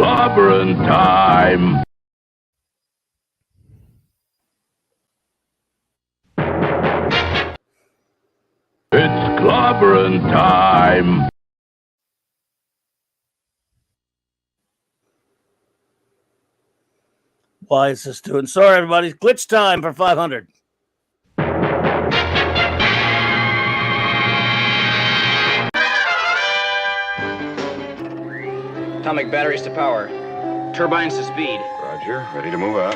clobberin' time! It's clobberin' time! Why is this doing? Sorry, everybody. Glitch time for 500. Atomic batteries to power. Turbines to speed. Roger. Ready to move out.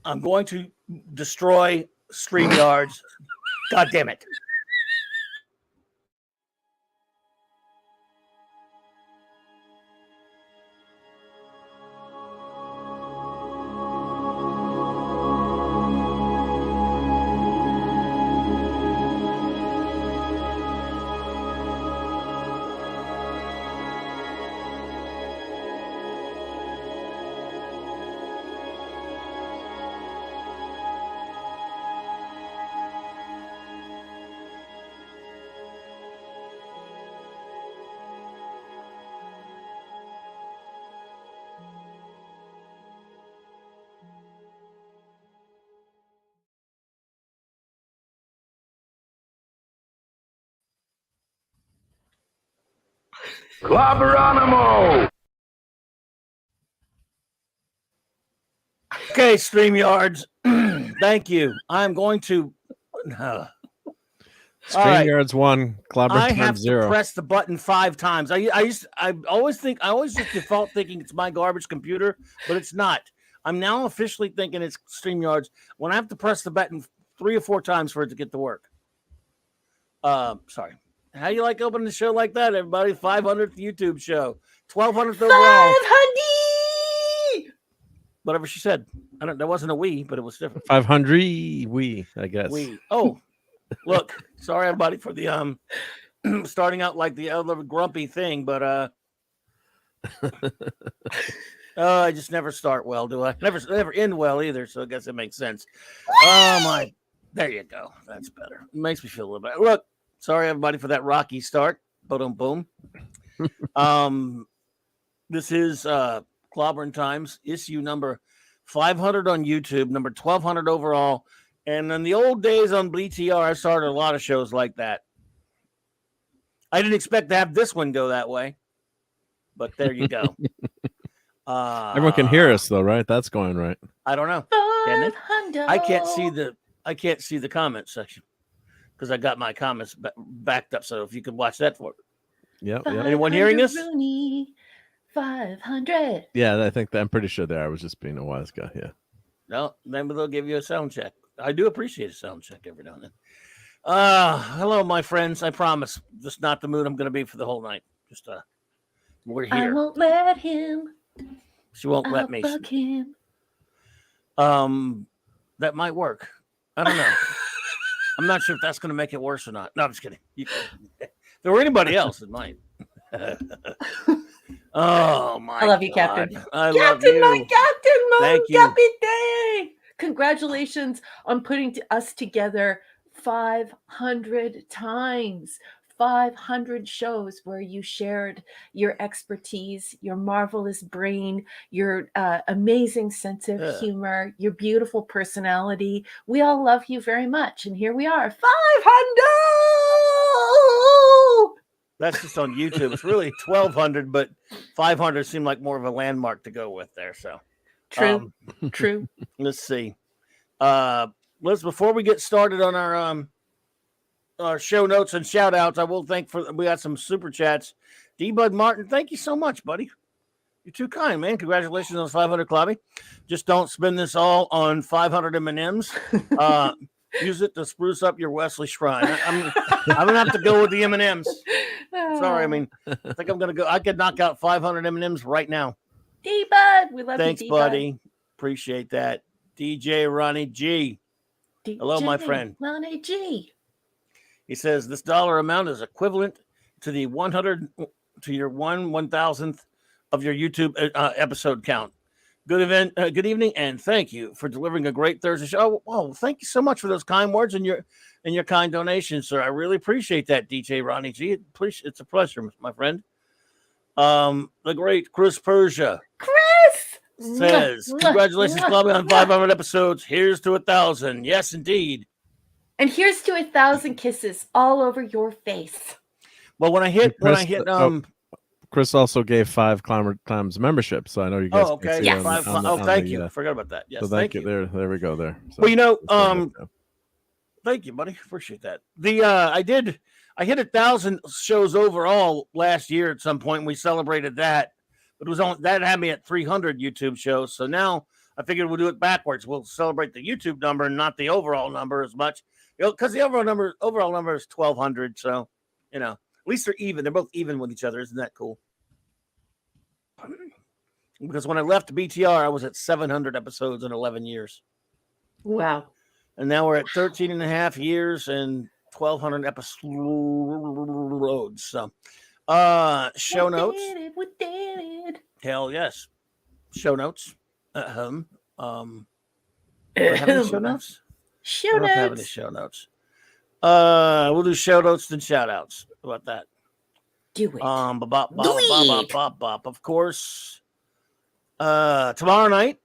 I'm going to destroy StreamYards. God damn it. Clobberanimo! Okay, StreamYards. Thank you. I'm going to... StreamYards 1, Clobberin I have times 0. to press the button 5 times. I always just default thinking it's my garbage computer, but it's not. I'm now officially thinking it's StreamYards when I have to press the button 3 or 4 times for it to get to work. Sorry. How you like opening the show like that, everybody? 500th YouTube show, 1200th overall. 500. Whatever she said. I don't. There wasn't a we, but it was different. 500 we, I guess. We. Oh, look. Sorry, everybody, for the starting out like the other grumpy thing, but I just never start well, do I? Never end well either. So I guess it makes sense. Oh my. There you go. That's better. It makes me feel a little better. Look. Sorry, everybody, for that rocky start. Boom, boom. This is Clobberin Times, issue number 500 on YouTube, number 1200 overall. And in the old days on BTR, I started a lot of shows like that. I didn't expect to have this one go that way, but there you go. Everyone can hear us, though, right? That's going right. I don't know. Can it? I can't see the comment section. Because I got my comments backed up, so if you could watch that for me. Yep. Anyone hearing this? 500. Yeah, I think I'm pretty sure there. I was just being a wise guy. Yeah. No, maybe they'll give you a sound check. I do appreciate a sound check every now and then. Hello, my friends. I promise, just not the mood I'm going to be for the whole night. Just we're here. I won't let him. She won't let me. Fuck him. That might work. I don't know. I'm not sure if that's going to make it worse or not. No, I'm just kidding. If there were anybody else, it might. Oh my! I love you, God. Captain. I love Captain, you. my Captain, my Thank you. happy day. Congratulations on putting us together 500 times. 500 shows where you shared your expertise, your marvelous brain, your amazing sense of humor, your beautiful personality. We all love you very much. And here we are, 500! That's just on YouTube. It's really 1,200, but 500 seemed like more of a landmark to go with there. So True. True. Let's see. Before we get started on our show notes and shout outs, I will thank we got some super chats. D-Bud Martin, thank you so much, buddy. You're too kind, man. Congratulations on 500, Clobby. Just don't spend this all on 500 M&Ms. Use it to spruce up your Wesley shrine. I'm gonna have to go with the M&Ms. Sorry, I mean, I think I'm gonna go. I could knock out 500 M&Ms right now. D-Bud, we love Thanks, you, D-Bud. buddy. Appreciate that. DJ Ronnie G. Hello, my friend. Ronnie G. He says this dollar amount is equivalent to the 100 to your 1/1000th of your YouTube episode count. Good evening, and thank you for delivering a great Thursday show. Oh, thank you so much for those kind words and your kind donations, sir. I really appreciate that, DJ Ronnie G. It's a pleasure, my friend. The great Chris Persia. Chris says, congratulations, Clubby, on 500 episodes. Here's to 1,000. Yes, indeed. And here's to 1,000 kisses all over your face. Well, when I hit Chris also gave 5 Climber Times membership, so I know you guys. Oh, okay. Yes. Thank you. Forgot about that. Yes, so thank you. There we go. There. So, well, thank you, buddy. Appreciate that. I hit 1,000 shows overall last year at some point. We celebrated that, but it was that had me at 300 YouTube shows. So now I figured we'll do it backwards. We'll celebrate the YouTube number and not the overall number as much, because the overall number is 1,200. So at least they're even. They're both even with each other. Isn't that cool? Because when I left BTR, I was at 700 episodes in 11 years. Wow. And now we're at 13 and a half years and 1,200 episodes. So, show notes. We did it. Hell yes. Show notes. At home. Do I have any show notes? Show I don't have any notes. show notes. We'll do show notes and shout outs. How about that? Do it. Of course. Tomorrow night,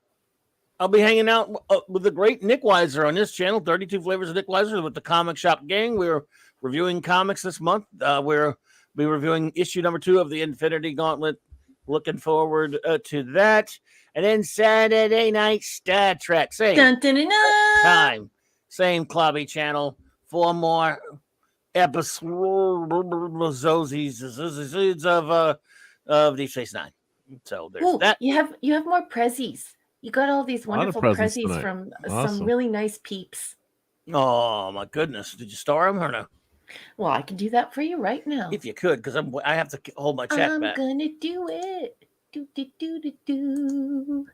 I'll be hanging out with the great Nick Weiser on his channel, 32 Flavors of Nick Weiser, with the Comic Shop Gang. We're reviewing comics this month. We'll be reviewing issue number 2 of the Infinity Gauntlet. Looking forward to that. And then Saturday night, Star Trek. Same time, same Clubby channel. 4 more episodes of Deep Space Nine. So there's that. You have more prezzies. You got all these wonderful prezzies tonight. from Awesome. some really nice peeps. Oh my goodness! Did you star them or no? Well, I can do that for you right now. If you could, because I have to hold my check I'm back. gonna do it. Do.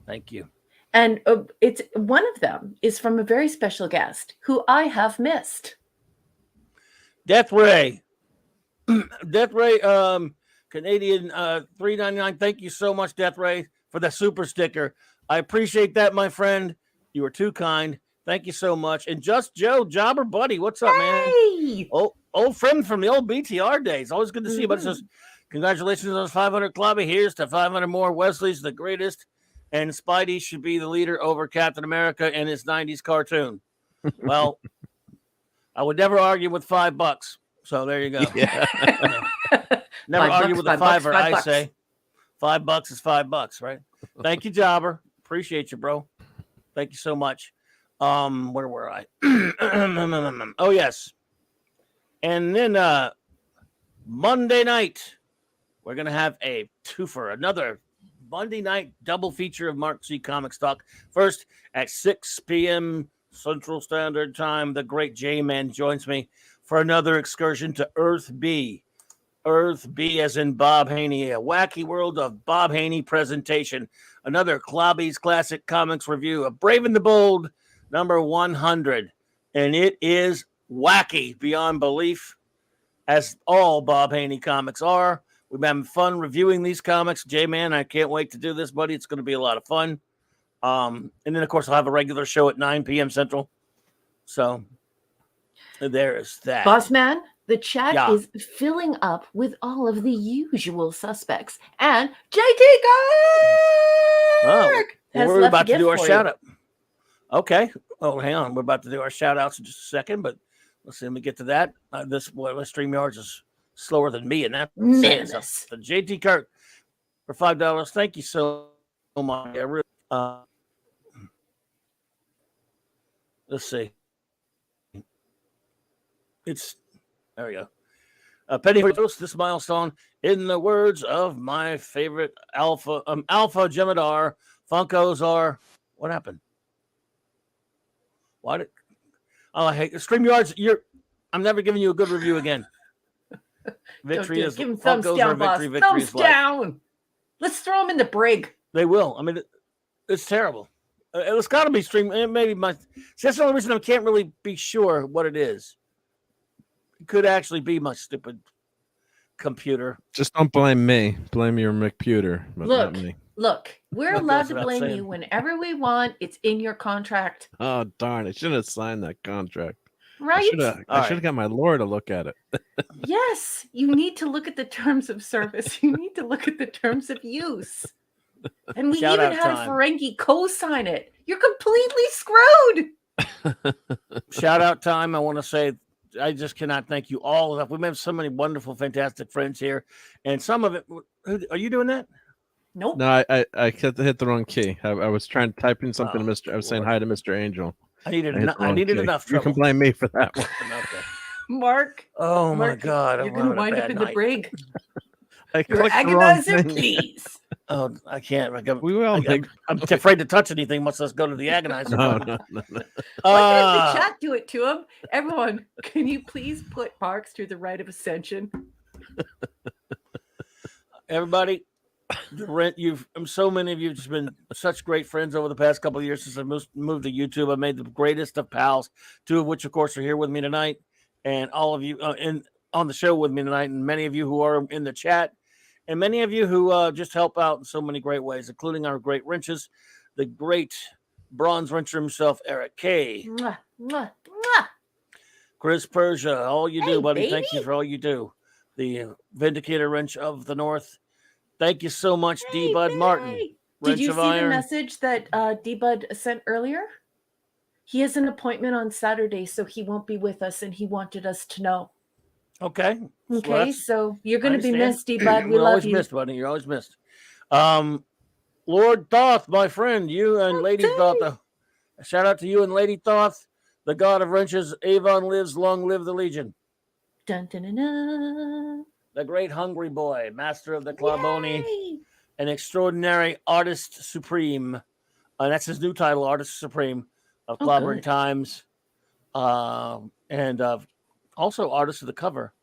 Thank you. And it's one of them is from a very special guest who I have missed. Death Ray. Canadian $3.99. Thank you so much, Death Ray, for the super sticker. I appreciate that, my friend. You were too kind. Thank you so much. And Just Joe, Jobber Buddy, what's up, man? Old friend from the old BTR days. Always good to see you. But it says, congratulations on 500 Clubby. Here's to 500 more. Wesley's the greatest. And Spidey should be the leader over Captain America and his 90s cartoon. Well, I would never argue with $5. So there you go. Yeah. Never argue $5, with a fiver, $5. I say. $5 is $5, right? Thank you, Jobber. Appreciate you, bro. Thank you so much. Where were I? Oh, yes. And then Monday night, we're going to have a twofer, another Monday night double feature of Mark C. Comics Talk. First, at 6 p.m. Central Standard Time, the great J-Man joins me for another excursion to Earth B. Earth B as in Bob Haney, a wacky world of Bob Haney presentation. Another CLOBBERIN Classic Comics review of Brave and the Bold, number 100. And it is wacky beyond belief, as all Bob Haney comics are. We've been having fun reviewing these comics. J-Man, I can't wait to do this, buddy. It's going to be a lot of fun. And then, of course, I'll have a regular show at 9 p.m. Central. So there is that. Boss man, the chat Yeah. is filling up with all of the usual suspects. And JT Oh, Kirk well, has we're left a about to gift do our for you. shout out. Okay. Oh, hang on. We're about to do our shout outs in just a second, but let's see. Let me get to that. This StreamYards is slower than me, and that's Menace. the JT Kirk for $5. Thank you so much. I really, let's see. There we go. Penny host this milestone in the words of my favorite Alpha Gemidar. Funkos are what happened? Why did I hate StreamYards? I'm never giving you a good review again. Victory is give him thumbs Funkos down, are boss. victory. Victory Thumbs is life. down. Let's throw him in the brig. They will. I mean, it's terrible. It's got to be stream. Maybe that's the only reason I can't really be sure what it is. It could actually be my stupid computer. Just don't blame me. Blame your McPuter, but Look, not me. Look, we're That allowed goes to without blame saying. you whenever we want. It's in your contract, Oh darn! I shouldn't have signed that contract. right? I should have got my lawyer to look at it. Yes, you need to look at the terms of service. You need to look at the terms of use. And we Shout even out had time. Ferengi co-sign it. You're completely screwed. Shout out time. I want to say I just cannot thank you all enough. We've had so many wonderful, fantastic friends here, and some of it. Are you doing that? Nope. No, I hit the wrong key. I was trying to type in something Oh, to Mr. I was saying hi to Mr. Angel. I needed. I hit the I wrong needed key. enough You trouble. can blame me for that one. Okay. Mark. Oh my Mark, God! You're I'm going to having a wind up bad in the night. brig. I Your clicked the wrong agonizer, thing. please. Oh, I can't. We will make. I'm afraid to touch anything once let's go to the agonizer. No, button. no. Why can't Ah. the chat do it to him? Everyone, can you please put Marks through the rite of ascension? Everybody, so many of you have just been such great friends over the past couple of years since I moved to YouTube. I've made the greatest of pals, two of which, of course, are here with me tonight, and all of you on the show with me tonight, and many of you who are in the chat, and many of you who just help out in so many great ways, including our great wrenches, the great bronze wrencher himself, Eric K. Mwah, mwah, mwah. Chris Persia, all you do, Hey, buddy. Thank baby. you for all you do. The Vindicator Wrench of the North. Thank you so much, Hey, D. Bud Martin. Did Wrench you of see the Iron. message that D-Bud sent earlier? He has an appointment on Saturday, so he won't be with us, and he wanted us to know. Okay. Okay, that's- so you're I going to be understand. missed, D-Bud. We You're love always you. missed, buddy. You're always missed. Lord Thoth, my friend, you and Lady Okay. Thoth. Shout out to you and Lady Thoth, the god of wrenches. Avon lives, long live the Legion. Dun, dun, dun, dun. The great hungry boy, master of the Claboni, Yay! an extraordinary artist supreme. That's his new title, Artist Supreme of Oh, Clobbering good. Times. And also artist of the cover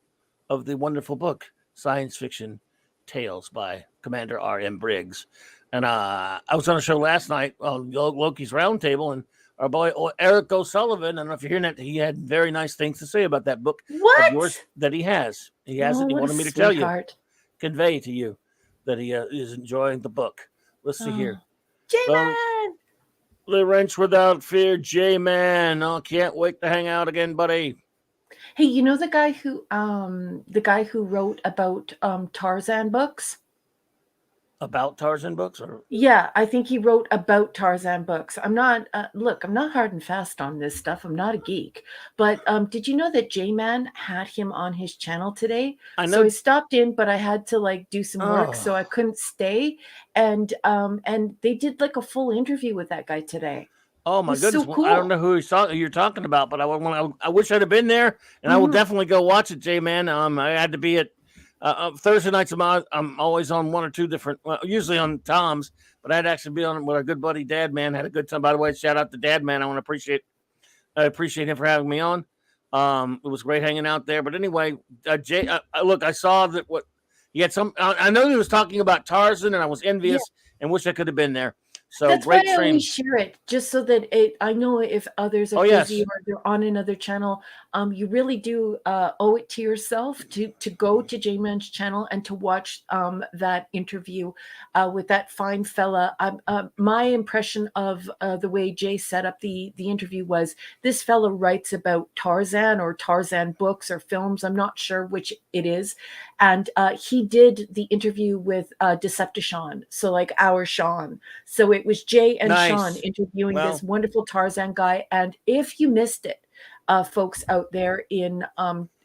of the wonderful book, Science Fiction Tales by Commander R.M. Briggs. And I was on a show last night on Loki's Roundtable, and our boy Eric O'Sullivan, I don't know if you're hearing that, he had very nice things to say about that book of What? yours that he has. He has it. He what a wanted me to tell you, sweetheart. convey to you that he is enjoying the book. Let's see here. J-Man! The Wrench Without Fear, J-Man. Oh, can't wait to hang out again, buddy. Hey, you know the guy who wrote about Tarzan books? About Tarzan books? Or Yeah, I think he wrote about Tarzan books. I'm not I'm not hard and fast on this stuff. I'm not a geek. But did you know that J-Man had him on his channel today? I So know. I stopped in, but I had to like do some work, so Oh. I couldn't stay. And they did like a full interview with that guy today. Oh my It's so goodness! Well, I don't cool. know who you're talking about, but I wish I'd have been there, and I will Mhm. definitely go watch it, J-Man. I had to be at Thursday nights. I'm always on one or two different, usually on Tom's, but I'd actually be on with our good buddy Dad Man. Had a good time. By the way, shout out to Dad Man. I want to appreciate him for having me on. It was great hanging out there. But anyway, look, I saw that what he had some. I know he was talking about Tarzan, and I was envious and wish I could have been there. So That's great why I stream. always share it, just so that I know if others are busy or they're on another channel. You really do owe it to yourself to go to J-Man's channel and to watch that interview with that fine fella. My impression of the way Jay set up the interview was this fella writes about Tarzan or Tarzan books or films. I'm not sure which it is. And he did the interview with Decepticon, so like our Sean. So it was Jay and Sean interviewing this wonderful Tarzan guy. And if you missed it, folks out there in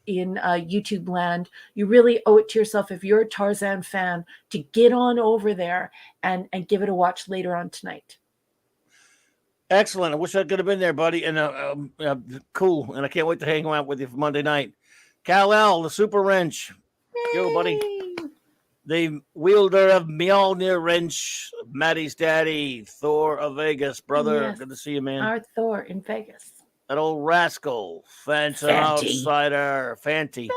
YouTube land, you really owe it to yourself, if you're a Tarzan fan, to get on over there and give it a watch later on tonight. Excellent. I wish I could have been there, buddy. And cool. And I can't wait to hang out with you for Monday night. Kal-El, the Super Wrench. Yo, buddy. The wielder of Mjolnir Wrench, Maddie's daddy, Thor of Vegas, brother. Yes. Good to see you, man. Our Thor in Vegas. That old rascal, Phantom Outsider, Fanty.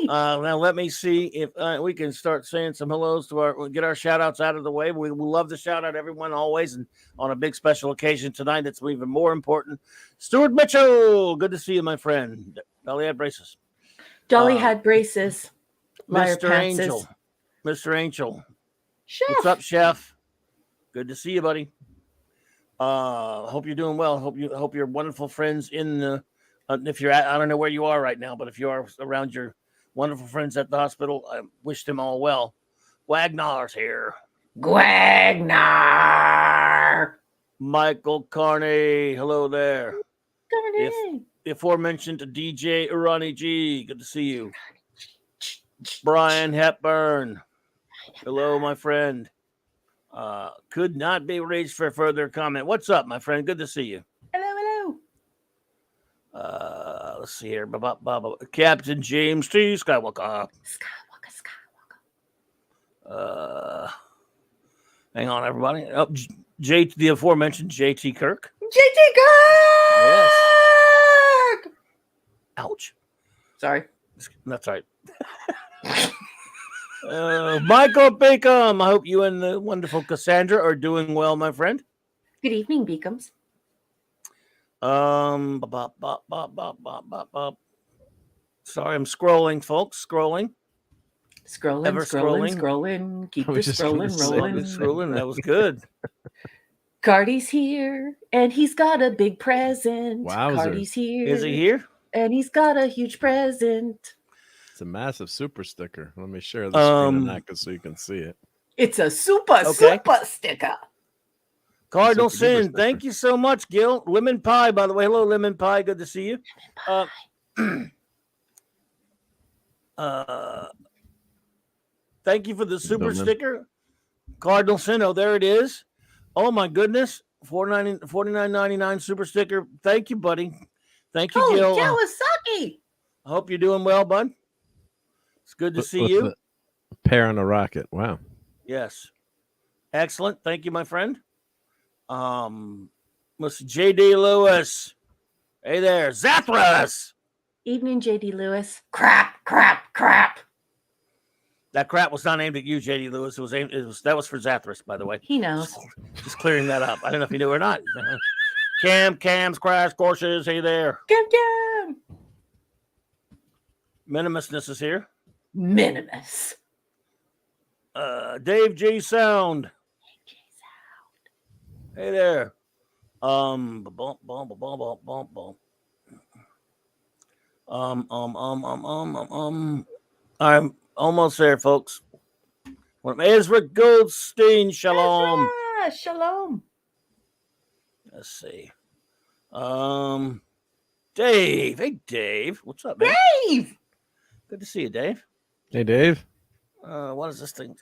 Now let me see if we can start saying some hellos to get our shout outs out of the way. We love to shout out everyone always, and on a big special occasion tonight, it's even more important. Stuart Mitchell, good to see you, my friend. Dolly had braces. Dolly had braces. Mr. Angel. Mr. Angel. Chef. What's up, Chef? Good to see you, buddy. Hope you're doing well. Hope your wonderful friends in the if you're at, I don't know where you are right now, but if you are around your wonderful friends at the hospital, I wish them all well. Wagnar's here. Wagner. Michael Carney. Hello there. Carney. The aforementioned DJ Urani G. Good to see you. Brian Hepburn. Hello, my friend. Could not be reached for further comment. What's up, my friend? Good to see you. Hello. Let's see here. Captain James T. Skywalker. Hang on, everybody. Oh, the aforementioned JT Kirk. JT Kirk. Yes. Ouch. Sorry. That's right. Michael Beacom. I hope you and the wonderful Cassandra are doing well, my friend. Good evening, Beacums. Sorry, I'm scrolling, folks. Scrolling. Scrolling. Keep the scrolling rolling. That was good. Cardi's here, and he's got a big present. Wowzer. Cardi's here. Is he here? And he's got a huge present. It's a massive super sticker. Let me share the screen on that so you can see it. It's a super sticker. Cardinal Sin, thank you so much, Gil. Lemon Pie, by the way. Hello, Lemon Pie. Good to see you. Thank you for the super sticker. Cardinal Sin, oh, there it is. Oh, my goodness. $49.99 super sticker. Thank you, buddy. Thank you, Gil. Kawasaki. I hope you're doing well, bud. It's good to see you. Pair on a rocket. Wow. Yes. Excellent. Thank you, my friend. Let's see. J.D. Lewis. Hey there. Zathras. Evening, J.D. Lewis. Crap. That crap was not aimed at you, J.D. Lewis. That was for Zathras, by the way. He knows. Just clearing that up. I don't know if you knew or not. Cam's Crash Courses. Hey there. Cam. Minimusness is here. Minimus. Dave G Sound. Hey there. I'm almost there, folks. Ezra Goldstein, shalom. Ezra, shalom. Let's see. Dave. Hey, Dave. What's up, man? Dave. Good to see you, Dave. Hey, Dave. What is this thing?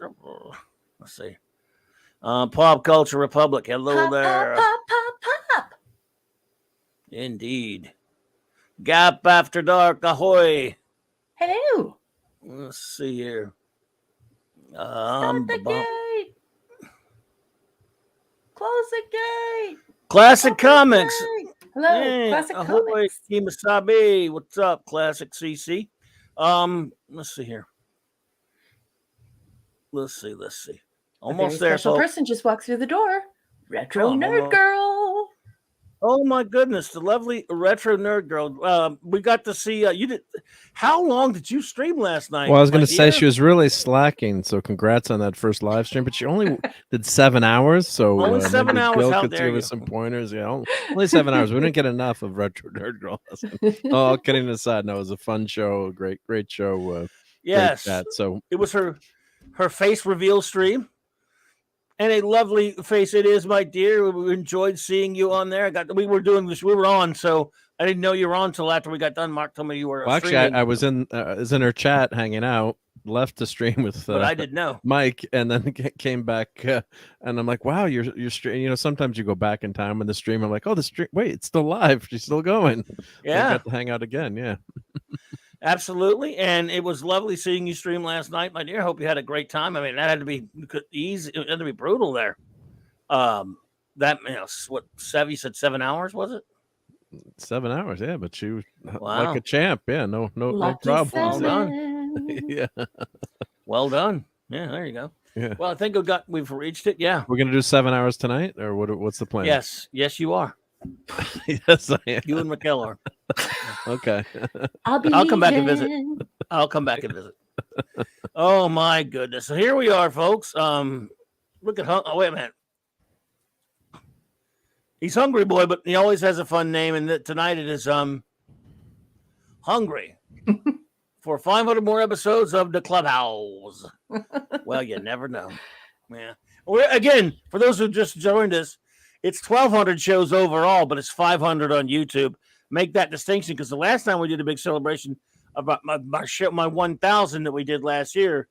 Let's see. Pop Culture Republic. Hello there. Pop. Indeed. Gap After Dark. Ahoy. Hello. Let's see here. Shut the gate. Close the gate. Classic Comics. Hello, Yeah, Classic ahoy, Comics. Kimasabi. What's up, Classic CC? Let's see here. Let's see. A Almost very there, special folks. person just walked through the door. Retro Oh, Nerd Girl. Oh my goodness, the lovely retro nerd girl. We got to see you did. How long did you stream last night? Well, I was going my to say dear? she was really slacking, so congrats on that first live stream. But she only did 7 hours, so Only 7 maybe hours, Bill how could dare give you. us some pointers. Yeah, only 7 hours. We didn't get enough of Retro Nerd Girl. All kidding aside, no, it was a fun show, great show, Yes, great chat. So it was her face reveal stream. And a lovely face it is, my dear. We enjoyed seeing you on there. We were doing this. We were on, so I didn't know you were on until after we got done. Mark told me you were. well, actually, I was in her chat hanging out. Left to stream with, but I didn't know Mike, and then came back, and I'm like, wow, you're stream. You know, sometimes you go back in time in the stream. I'm like, oh, the stream. Wait, it's still live. She's still going. Yeah, we got to hang out again. Yeah. Absolutely, and it was lovely seeing you stream last night, my dear. Hope you had a great time. I mean, that had to be easy. It had to be brutal there. That what Sevy said 7 hours, was it? 7 hours, yeah. But she was Wow. like a champ. Yeah, no problem. Well done. Yeah, well done. Yeah, there you go. Yeah. Well, I think we've reached it. Yeah, we're gonna do 7 hours tonight, or what's the plan? Yes, you are. Yes, I am. You and Raquel are. Okay. I'll come back and visit. I'll come back and visit. Oh my goodness! So here we are, folks. Look at oh wait a minute. He's Hungry Boy, but he always has a fun name, and tonight it is Hungry for 500 more episodes of the Clubhouse. Well, you never know. Yeah. Again, for those who just joined us, it's 1,200 shows overall, but it's 500 on YouTube. Make that distinction, because the last time we did a big celebration about my 1,000 that we did last year,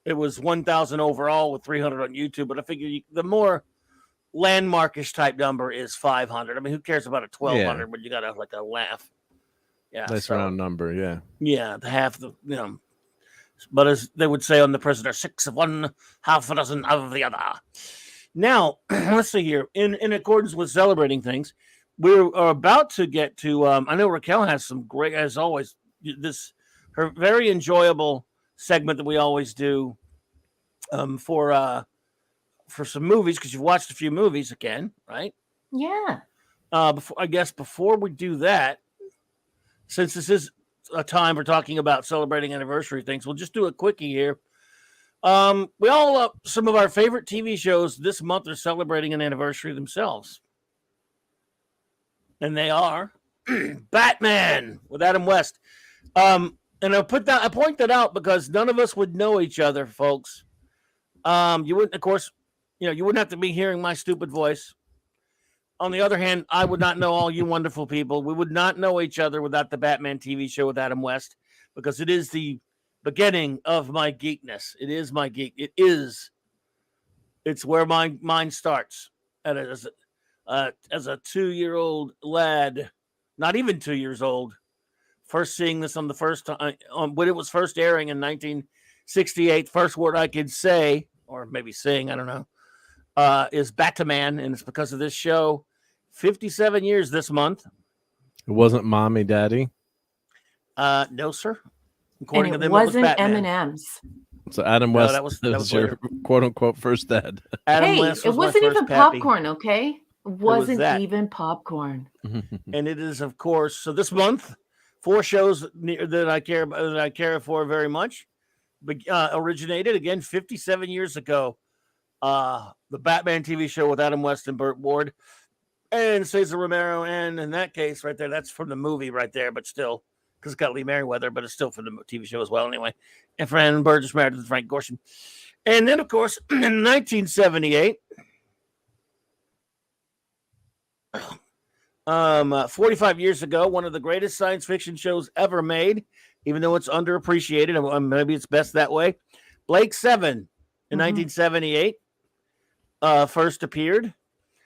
it was 1,000 overall with 300 on YouTube. But I figure the more landmarkish type number is 500. I mean, who cares about a 1,200 when you got a laugh? Yeah, nice round number. Yeah, yeah, half the But as they would say on The Prisoner, 6 of one, half a dozen of the other. Now, let's see here. In accordance with celebrating things, we're about to get to. I know Raquel has some great, as always, her very enjoyable segment that we always do for some movies, because you've watched a few movies again, right? Yeah. Before we do that, since this is a time for talking about celebrating anniversary things, we'll just do a quickie here. We all some of our favorite TV shows this month are celebrating an anniversary themselves. And they are Batman with Adam West. And I point that out because none of us would know each other, folks. You wouldn't, of course, you wouldn't have to be hearing my stupid voice. On the other hand, I would not know all you wonderful people. We would not know each other without the Batman TV show with Adam West, because it is the beginning of my geekness. It is my geek. It's where my mind starts. And as a 2-year-old lad, not even 2 years old, first seeing this on the first time when it was first airing in 1968. First word I could say, or maybe sing, I don't know, is Batman, and it's because of this show. 57 years this month. It wasn't Mommy Daddy. No, sir. According and to it them, wasn't it was M&M's. So Adam West, that was your quote unquote first dad. Adam Hey, West it was my wasn't first even pappy. popcorn, okay? It wasn't even popcorn. And it is, of course, so this month, 4 shows that I care for very much. Originated again 57 years ago. The Batman TV show with Adam West and Burt Ward and Cesar Romero, and in that case right there, that's from the movie right there, but still, because it's got Lee Merriweather, but it's still from the TV show as well anyway. And Fran Burgess married to Frank Gorshin. And then, of course, in 1978, 45 years ago, one of the greatest science fiction shows ever made, even though it's underappreciated, maybe it's best that way. Blake 7 in 1978 first appeared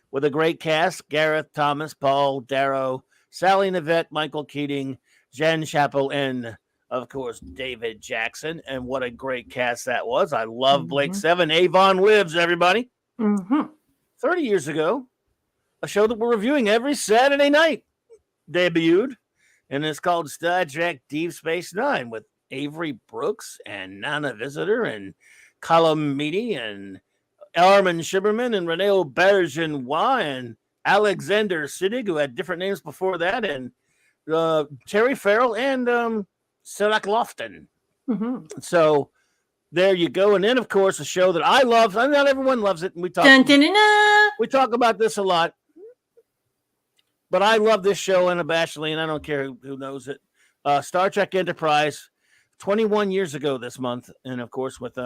with a great cast: Gareth Thomas, Paul Darrow, Sally Nivette, Michael Keating, Jen Chappell, and of course David Jackson. And what a great cast that was. I love Blake 7. Avon lives, everybody. 30 years ago, a show that we're reviewing every Saturday night debuted, and it's called Star Trek Deep Space Nine, with Avery Brooks and Nana Visitor and Colum Meady and Armin Shiberman and Rene Aubergenois and Alexander Siddig, who had different names before that, and Terry Farrell and Sarah Lofton. Mhm. So there you go. And then, of course, a show that I love. Not everyone loves it, and we talk about this a lot. But I love this show unabashedly, and I don't care who knows it. Star Trek Enterprise, 21 years ago this month, and of course with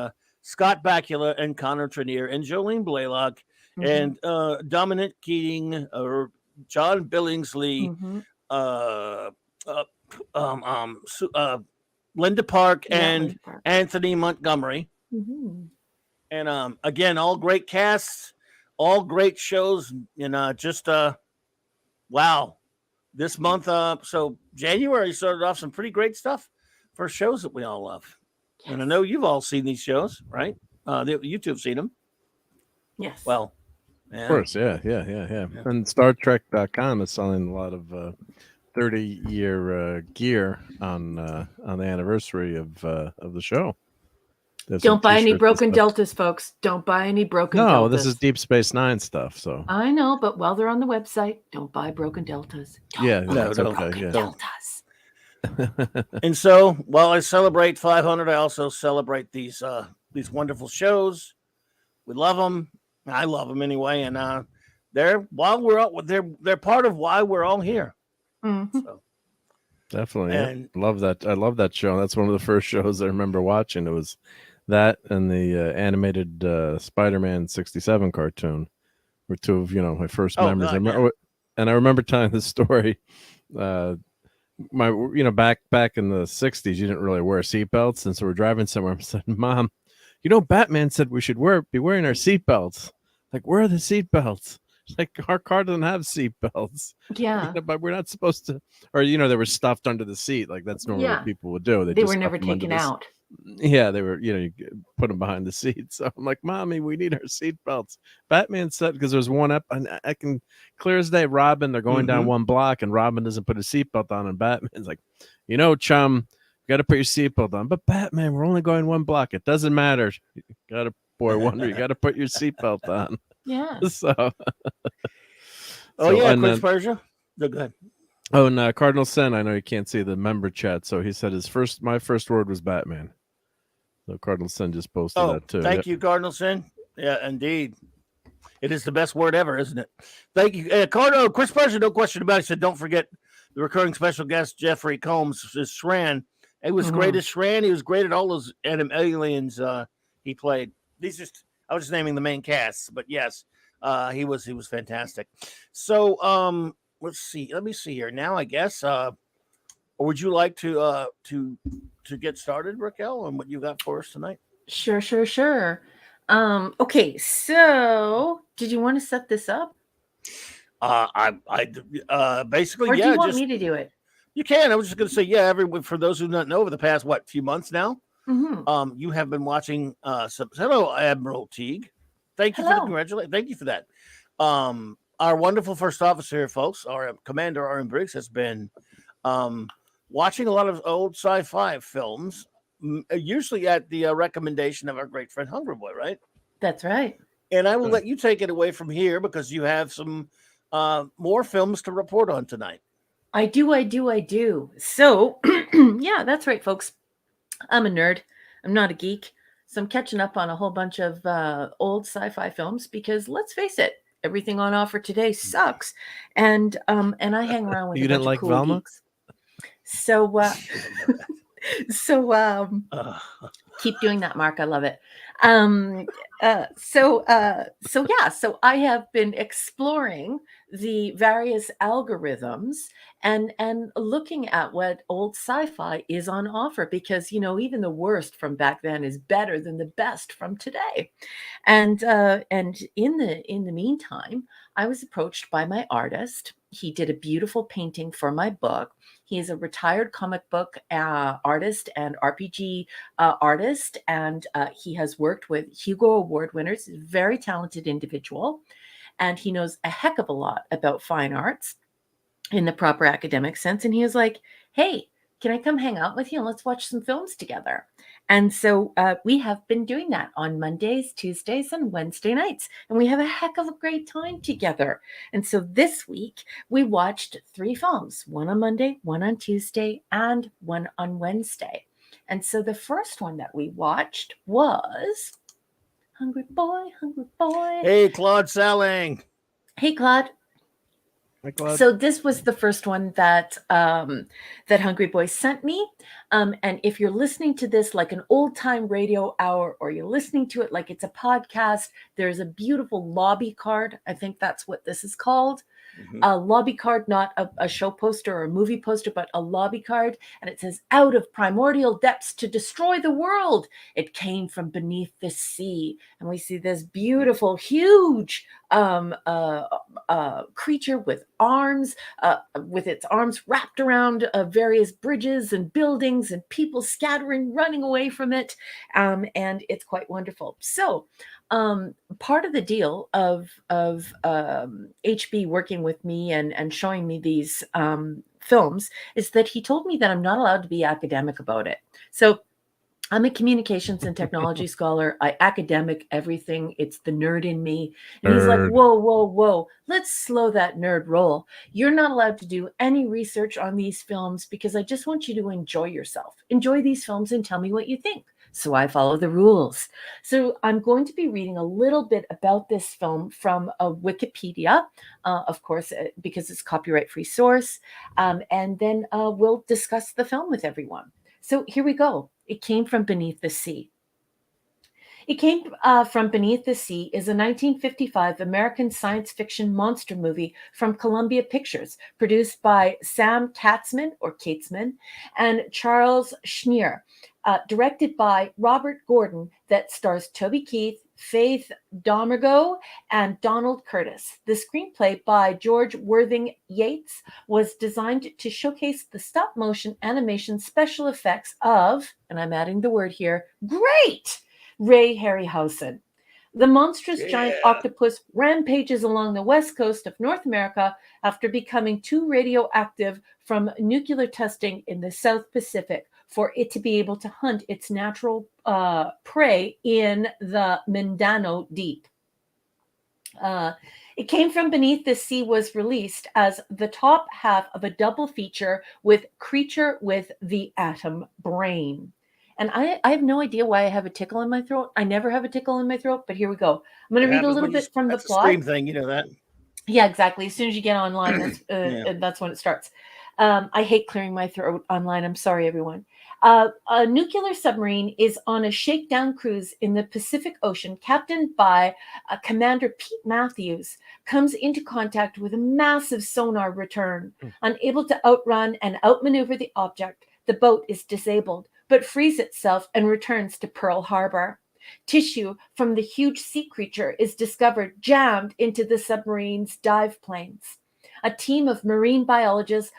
Scott Bakula and Connor Trenier and Jolene Blaylock and Dominic Keating or John Billingsley, Linda Park, and Linda Park. Anthony Montgomery. And again, all great casts, all great shows, and just wow. This month, so January started off some pretty great stuff for shows that we all love. Yes. And I know you've all seen these shows, right? You two have seen them. Yes. Well, of course, yeah. And StarTrek.com is selling a lot of 30-year gear on the anniversary of the show. Don't buy any broken deltas, folks. Don't buy any broken deltas. No, this is Deep Space Nine stuff. So I know, but while they're on the website, don't buy broken deltas. Don't buy broken deltas. And so, while I celebrate 500, I also celebrate these wonderful shows. We love them. I love them anyway, and they're part of why we're all here. So. Definitely, and love that. I love that show. That's one of the first shows I remember watching. It was that and the animated Spider-Man 67 cartoon were two of my first memories. I remember telling this story. Back in the 60s, you didn't really wear seatbelts, and so we're driving somewhere. I said, "Mom, Batman said we should be wearing our seatbelts. Like, where are the seatbelts? Like, our car doesn't have seatbelts. Yeah, but we're not supposed to." Or they were stuffed under the seat. Like that's normally what people would do. They were never taken out. Yeah, they were. You put them behind the seat. So I'm like, "Mommy, we need our seatbelts." Batman said, because there's one up, and I can clear as day. Robin, they're going down one block, and Robin doesn't put his seatbelt on, and Batman's like, chum, you got to put your seatbelt on. But Batman, we're only going one block. It doesn't matter. You got to put your seatbelt on. Yeah. So. Chris Persia. Go ahead. Oh, and Cardinal Sen, I know you can't see the member chat, so he said my first word was Batman. So Cardinal Sen just posted that too. Thank you, Cardinal Sen. Yeah, indeed. It is the best word ever, isn't it? Thank you. Chris Persia, no question about it. He said, don't forget the recurring special guest, Jeffrey Combs, is Shran. He was great as Shran. He was great at all those aliens he played. I was just naming the main casts, but yes, he was fantastic. So let's see. Let me see here now. I guess. Or would you like to get started, Raquel, on what you got for us tonight? Sure. Okay. So, did you want to set this up? I basically. Or do you want me to do it? You can. I was just going to say, for those who don't know, over the past few months now, you have been watching. Hello, Admiral Teague. Thank you for the congratulations. Thank you for that. Our wonderful first officer, folks, our Commander R.M. Briggs, has been watching a lot of old sci-fi films, usually at the recommendation of our great friend Hungry Boy, right? That's right. And I will let you take it away from here because you have some more films to report on tonight. I do. So, yeah, that's right, folks. I'm a nerd. I'm not a geek. So I'm catching up on a whole bunch of old sci-fi films because let's face it, everything on offer today sucks. And I hang around with you didn't like cool Velma? Geeks. So keep doing that, Mark. I love it. So I have been exploring the various algorithms and looking at what old sci-fi is on offer because even the worst from back then is better than the best from today. And in the meantime, I was approached by my artist. He did a beautiful painting for my book. He is a retired comic book artist and RPG artist, and he has worked with Hugo Award winners. He's a very talented individual, and he knows a heck of a lot about fine arts in the proper academic sense. And he was like, hey, can I come hang out with you and let's watch some films together? And so we have been doing that on Mondays, Tuesdays, and Wednesday nights. And we have a heck of a great time together. And so this week we watched 3 films, one on Monday, one on Tuesday, and one on Wednesday. And so the first one that we watched was Hungry Boy, Hungry Boy. Hey, Claude Salling. Hey, Claude. So this was the first one that that Hungry Boy sent me. And if you're listening to this like an old time radio hour, or you're listening to it like it's a podcast, there's a beautiful lobby card. I think that's what this is called. A lobby card, not a show poster or a movie poster, but a lobby card. And it says, out of primordial depths to destroy the world, it came from beneath the sea. And we see this beautiful, huge creature with arms, with its arms wrapped around various bridges and buildings and people scattering, running away from it. And it's quite wonderful. So part of the deal of HB working with me and showing me these films is that he told me that I'm not allowed to be academic about it. So I'm a communications and technology scholar. I academic everything. It's the nerd in me. And he's like, whoa, whoa, whoa. Let's slow that nerd roll. You're not allowed to do any research on these films because I just want you to enjoy yourself. Enjoy these films and tell me what you think. So I follow the rules. So I'm going to be reading a little bit about this film from Wikipedia, of course, because it's copyright-free source. And then we'll discuss the film with everyone. So here we go. It Came from Beneath the Sea. It Came from Beneath the Sea is a 1955 American science fiction monster movie from Columbia Pictures, produced by Sam Katzman and Charles Schneer, directed by Robert Gordon, that stars Toby Keith, Faith Domergue, and Donald Curtis. The screenplay by George Worthing Yates was designed to showcase the stop-motion animation special effects of, and I'm adding the word here, great Ray Harryhausen. The monstrous giant octopus rampages along the west coast of North America after becoming too radioactive from nuclear testing in the South Pacific for it to be able to hunt its natural prey in the Mindanao Deep. It Came from Beneath the Sea was released as the top half of a double feature with Creature with the Atom Brain. And I have no idea why I have a tickle in my throat. I never have a tickle in my throat, but here we go. I'm going to read a little bit from the plot. That's a Scream thing, you know that. Yeah, exactly. As soon as you get online, that's when it starts. I hate clearing my throat online. I'm sorry, everyone. A nuclear submarine is on a shakedown cruise in the Pacific Ocean, captained by Commander Pete Matthews, comes into contact with a massive sonar return. Unable to outrun and outmaneuver the object, the boat is disabled, but frees itself and returns to Pearl Harbor. Tissue from the huge sea creature is discovered jammed into the submarine's dive planes. A team of marine biologists,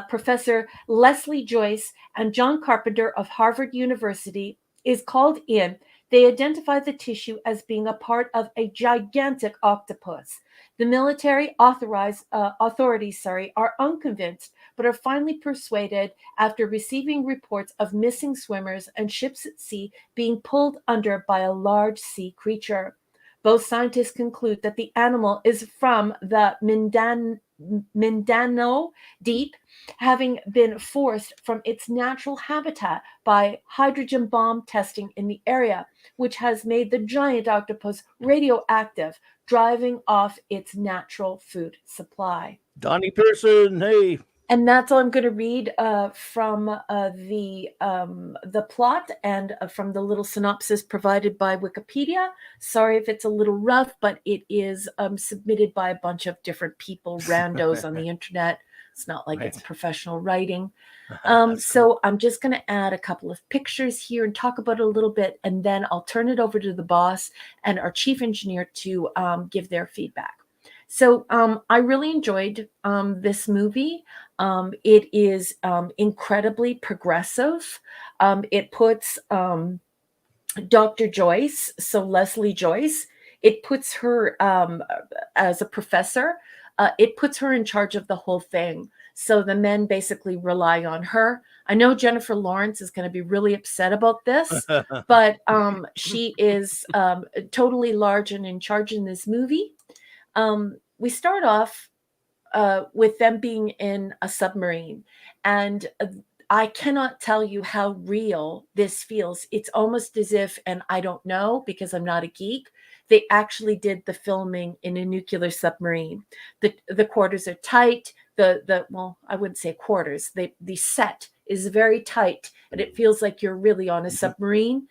Professor Leslie Joyce and John Carpenter of Harvard University, is called in. They identify the tissue as being a part of a gigantic octopus. The military authorities are unconvinced, but are finally persuaded after receiving reports of missing swimmers and ships at sea being pulled under by a large sea creature. Both scientists conclude that the animal is from the Mindanao Deep, having been forced from its natural habitat by hydrogen bomb testing in the area, which has made the giant octopus radioactive, driving off its natural food supply. Donnie Pearson, hey. And that's all I'm going to read from the plot and from the little synopsis provided by Wikipedia. Sorry if it's a little rough, but it is submitted by a bunch of different people, randos on the internet. It's not like it's professional writing. So I'm just going to add a couple of pictures here and talk about it a little bit, and then I'll turn it over to the boss and our chief engineer to give their feedback. So I really enjoyed this movie. It is incredibly progressive. It puts Dr. Joyce, so Leslie Joyce, it puts her as a professor. It puts her in charge of the whole thing. So the men basically rely on her. I know Jennifer Lawrence is going to be really upset about this, but she is totally large and in charge in this movie. We start off with them being in a submarine, and I cannot tell you how real this feels. It's almost as if, and I don't know because I'm not a geek, they actually did the filming in a nuclear submarine. The quarters are tight. Well, I wouldn't say quarters. The set is very tight, and it feels like you're really on a submarine.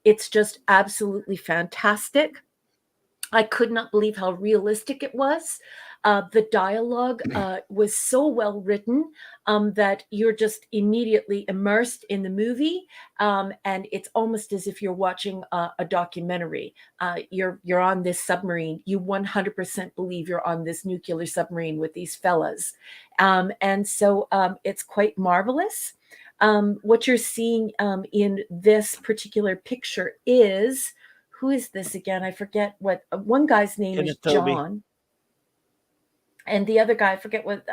It's just absolutely fantastic. I could not believe how realistic it was. The dialogue was so well written that you're just immediately immersed in the movie, and it's almost as if you're watching a documentary. You're on this submarine. You 100% believe you're on this nuclear submarine with these fellas, and so it's quite marvelous. What you're seeing in this particular picture is, who is this again? I forget what one guy's name is, John. And the other guy, I forget what,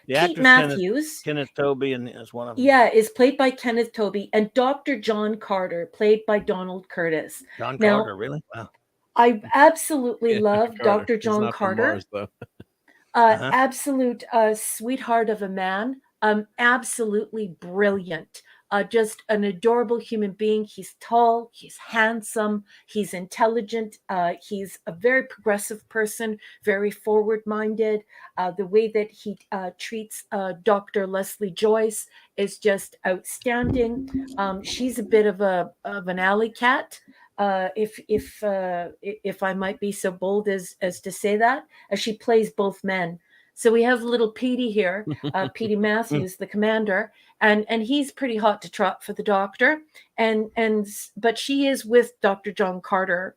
Pete Matthews. Kenneth Tobey is one of them. Yeah, is played by Kenneth Tobey, and Dr. John Carter, played by Donald Curtis. Carter, really? Wow. I absolutely love Dr. John Carter. Mars, Absolute sweetheart of a man. Absolutely brilliant. Just an adorable human being. He's tall, he's handsome, he's intelligent, he's a very progressive person, very forward-minded. The way that he treats Dr. Leslie Joyce is just outstanding. She's a bit of an alley cat, if I might be so bold as to say that, as she plays both men. So we have little Petey here, Petey Matthews, the commander, and he's pretty hot to trot for the doctor. But she is with Dr. John Carter,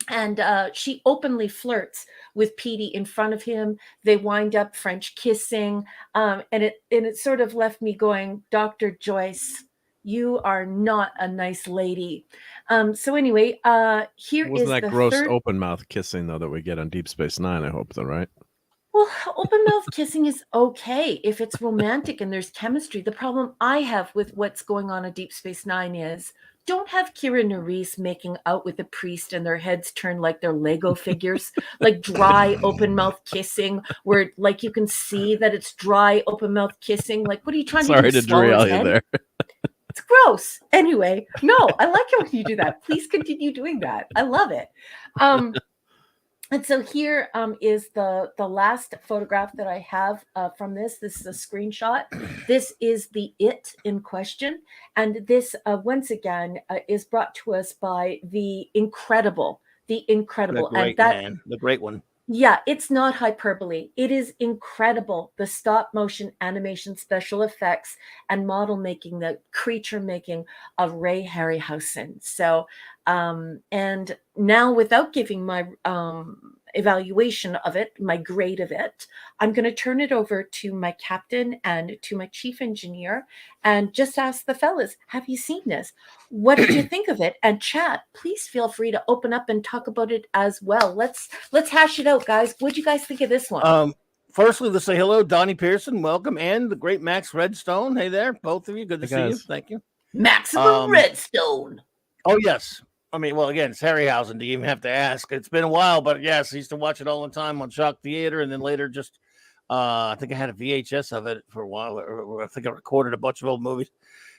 and she openly flirts with Petey in front of him. They wind up French kissing, and it sort of left me going, Dr. Joyce, you are not a nice lady. So anyway, here wasn't is that the gross third... open mouth kissing though that we get on Deep Space Nine? I hope though, right? Well, open mouth kissing is okay if it's romantic and there's chemistry. The problem I have with what's going on Deep Space Nine is, don't have Kira Nerys making out with a priest and their heads turn like they're Lego figures, like dry open mouth kissing, where like you can see that it's dry open mouth kissing. Like, what are you trying to do? Sorry to derail you there. It's gross. Anyway, no, I like it when you do that. Please continue doing that. I love it. And so here is the last photograph that I have from this. This is a screenshot. This is the it in question. And this, once again, is brought to us by the incredible. The great man, the great one. Yeah, it's not hyperbole. It is incredible. The stop motion animation, special effects, and model making, the creature making of Ray Harryhausen. So, and now without giving my evaluation of it, my grade of it, I'm going to turn it over to my captain and to my chief engineer and just ask the fellas, have you seen this? What did you think of it? And chat, please feel free to open up and talk about it as well. Let's hash it out, guys. What do you guys think of this one? Firstly, let's say hello, Donnie Pearson, welcome, and the great Max Redstone. Hey there, both of you. Good to see you. Thank you. Maximum Redstone. Oh, yes. I mean, well, again, it's Harryhausen. Do you even have to ask? It's been a while, but yes, I used to watch it all the time on Shock Theater, and then later just, I think I had a VHS of it for a while, or I think I recorded a bunch of old movies,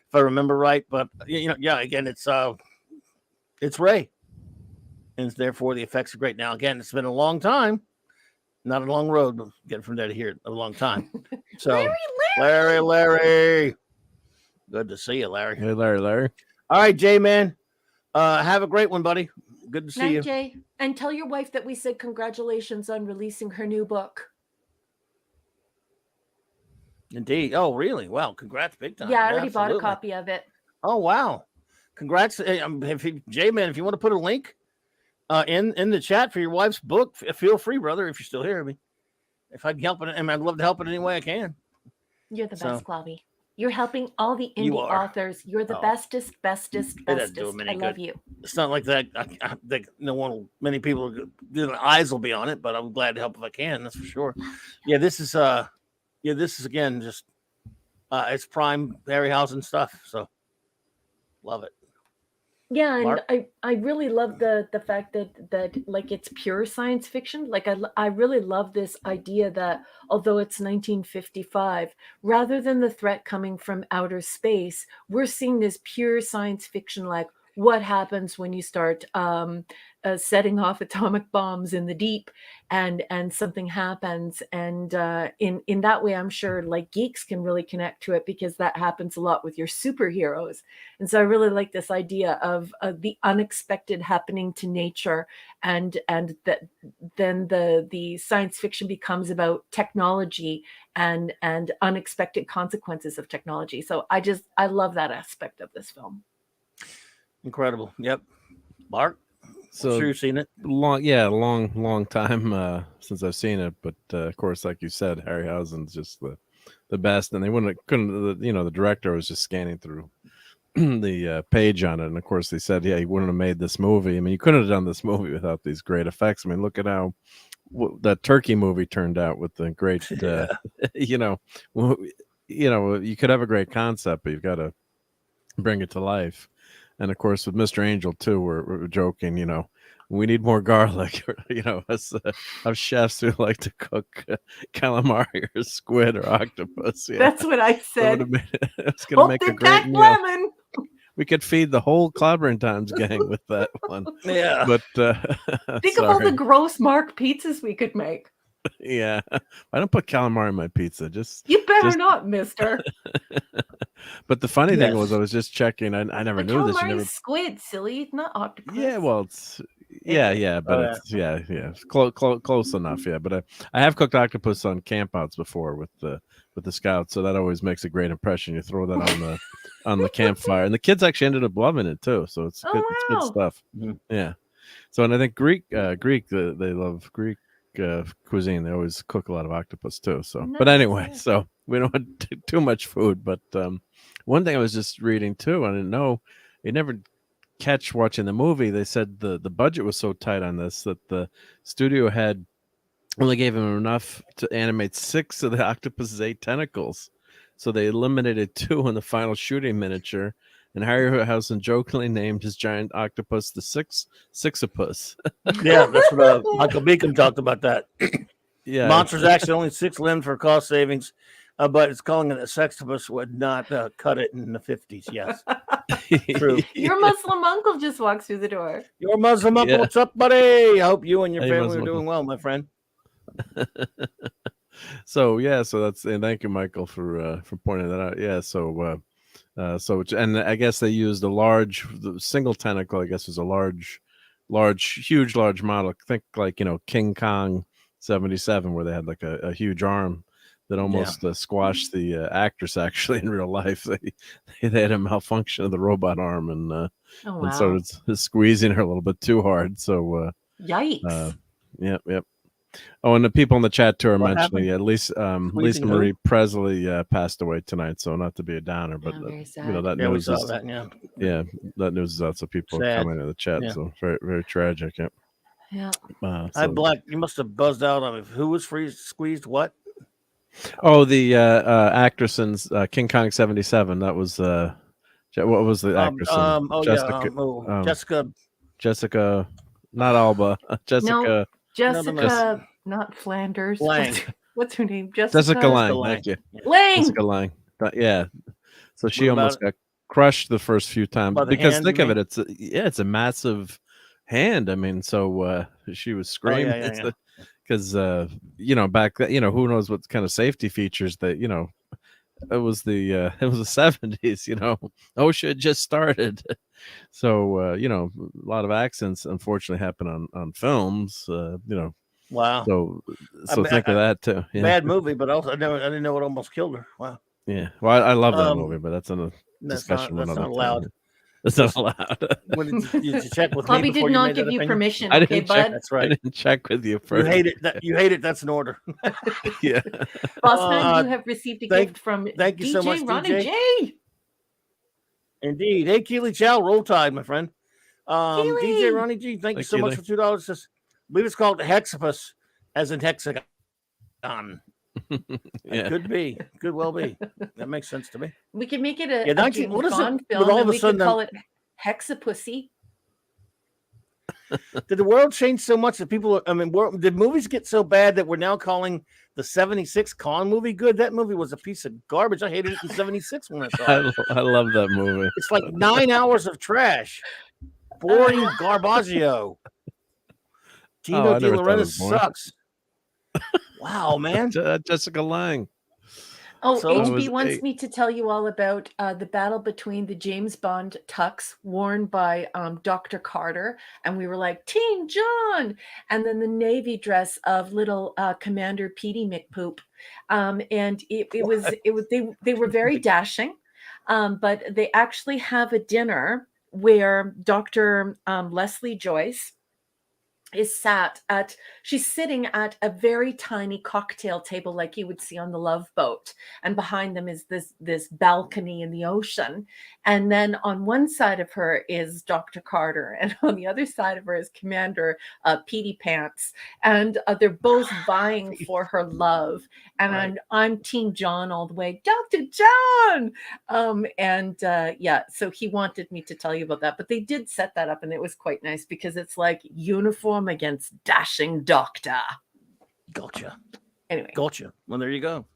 if I remember right. But yeah, again, it's Ray, and therefore the effects are great. Now, again, it's been a long time, not a long road, but getting from there to here, a long time. So, Larry, good to see you, Larry. Hey, Larry. All right, Jay, man. Have a great one, buddy. Good to see you. Jay. And tell your wife that we said congratulations on releasing her new book. Indeed. Oh, really? Wow. Congrats, big time. Yeah, I already bought a copy of it. Oh, wow. Congrats. J-Man, if you want to put a link in the chat for your wife's book, feel free, brother, if you're still here. If I can help it, and I'd love to help it any way I can. You're the best, Clobby. You're helping all the indie authors. You're the bestest. I love you. It's not like that. I think many people, eyes will be on it, but I'm glad to help if I can. That's for sure. Yeah, this is yeah, this is again just it's prime Harryhausen stuff. So love it. Yeah, and Mark? I really love the fact that like it's pure science fiction. Like I really love this idea that although it's 1955, rather than the threat coming from outer space, we're seeing this pure science fiction, like what happens when you start setting off atomic bombs in the deep, and something happens, and in that way, I'm sure like geeks can really connect to it because that happens a lot with your superheroes. And so I really like this idea of the unexpected happening to nature, and that then the science fiction becomes about technology and unexpected consequences of technology. So I love that aspect of this film. Incredible. Yep. Mark? So I'm sure you've seen it. long time since I've seen it, but of course, like you said, Harryhausen's just the best, and they couldn't, the director was just scanning through the page on it, and of course they said, yeah, he wouldn't have made this movie. I mean, you couldn't have done this movie without these great effects. I mean, look at how that turkey movie turned out with the great, you could have a great concept, but you've got to bring it to life. And of course, with Mr. Angel too, we're joking, we need more garlic, us chefs who like to cook calamari or squid or octopus. Yeah. That's what I said. It's going to make a great meal. Lemon. We could feed the whole Clobberin Times gang with that one. Yeah. But think of all the gross Mark pizzas we could make. Yeah. I don't put calamari in my pizza. You better not, mister. But the funny thing was, I was just checking. I never knew this. Calamari is squid, silly, not octopus. Yeah, well, it's but it's close enough. Yeah, but I have cooked octopus on campouts before with the scouts, so that always makes a great impression. You throw that on the campfire, and the kids actually ended up loving it too. So it's good. It's good stuff. Mm-hmm. Yeah. So, and I think Greek, they love Greek cuisine. They always cook a lot of octopus too. So, nice. But anyway, so we don't want too much food. But one thing I was just reading too, I didn't know, you never catch watching the movie. They said the budget was so tight on this that the studio had only gave him enough to animate 6 of the octopus's 8 tentacles. So they eliminated 2 in the final shooting miniature. And Harryhausen jokingly named his giant octopus the Sixopus. Yeah, that's what Michael Beacom talked about that. Yeah, Monster's actually only 6 limbs for cost savings, but it's calling it a sextopus would not cut it in the 50s. Yes, true. Your Muslim uncle just walks through the door. Your Muslim uncle, what's up, buddy? I hope you and your family are doing well, my friend. So that's, and thank you, Michael, for pointing that out. Yeah, so and I guess they used the single tentacle. I guess was a huge model. Think like King Kong 77, where they had like a huge arm that almost squashed the actress actually in real life. They had a malfunction of the robot arm, and so it's squeezing her a little bit too hard. So yikes. Yep. Oh, and the people in the chat too are mentioning at least Lisa Marie Presley passed away tonight. So not to be a downer, but that news is that news is out. So people are coming in the chat. Yeah. So very, very tragic. Yeah. Black, you must have buzzed out on me. Who was squeezed? What? Oh, the actress in King Kong 77. That was what was the actress? Jessica, not Alba. Jessica. No. Jessica, not Flanders. Lang. What's her name? Jessica Lang. Thank you. Lang. Jessica Lang. Yeah. So she almost got crushed the first few times because think of it, it's a massive hand. I mean, so she was screaming because back then, who knows what kind of safety features that it was the 70s. OSHA had just started. So a lot of accidents unfortunately happen on films. Wow. So think of that too. Yeah. Bad movie, but also I didn't know it almost killed her. Wow. Yeah. Well, I love that movie, but that's a discussion. That's not allowed. That's not allowed. Did you check with Clubby me did not give you permission. I didn't check, bud? That's right. I didn't check with you first. You hate it. That's an order. Yeah. Bossman, you have received a gift from thank you DJ so much, Ronnie DJ. J. Indeed. Hey, Keely Chow, roll tide, my friend. Keely. DJ Ronnie G, thank you so much for $2. I believe it's called Hexapus, as in hexagon. It could be. Could well be. That makes sense to me. We can make it a, Yeah, a 19 James what is it Bond with film, all and of a we sudden could call it Hexapussy. Did the world change so much that people? I mean, did movies get so bad that we're now calling the '76 Con movie good? That movie was a piece of garbage. I hated it in '76 when I saw it. I love that movie. It's like 9 hours of trash, boring garbaggio. Tino I De never thought it Laurentiis was boring. sucks. Wow, man. Jessica Lange. Oh, So- I HB was wants 8. me to tell you all about the battle between the James Bond tux worn by Dr. Carter, and we were like, Team John, and then the navy dress of little Commander Petey McPoop, and it was they were very dashing, but they actually have a dinner where Dr. Leslie Joyce she's sitting at a very tiny cocktail table like you would see on the Love Boat, and behind them is this balcony in the ocean, and then on one side of her is Dr. Carter, and on the other side of her is Commander Petey Pants, and they're both vying for her love, and Right. I'm Team John all the way, Dr. John. So he wanted me to tell you about that, but they did set that up, and it was quite nice because it's like uniform against dashing doctor. Gotcha. Anyway, Gotcha. Well, there you go.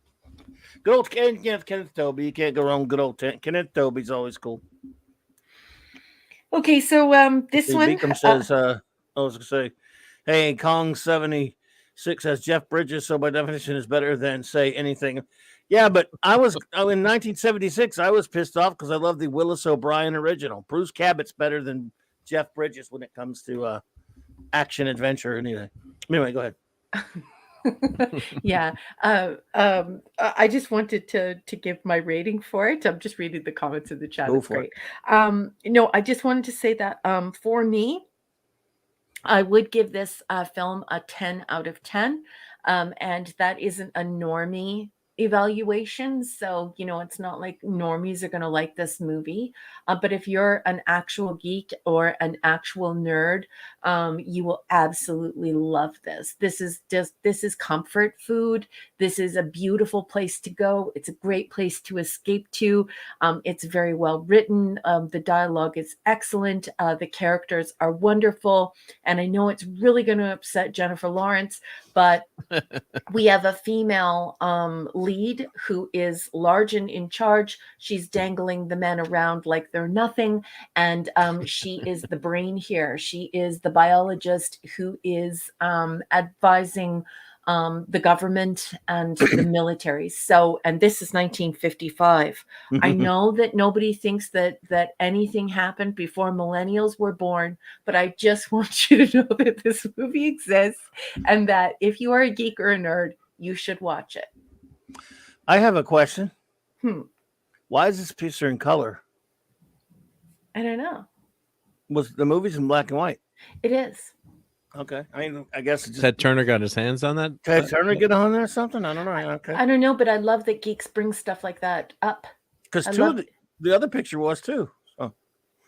Good old Kenneth Toby. You can't go wrong. Good old Kenneth Toby's always cool. okay, so this See, one Beacom says, I was going to say, hey, Kong 76 has Jeff Bridges, so by definition is better than say anything. Yeah, but in 1976, I was pissed off because I love the Willis O'Brien original. Bruce Cabot's better than Jeff Bridges when it comes to action adventure or anything. Anyway, go ahead. yeah. I just wanted to give my rating for it. I'm just reading the comments in the chat. Go It's for great. No, I just wanted to say that for me, I would give this film a 10 out of 10. And that isn't a normie evaluation. So, it's not like normies are going to like this movie. But if you're an actual geek or an actual nerd, you will absolutely love this. This is comfort food. This is a beautiful place to go. It's a great place to escape to. It's very well written. The dialogue is excellent. The characters are wonderful. And I know it's really going to upset Jennifer Lawrence, but we have a female lead who is large and in charge. She's dangling the men around like they're nothing. And she is the brain here. She is the biologist who is advising the government and the military. So, and this is 1955. I know that nobody thinks that anything happened before millennials were born, but I just want you to know that this movie exists and that if you are a geek or a nerd, you should watch it. I have a question. Why is this picture in color? I don't know. Was the movie's in black and white? It is. Okay. I mean, I guess it's just Ted Turner got his hands on that. Ted Turner get on there or something? I don't know. Okay. I don't know, but I love that geeks bring stuff like that up. Because I the other picture was too. So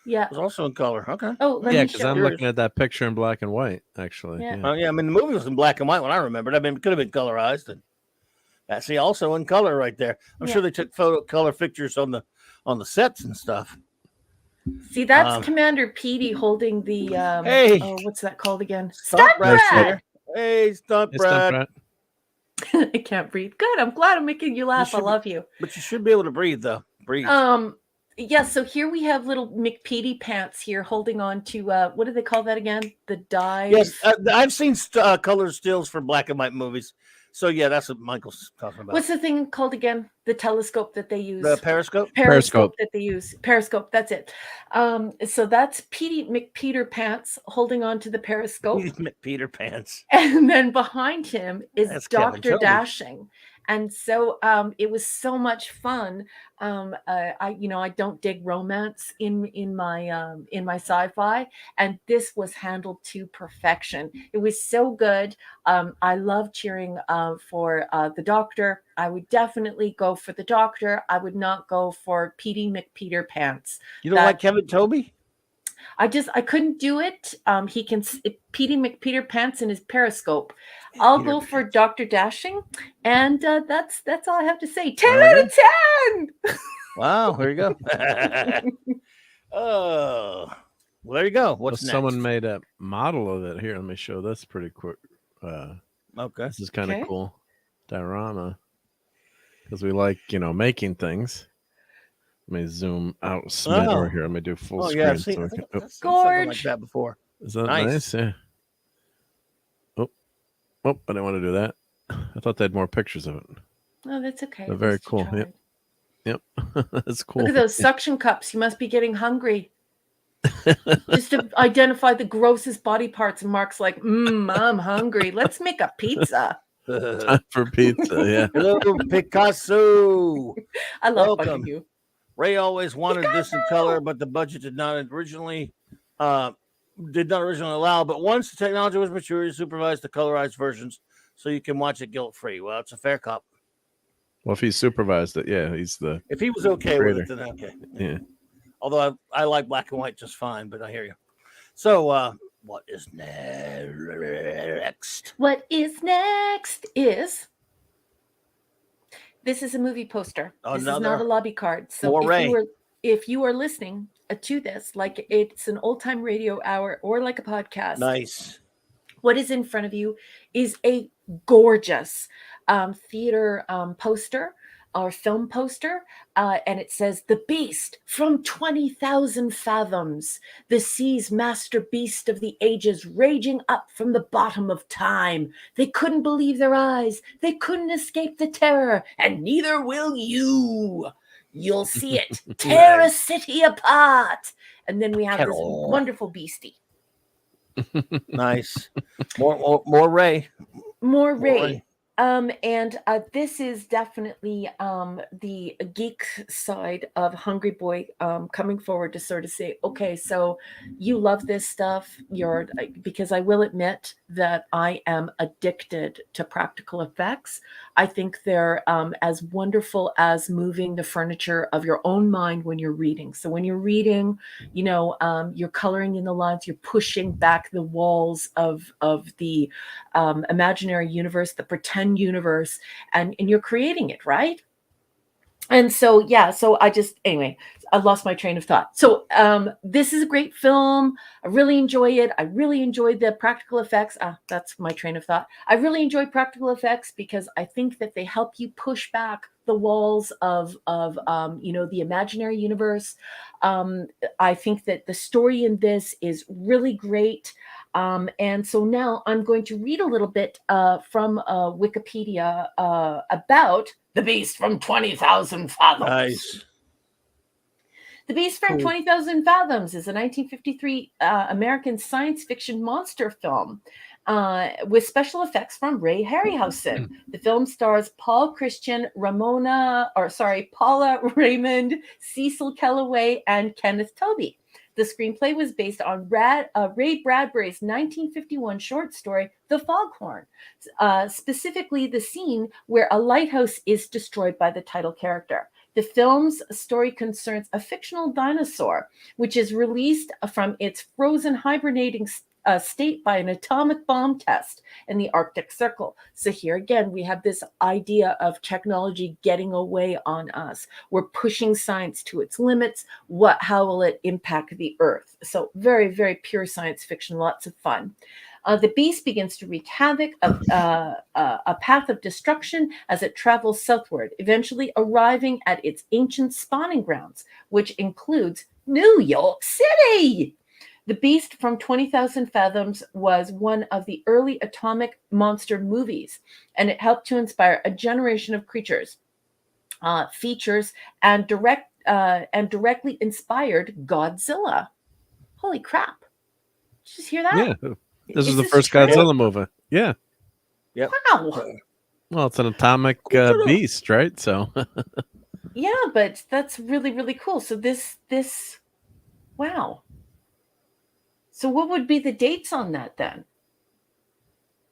Yeah. it was also in color. Okay. Oh, let Yeah, me because show I'm you. looking at that picture in black and white, actually. Yeah. Oh, yeah. I mean, the movie was in black and white when I remembered. I mean, it could have been colorized. And see, also in color right there. I'm sure they took color pictures on the sets and stuff. See, that's Commander Petey holding the Hey. oh, what's that called again? Stunt Stunt Brad. Brad. Hey, Stunt Brad. I can't breathe. Good. I'm glad I'm making you laugh. I love you. But you should be able to breathe, though. Breathe. Yeah, so here we have little McPetey Pants here holding on to what do they call that again? The dive. Yes, I've seen color stills for black and white movies. So yeah, that's what Michael's talking about. What's the thing called again? The telescope that they use. The periscope? Periscope that they use. Periscope, that's it. So that's Petey McPeter Pants holding on to the periscope. McPeter Pants. And then behind him is That's Kevin Dr. Toby. Dashing. And so it was so much fun. I don't dig romance in my sci-fi, and this was handled to perfection. It was so good. I love cheering for the Doctor. I would definitely go for the Doctor. I would not go for Petey McPeter Pants. You don't like Kevin Toby? I couldn't do it. He can Peter Pants in his Periscope. I'll Peter go for Pants. Dr. Dashing, and that's all I have to say. 10 There you out of 10. Wow, here you go. Oh, well, there you go. What's next? Someone made a model of it. Here, let me show this pretty quick. Okay. This is kind of Okay. cool. Diorama. Because we like, making things. Let me zoom out Oh. here. Let me do full Oh screen. yeah, see, so I we think can, I've seen something like Gorge. that before. is that Nice. nice? Yeah. Oh, I didn't want to do that. I thought they had more pictures of it. Oh, that's okay. They're At very least you cool. tried. Yep. That's cool. Look at those suction cups. You must be getting hungry. Just to identify the grossest body parts. And Mark's like, I'm hungry. Let's make a pizza. Time for pizza. Yeah. Hello, Picasso. I love Welcome. bugging you. Ray always wanted this in Picasso! color, but the budget did not originally allow. But once the technology was mature, you supervised the colorized versions so you can watch it guilt free. Well, it's a fair cop. Well, if he supervised it, yeah, he's the If he was okay creator. with it, then okay. Yeah. Although I like black and white just fine, but I hear you. So, what is next? What is next is this is a movie poster. This is not Another a lobby card. So foray. if you are listening to this like it's an old time radio hour or like a podcast, Nice. what is in front of you is a gorgeous theater poster or film poster, and it says "The Beast from 20,000 fathoms, the sea's master beast of the ages, raging up from the bottom of time. They couldn't believe their eyes. They couldn't escape the terror, and neither will you. You'll see it tear a city apart." And then we have this wonderful beastie. Nice. More Ray. More Ray. And this is definitely the geek side of Hungry Boy coming forward to sort of say, okay, so you love this stuff. Because I will admit that I am addicted to practical effects. I think they're as wonderful as moving the furniture of your own mind when you're reading. So when you're reading, you're coloring in the lines, you're pushing back the walls of the imaginary universe, the pretend universe, and you're creating it, right? And so I lost my train of thought. So this is a great film. I really enjoy it. I really enjoyed the practical effects. That's my train of thought. I really enjoy practical effects because I think that they help you push back the walls of the imaginary universe. I think that the story in this is really great. And so now I'm going to read a little bit from Wikipedia about The Beast from 20,000 Fathoms. Nice. The Beast from 20,000 Fathoms is a 1953 American science fiction monster film with special effects from Ray Harryhausen. The film stars Paula Raymond, Cecil Kellaway, and Kenneth Tobey. The screenplay was based on Ray Bradbury's 1951 short story, The Foghorn, specifically the scene where a lighthouse is destroyed by the title character. The film's story concerns a fictional dinosaur, which is released from its frozen hibernating state by an atomic bomb test in the Arctic Circle. So here again, we have this idea of technology getting away on us. We're pushing science to its limits. How will it impact the Earth? So very, very pure science fiction, lots of fun. The beast begins to wreak havoc of a path of destruction as it travels southward, eventually arriving at its ancient spawning grounds, which includes New York City. The Beast from 20,000 Fathoms was one of the early atomic monster movies, and it helped to inspire a generation of creatures, features, and directly inspired Godzilla. Holy crap. Did you just hear that? Yeah. This is the this first true? Godzilla movie. Yeah. Yep. Wow. Well, it's an atomic beast, right? So. Yeah, but that's really, really cool. So this, wow. So what would be the dates on that then?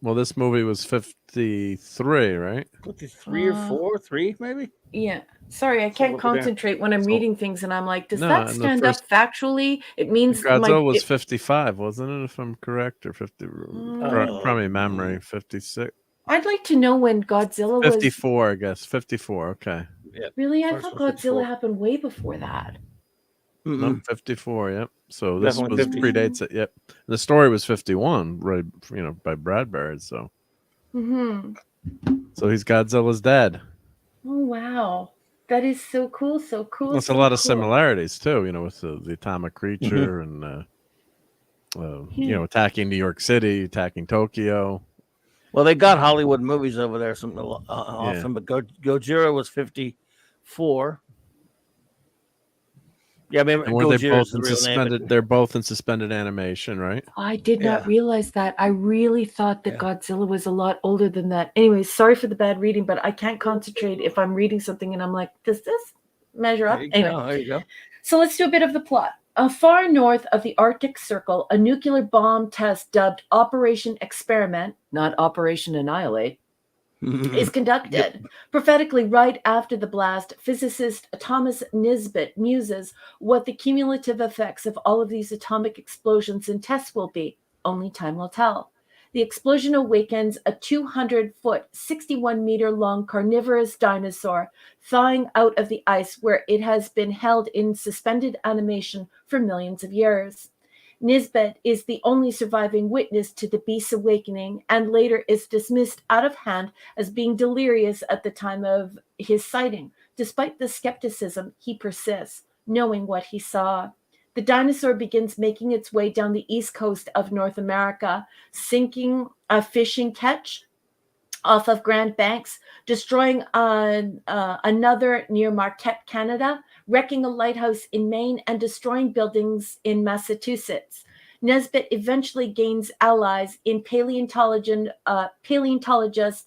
Well, this movie was 53, right? 53 or 4, 3 maybe. Yeah. Sorry, I So can't over there. concentrate when I'm So- reading things, and I'm like, does No, that and the stand first- up factually? It means Godzilla was 55, wasn't it? If I'm correct, or 50? Probably memory 56. I'd like to know when Godzilla was 54, I guess. 54. Okay. really. I First thought was Godzilla 54. happened way before that. No, 54. Yep. So this Definitely was 50. predates it. Yep. The story was 51, right? By Bradbury. So he's Godzilla's dad. Oh wow, that is so cool! So cool. There's a so lot of cool. similarities too. With the atomic creature and attacking New York City, attacking Tokyo. Well, they got Hollywood movies over there often, but Gojira was 54. Yeah, maybe And were they Gojira both is the in real suspended? name. They're both in suspended animation, right? I did not Yeah. realize that. I really thought that Godzilla was a lot older than that. Anyway, sorry for the bad reading, but I can't concentrate if I'm reading something and I'm like, does this measure up? There you go. So let's do a bit of the plot. Far north of the Arctic Circle, a nuclear bomb test dubbed Operation Experiment, not Operation Annihilate, is conducted. Prophetically, right after the blast, physicist Thomas Nisbet muses what the cumulative effects of all of these atomic explosions and tests will be. Only time will tell. The explosion awakens a 200-foot, 61-meter-long carnivorous dinosaur thawing out of the ice where it has been held in suspended animation for millions of years. Nisbet is the only surviving witness to the beast's awakening and later is dismissed out of hand as being delirious at the time of his sighting. Despite the skepticism, he persists, knowing what he saw. The dinosaur begins making its way down the east coast of North America, sinking a fishing ketch off of Grand Banks, destroying another near Marquette, Canada, wrecking a lighthouse in Maine, and destroying buildings in Massachusetts. Nesbitt eventually gains allies in paleontologist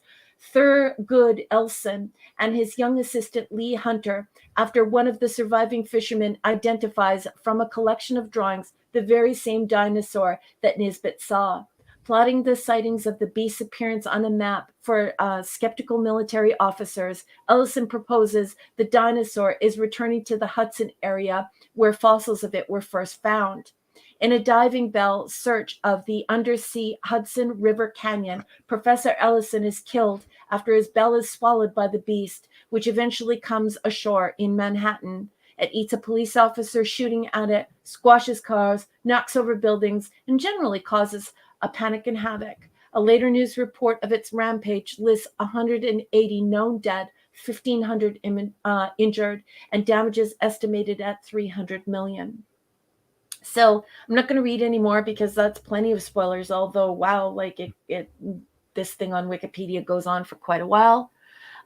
Thurgood Elson and his young assistant Lee Hunter, after one of the surviving fishermen identifies from a collection of drawings the very same dinosaur that Nisbet saw. Plotting the sightings of the beast's appearance on a map for skeptical military officers, Ellison proposes the dinosaur is returning to the Hudson area where fossils of it were first found. In a diving bell search of the undersea Hudson River Canyon, Professor Ellison is killed after his bell is swallowed by the beast, which eventually comes ashore in Manhattan. It eats a police officer shooting at it, squashes cars, knocks over buildings, and generally causes a panic and havoc. A later news report of its rampage lists 180 known dead, 1,500 injured, and damages estimated at $300 million. So I'm not going to read anymore because that's plenty of spoilers. Although, wow, like this thing on Wikipedia goes on for quite a while.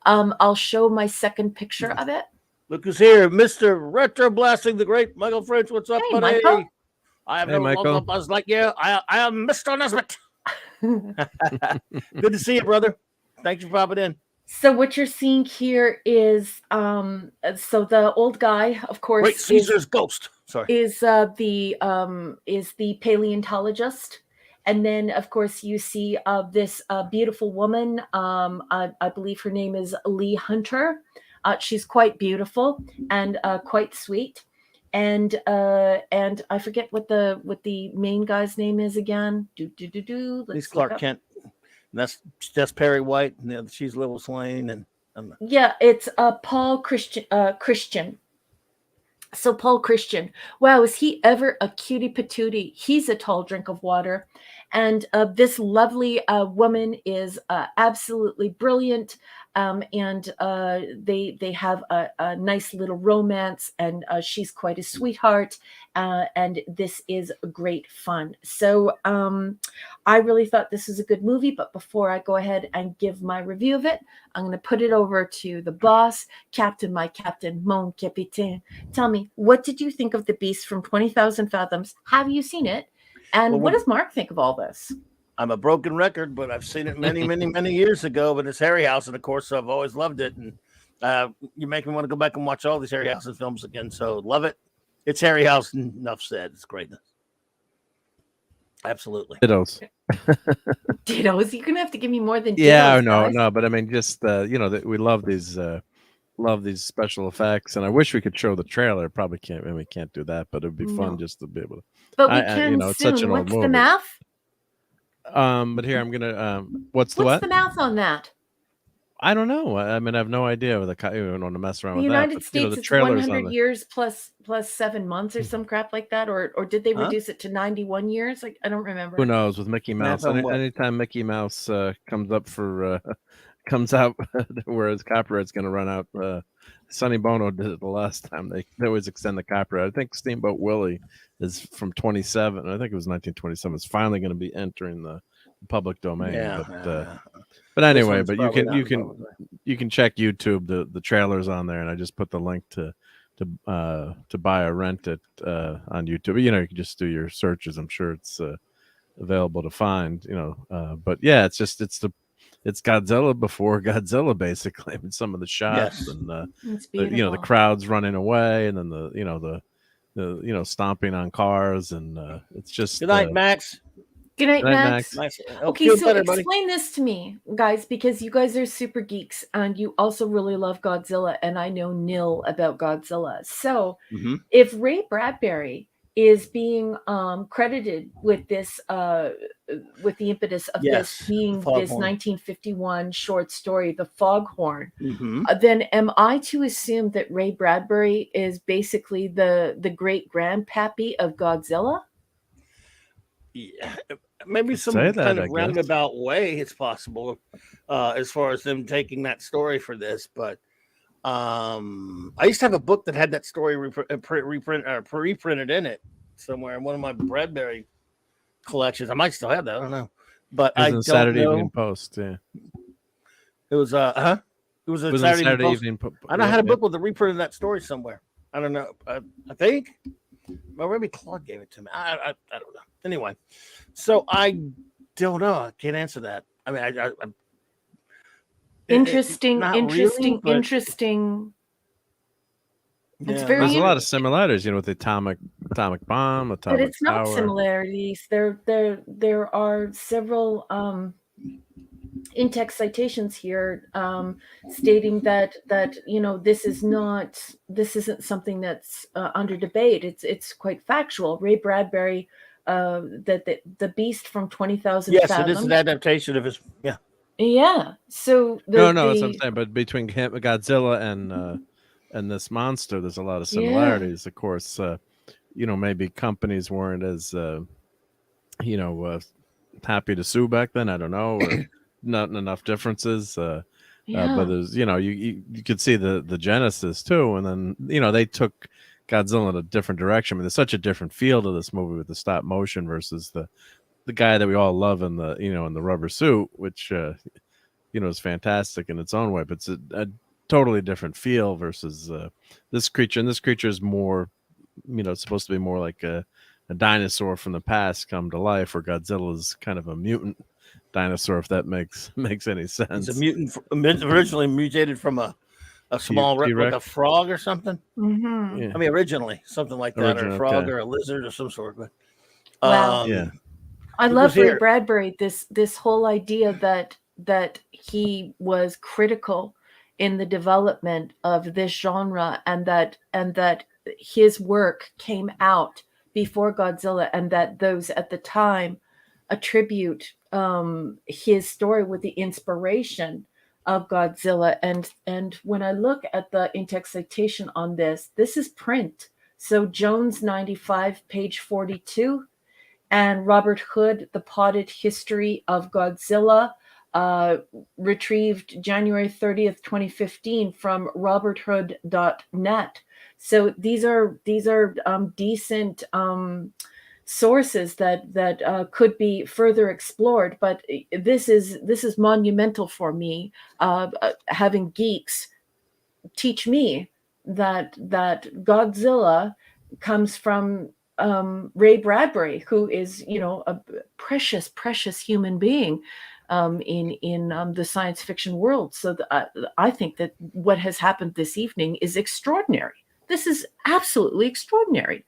I'll show my second picture of it. Look who's here, Mr. Retro Blasting, the great Michael French. What's up, Hey, buddy? Michael. I have Hey, no Michael. logo buzz like you. I am Mr. Nesbitt. Good to see you, brother. Thanks for popping in. So what you're seeing here is so the old guy, of course, Great Caesar's ghost. Sorry. is the paleontologist, and then of course you see this beautiful woman. I believe her name is Lee Hunter. She's quite beautiful and quite sweet. And I forget what the main guy's name is again. He's Clark Kent. And that's Perry White. And she's Lois Lane. And yeah, it's Paul Christian. So Paul Christian, wow, is he ever a cutie patootie? He's a tall drink of water. And this lovely woman is absolutely brilliant. And they have a nice little romance, and she's quite a sweetheart. And this is great fun. So I really thought this was a good movie. But before I go ahead and give my review of it, I'm going to put it over to the boss, Captain, my captain, mon capitaine. Tell me, what did you think of The Beast from 20,000 Fathoms? Have you seen it? And what does Mark think of all this? I'm a broken record, but I've seen it many, many, many years ago. But it's Harryhausen, of course, so I've always loved it. And you make me want to go back and watch all these Harryhausen films again. So love it. It's Harryhausen. Enough said. It's greatness. Absolutely. Dittos. Dittos. You're gonna have to give me more than dittos. Yeah, no, guys. no, but I mean, just you know, that we love these special effects, and I wish we could show the trailer. Probably can't, and we can't do that, but it'd be fun No. just to be able to. But we you can know, it's such soon. an old What's the movie. math? But here I'm gonna. What's the What's what? the math on that? I don't know. I mean, I have no idea with the. You don't want to mess around The with United that. But, States, you know, the it's trailers 100 on the. years plus 7 months or some crap like that, or did they Huh? reduce it to 91 years? Like, I don't remember. Who knows with Mickey Mouse? Math on what? Anytime Mickey Mouse comes up for comes out where his copyright's going to run out. Sonny Bono did it the last time. They always extend the copyright. I think Steamboat Willie is from 27. I think it was 1927. It's finally going to be entering the public domain. Yeah. But anyway, one's but probably not you public. can check YouTube. The trailer's on there, and I just put the link to buy or rent it on YouTube. You know, you can just do your searches. I'm sure it's available to find. You know, but yeah, it's Godzilla before Godzilla, basically. I mean, some of the shots Yes. and It's you know, the beautiful. crowds running away, and then the stomping on cars, and it's just. Good night, Max. Good night, Good night, Max. Nice. Okay, Feel so better, buddy. explain this to me, guys, because you guys are super geeks and you also really love Godzilla, and I know nil about Godzilla. So Mhm. if Ray Bradbury is being credited with this, with the impetus of Yes, this being Foghorn. this 1951 short story, The Foghorn, Mhm. then am I to assume that Ray Bradbury is basically the great grandpappy of Godzilla? Yeah, maybe some say that, kind I of guess. roundabout way it's possible, as far as them taking that story for this. But I used to have a book that had that story reprinted in it somewhere in one of my Bradbury collections. I might still have that. I don't know, but It was I in don't Saturday know. Evening Post. Yeah, It was It was a it was in Saturday, Evening Post. Evening Post. I know I had a book with a reprint of that story somewhere. I don't know. I think. Well, maybe Claude gave it to me. I don't know. Anyway, so I don't know. I can't answer that. I mean, Interesting, not interesting, really, but- interesting. It's yeah, very There's a lot in- of similarities, you know, with the atomic bomb, But atomic it's not tower. similarities. There are several in-text citations here stating that you know this isn't something that's under debate. It's quite factual. Ray Bradbury, that the Beast from 20,000 Yes, Fathoms. it is an adaptation of his. Yeah, Yeah. So No, that's what I'm saying. But between Godzilla and this monster, there's a lot of similarities. Of course, you know, maybe companies weren't as you know, happy to sue back then. I don't know, or not enough differences. But there's, you know, you could see the genesis too, and then you know they took Godzilla in a different direction. I mean, there's such a different feel to this movie with the stop motion versus the guy that we all love in the in the rubber suit, which you know is fantastic in its own way, but it's a totally different feel versus this creature. And this creature is more, you know, it's supposed to be more like a dinosaur from the past come to life, where Godzilla is kind of a mutant dinosaur, if that makes any sense. he's a mutant, originally mutated from a small like T-Rex? a frog or something. Mhm. Yeah. I mean, originally something like that, or a Original, frog, okay. or a lizard, or some sort. But Wow. Yeah. I It love was Ray here. Bradbury. This whole idea that he was critical in the development of this genre, and that his work came out before Godzilla, and that those at the time attribute his story with the inspiration of Godzilla. And when I look at the in-text citation on this is print. So Jones 95, page 42. And Robert Hood, The Potted History of Godzilla, retrieved January 30th, 2015 from roberthood.net. So these are decent sources that could be further explored. But this is monumental for me, having geeks teach me that Godzilla comes from Ray Bradbury, who is, you know, a precious human being in the science fiction world. So I think that what has happened this evening is extraordinary. This is absolutely extraordinary.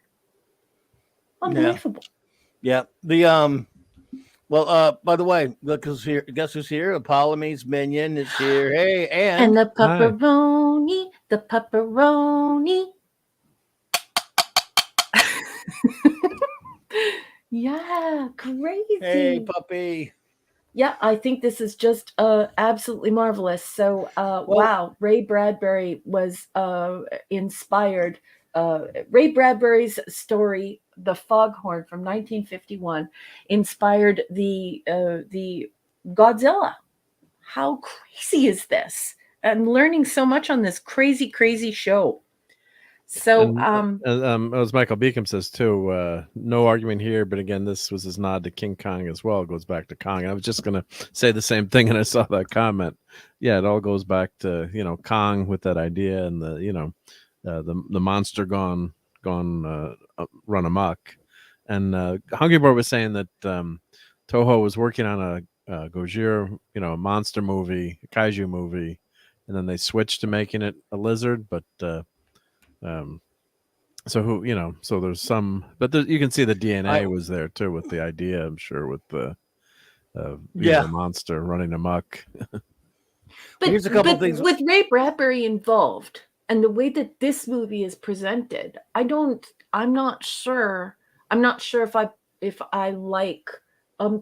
Unbelievable. Yeah. By the way, look who's here. Guess who's here? Apollome's minion is here. Hey, And and the pepperoni, the pepperoni. Yeah, crazy. hey, puppy. Yeah, I think this is just absolutely marvelous. So, wow, Ray Bradbury was inspired. Ray Bradbury's story, "The Foghorn" from 1951, inspired the Godzilla. How crazy is this? I'm learning so much on this crazy, crazy show. So, as Michael Beacom says too, no argument here. But again, this was his nod to King Kong as well. It goes back to Kong. And I was just gonna say the same thing, and I saw that comment. Yeah, it all goes back to Kong with that idea, and the monster gone run amok. And Hungry Boy was saying that Toho was working on a Gojira, a monster movie, a kaiju movie, and then they switched to making it a lizard, but. So there's some, but you can see the DNA was there too with the idea. I'm sure with the monster running amok. But here's a couple of things with Ray Bradbury involved and the way that this movie is presented. I'm not sure if I like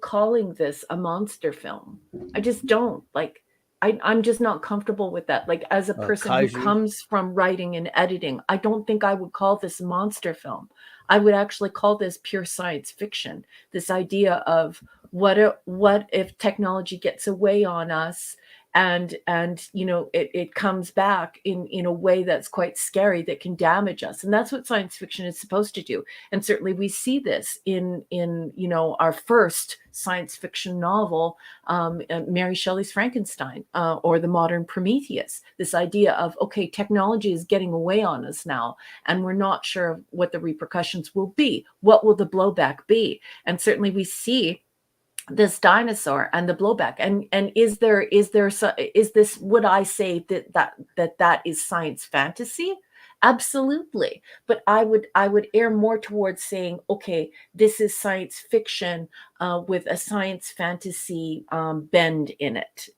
calling this a monster film. I just don't like. I'm just not comfortable with that. Like, as a person who comes from writing and editing, I don't think I would call this a monster film. I would actually call this pure science fiction. This idea of what if technology gets away on us, and it comes back in a way that's quite scary, that can damage us. And that's what science fiction is supposed to do. And certainly we see this in our first science fiction novel, Mary Shelley's Frankenstein, or the modern Prometheus. This idea of, okay, technology is getting away on us now, and we're not sure what the repercussions will be. What will the blowback be? And certainly we see this dinosaur and the blowback. And is this, would I say that is science fantasy? Absolutely. But I would err more towards saying, okay, this is science fiction with a science fantasy bend in it.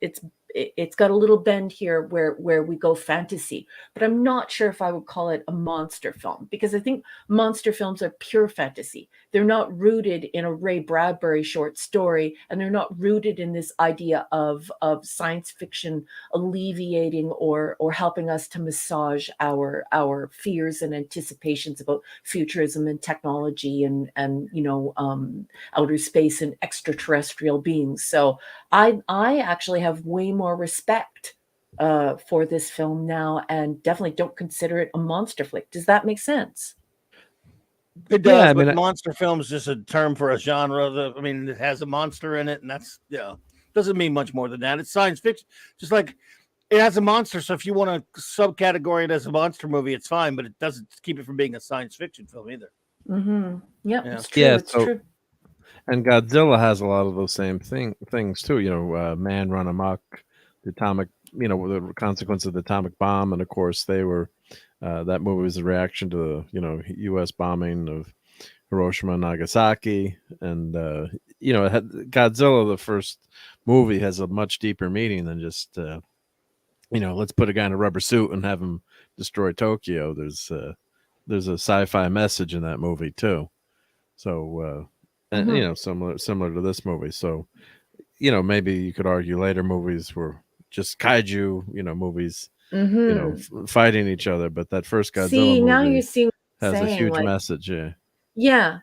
It's got a little bend here where we go fantasy, but I'm not sure if I would call it a monster film, because I think monster films are pure fantasy. They're not rooted in a Ray Bradbury short story, and they're not rooted in this idea of science fiction alleviating or helping us to massage our fears and anticipations about futurism and technology and outer space and extraterrestrial beings. So I actually have way more respect for this film now, and definitely don't consider it a monster flick. Does that make sense? It does, but monster film is just a term for a genre. It has a monster in it, and that's doesn't mean much more than that. It's science fiction, just like it has a monster. So if you want to subcategory it as a monster movie, it's fine, but it doesn't keep it from being a science fiction film either. Mm-hmm. Yep, it's true. It's true. And Godzilla has a lot of those same things too. Man run amok, the atomic, the consequence of the atomic bomb, and of course they were. That movie was a reaction to the U.S. bombing of Hiroshima and Nagasaki, and Godzilla, the first movie, has a much deeper meaning than just let's put a guy in a rubber suit and have him destroy Tokyo. There's a sci-fi message in that movie too. So and similar to this movie. So maybe you could argue later movies were just kaiju movies. Fighting each other, but that first Godzilla movie now you're seeing has a huge message.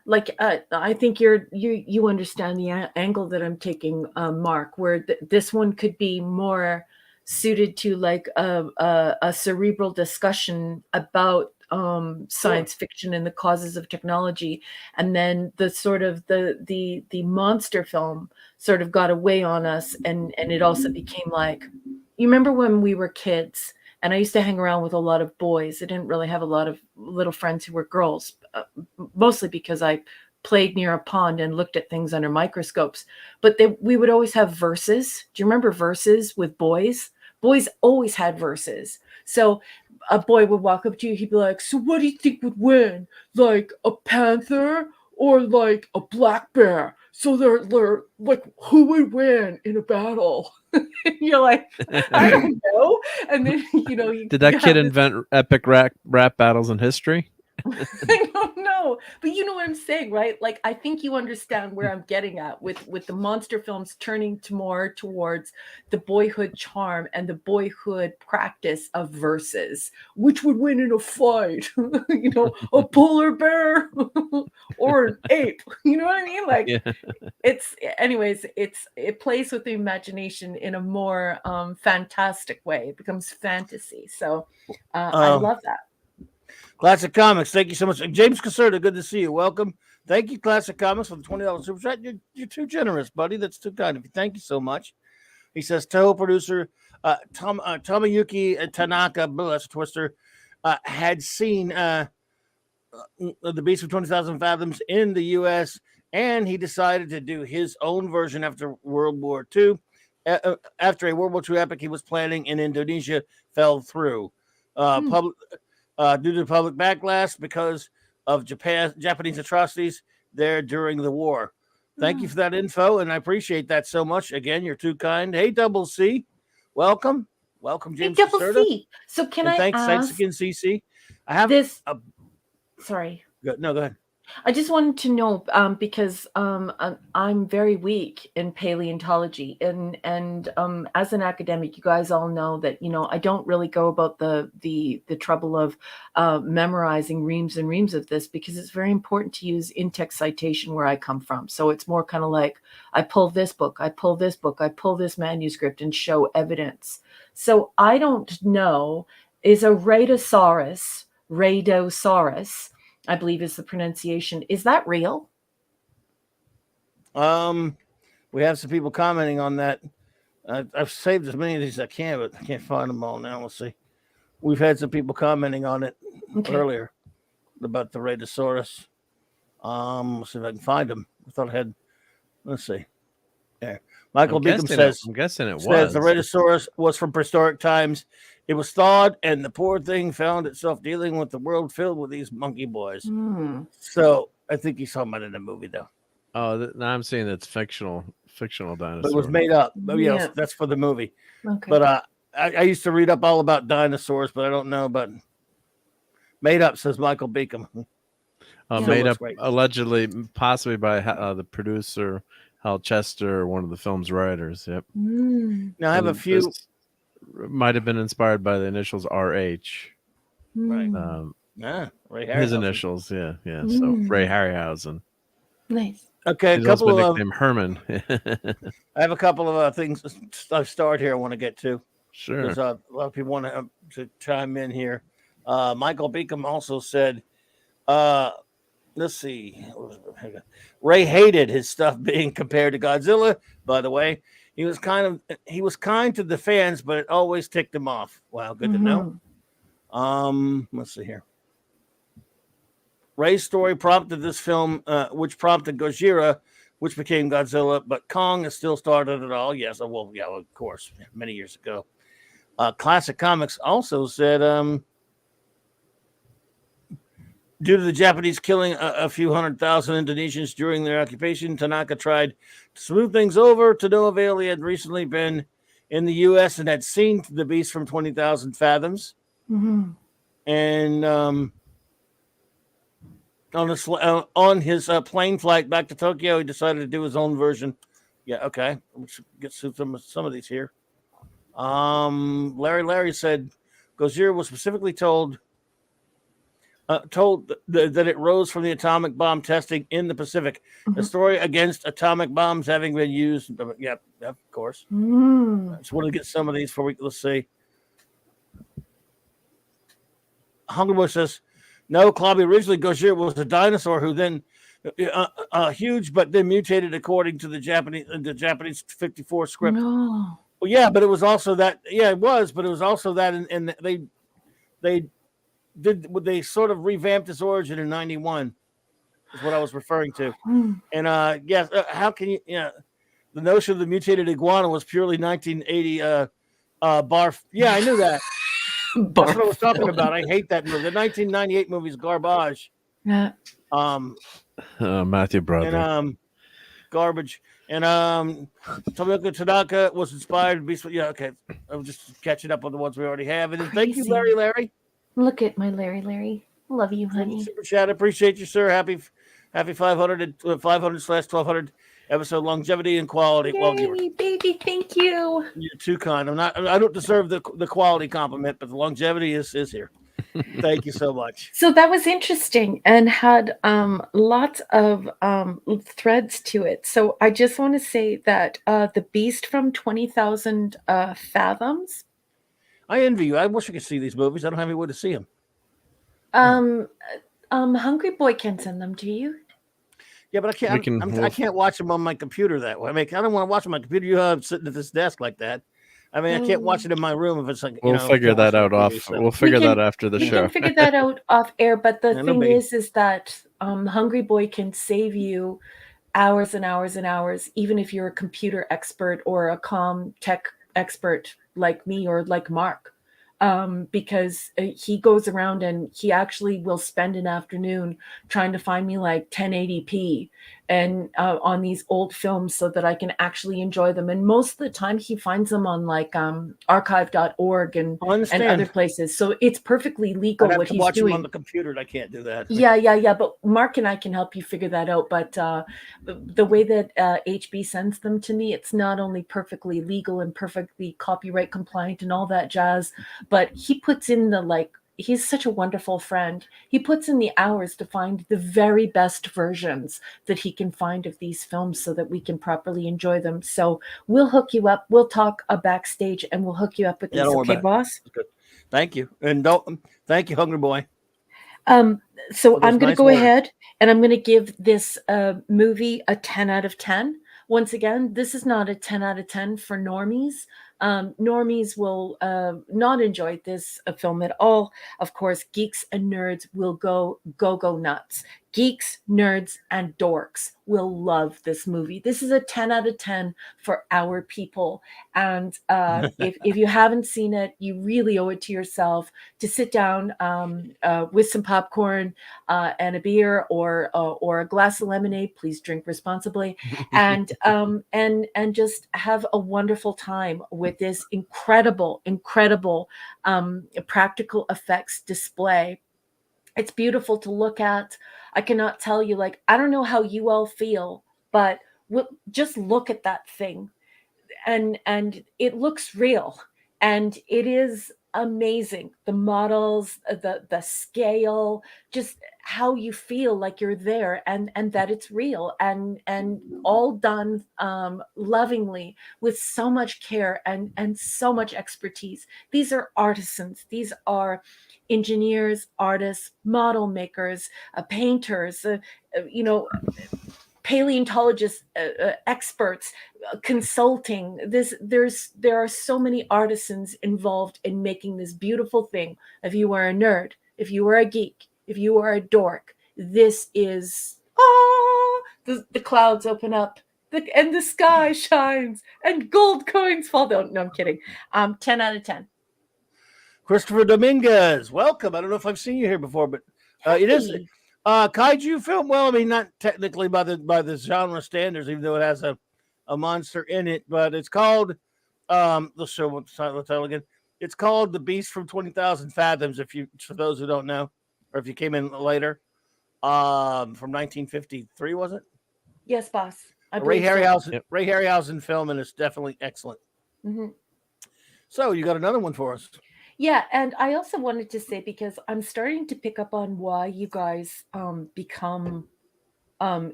Like I think you understand the angle that I'm taking, Mark, where this one could be more suited to like a cerebral discussion about science fiction and the causes of technology, and then the sort of the monster film sort of got away on us, and it also became like, you remember when we were kids, and I used to hang around with a lot of boys. I didn't really have a lot of little friends who were girls, mostly because I played near a pond and looked at things under microscopes. But we would always have verses. Do you remember verses with boys? Boys always had verses. So a boy would walk up to you. He'd be like, "So what do you think would win? Like a panther or like a black bear. So they're like, who would win in a battle? And you're like, I don't know. And then you Did that have kid this- invent epic rap battles in history? I don't know, but you know what I'm saying, right? Like, I think you understand where I'm getting at with the monster films turning to more towards the boyhood charm and the boyhood practice of verses. Which would win in a fight? A polar bear or an ape. You know what I mean? Like, Yeah. it plays with the imagination in a more fantastic way. It becomes fantasy. So I love that. Classic Comics, thank you so much. James Caserta, good to see you. Welcome. Thank you, Classic Comics, for the $20 super chat. You're too generous, buddy. That's too kind of you. Thank you so much. He says, Toho producer Tomoyuki Tanaka, that's Twister, had seen The Beast of 20,000 Fathoms in the U.S., and he decided to do his own version after World War II. After a World War II epic he was planning in Indonesia fell through. Due to public backlash because of Japanese atrocities there during the war. Thank you for that info, and I appreciate that so much. Again, you're too kind. Hey, Double C, welcome, James. Hey, Double C. So can I thanks ask again, CC. I have this? Sorry. No, go ahead. I just wanted to know because I'm very weak in paleontology, and as an academic, you guys all know that I don't really go about the trouble of memorizing reams and reams of this, because it's very important to use in-text citation where I come from. So it's more kind of like I pull this book, I pull this book, I pull this manuscript and show evidence. So I don't know, is a Radosaurus, I believe is the pronunciation, is that real? We have some people commenting on that. I've saved as many of these as I can, but I can't find them all now. We'll see. We've had some people commenting on it earlier about the Radosaurus. Let's see if I can find them. I thought I had. Let's see. There. Michael Beacom says, I'm guessing it says was. the Radosaurus was from prehistoric times. It was thawed, and the poor thing found itself dealing with the world filled with these monkey boys. So I think he saw it in the movie, though. Oh, now I'm saying it's fictional dinosaur. But it was made up. But yes, that's for the movie. Okay. But I used to read up all about dinosaurs, but I don't know about made up, says Michael Beacom. Made up allegedly, possibly by the producer Hal Chester, one of the film's writers. Yep. Now I have a few. Might have been inspired by the initials RH. Right. Ray Harryhausen. His initials, yeah. So Ray Harryhausen. Nice. Okay, a couple of nickname Herman. I have a couple of things I start here I want to get to. Sure. Because a lot of people want to chime in here. Michael Beacom also said, let's see. Ray hated his stuff being compared to Godzilla, by the way. He was kind to the fans, but it always ticked him off. Wow, good to know. Let's see here. Ray's story prompted this film, which prompted Gojira, which became Godzilla, but Kong has still started it all. Yes, well, yeah, of course, many years ago. Classic Comics also said, due to the Japanese killing a few 100,000 Indonesians during their occupation, Tanaka tried to smooth things over to no avail. He had recently been in the U.S. and had seen The Beast from 20,000 Fathoms. And on his plane flight back to Tokyo, he decided to do his own version. Yeah, okay. Let's get some of these here. Larry said Gojira was specifically told that it rose from the atomic bomb testing in the Pacific. A story against atomic bombs having been used. Yeah, of course. I just want to get some of these before let's see. Hungerbush says, no, Clobby, originally Gojira was a dinosaur who then huge, but then mutated according to the Japanese 54 script. No. Well, yeah, but it was also that. Yeah, it was, but it was also that, and they sort of revamped his origin in 91 is what I was referring to. And yes, how can you the notion of the mutated iguana was purely 1980 barf. Yeah, I knew that. That's what I was talking about. I hate that movie. The 1998 movie's garbage. Yeah. Matthew and Broderick. garbage. And Tomioka Tanaka was inspired to be. Yeah, okay. I'm just catching up on the ones we already have. And then thank you, Crazy. Larry. Look at my Larry. Love you, For the honey. super chat. Appreciate you, sir. Happy 500 and 500/1200 episode longevity and quality. Well, Yay, baby, thank you. you're too kind. I don't deserve the quality compliment, but the longevity is here. Thank you so much. So that was interesting and had lots of threads to it. So I just want to say that the Beast from 20,000 Fathoms. I envy you. I wish I could see these movies. I don't have any way to see them. Hungry Boy can send them to you. Yeah, but I can't. I can't watch them on my computer that way. I mean, I don't want to watch them on my computer. You have sitting at this desk like that. I mean, I can't watch it in my room if it's like. We'll figure that out off. We'll figure that after the show. We can figure that out off air. But the thing is that Hungry Boy can save you hours and hours and hours, even if you're a computer expert or a comm tech expert like me or like Mark. Because he goes around and he actually will spend an afternoon trying to find me like 1080p and on these old films so that I can actually enjoy them. And most of the time he finds them on like archive.org and other places. So it's perfectly legal what he's watch doing. Them on the computer, and I can't do that. Yeah. But Mark and I can help you figure that out. But the way that HB sends them to me, it's not only perfectly legal and perfectly copyright compliant and all that jazz, but he puts in the he's such a wonderful friend. He puts in the hours to find the very best versions that he can find of these films so that we can properly enjoy them. So we'll hook you up. We'll talk backstage and we'll hook you up with these. Okay, boss? Good. Thank you. And thank you, Hungry Boy. So I'm going to go ahead and I'm going to give this movie a 10 out of 10. Once again, this is not a 10 out of 10 for normies. Normies will not enjoy this film at all. Of course, geeks and nerds will go nuts. Geeks, nerds, and dorks will love this movie. This is a 10 out of 10 for our people. And if you haven't seen it, you really owe it to yourself to sit down with some popcorn and a beer or a glass of lemonade. Please drink responsibly, and just have a wonderful time with this incredible practical effects display. It's beautiful to look at. I cannot tell you, I don't know how you all feel, but just look at that thing. And it looks real. And it is amazing. The models, the scale, just how you feel like you're there and that it's real and all done lovingly with so much care and so much expertise. These are artisans. These are engineers, artists, model makers, painters, paleontologists, experts, consulting. There are so many artisans involved in making this beautiful thing. If you are a nerd, if you are a geek, if you are a dork, this is the clouds open up and the sky shines and gold coins fall down. No, I'm kidding. 10 out of 10. Christopher Dominguez, welcome. I don't know if I've seen you here before, but it is kaiju film. Well, I mean, not technically by the genre standards, even though it has a monster in it, but it's called let's show what the title again. It's called The Beast from 20,000 Fathoms. For those who don't know, or if you came in later, from 1953, was it? Yes, boss. Ray Harryhausen film, and it's definitely excellent. Mm-hmm. So you got another one for us. Yeah, and I also wanted to say, because I'm starting to pick up on why you guys become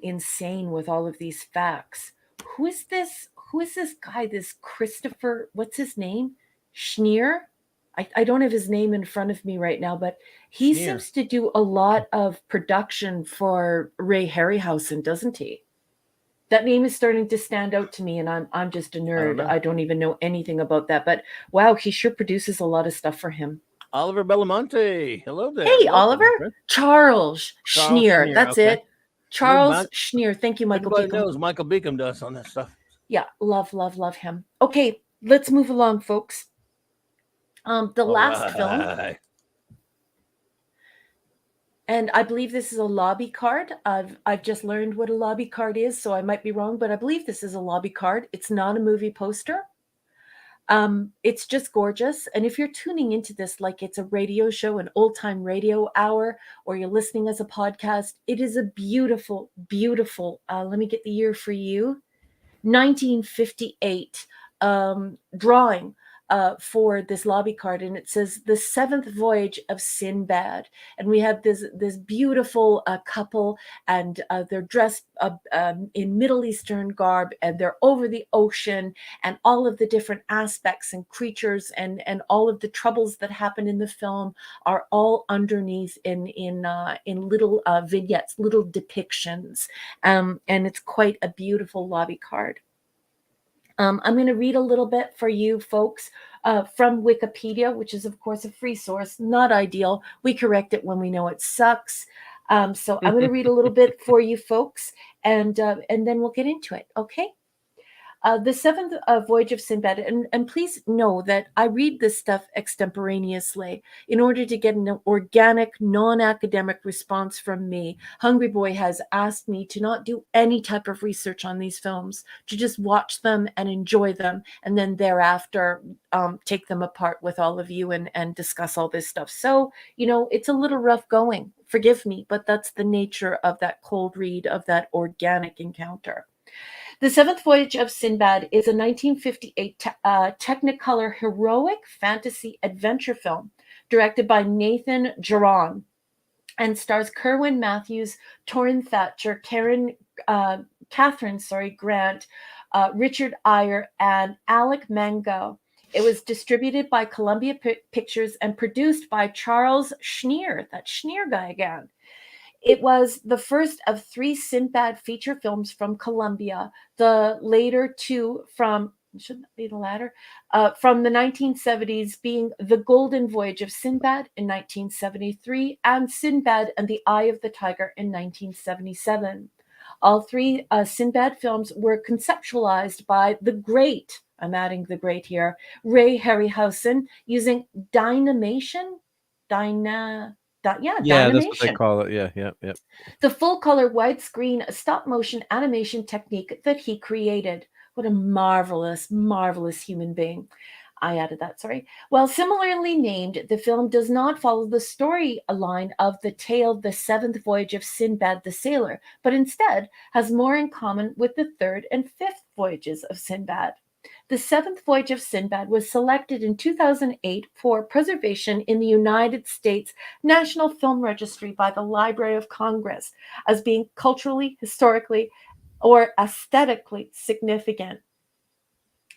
insane with all of these facts. Who is this guy, this Christopher, what's his name? Schneer? I don't have his name in front of me right now, but he seems to do a lot of production for Ray Harryhausen, doesn't he? That name is starting to stand out to me, and I'm just a nerd. I don't even know anything about that. But wow, he sure produces a lot of stuff for him. Oliver Belamonte. Hello there. Hey, welcome, Oliver. Charles Schneer. That's it. Charles Schneer. Thank you, Michael Beacom. Knows Michael Beacom does on that stuff. Yeah, love him. Okay, let's move along, folks. The last film. And I believe this is a lobby card. I've just learned what a lobby card is, so I might be wrong, but I believe this is a lobby card. It's not a movie poster. It's just gorgeous. And if you're tuning into this like it's a radio show, an old time radio hour, or you're listening as a podcast, it is a beautiful, beautiful, let me get the year for you, 1958 drawing for this lobby card, and it says the seventh voyage of Sinbad. And we have this beautiful couple, and they're dressed in Middle Eastern garb, and they're over the ocean, and all of the different aspects and creatures and all of the troubles that happen in the film are all underneath in little vignettes, little depictions, and it's quite a beautiful lobby card. I'm going to read a little bit for you folks from Wikipedia, which is, of course, a free source. Not ideal. We correct it when we know it sucks. So I'm going to read a little bit for you folks, and then we'll get into it. Okay. The seventh voyage of Sinbad, and please know that I read this stuff extemporaneously in order to get an organic, non-academic response from me. Hungry Boy has asked me to not do any type of research on these films, to just watch them and enjoy them, and then thereafter take them apart with all of you and discuss all this stuff. So, it's a little rough going. Forgive me, but that's the nature of that cold read, of that organic encounter. The Seventh Voyage of Sinbad is a 1958 Technicolor heroic fantasy adventure film directed by Nathan Jaron and stars Kerwin Matthews, Torrin Thatcher, Catherine Grant, Richard Eyre, and Alec Mango. It was distributed by Columbia Pictures and produced by Charles Schneer, that Schneer guy again. It was the first of 3 Sinbad feature films from Columbia. The later 2 from, shouldn't that be the latter? From the 1970s being The Golden Voyage of Sinbad in 1973 and Sinbad and the Eye of the Tiger in 1977. All 3 Sinbad films were conceptualized by the great, I'm adding the great here, Ray Harryhausen, using Dynamation. Yeah, that's what they call it. Yeah. The full color widescreen stop motion animation technique that he created. What a marvelous, marvelous human being. I added that, sorry. Well, similarly named, the film does not follow the storyline of the tale The Seventh Voyage of Sinbad the Sailor, but instead has more in common with the third and fifth voyages of Sinbad. The Seventh Voyage of Sinbad was selected in 2008 for preservation in the United States National Film Registry by the Library of Congress as being culturally, historically, or aesthetically significant.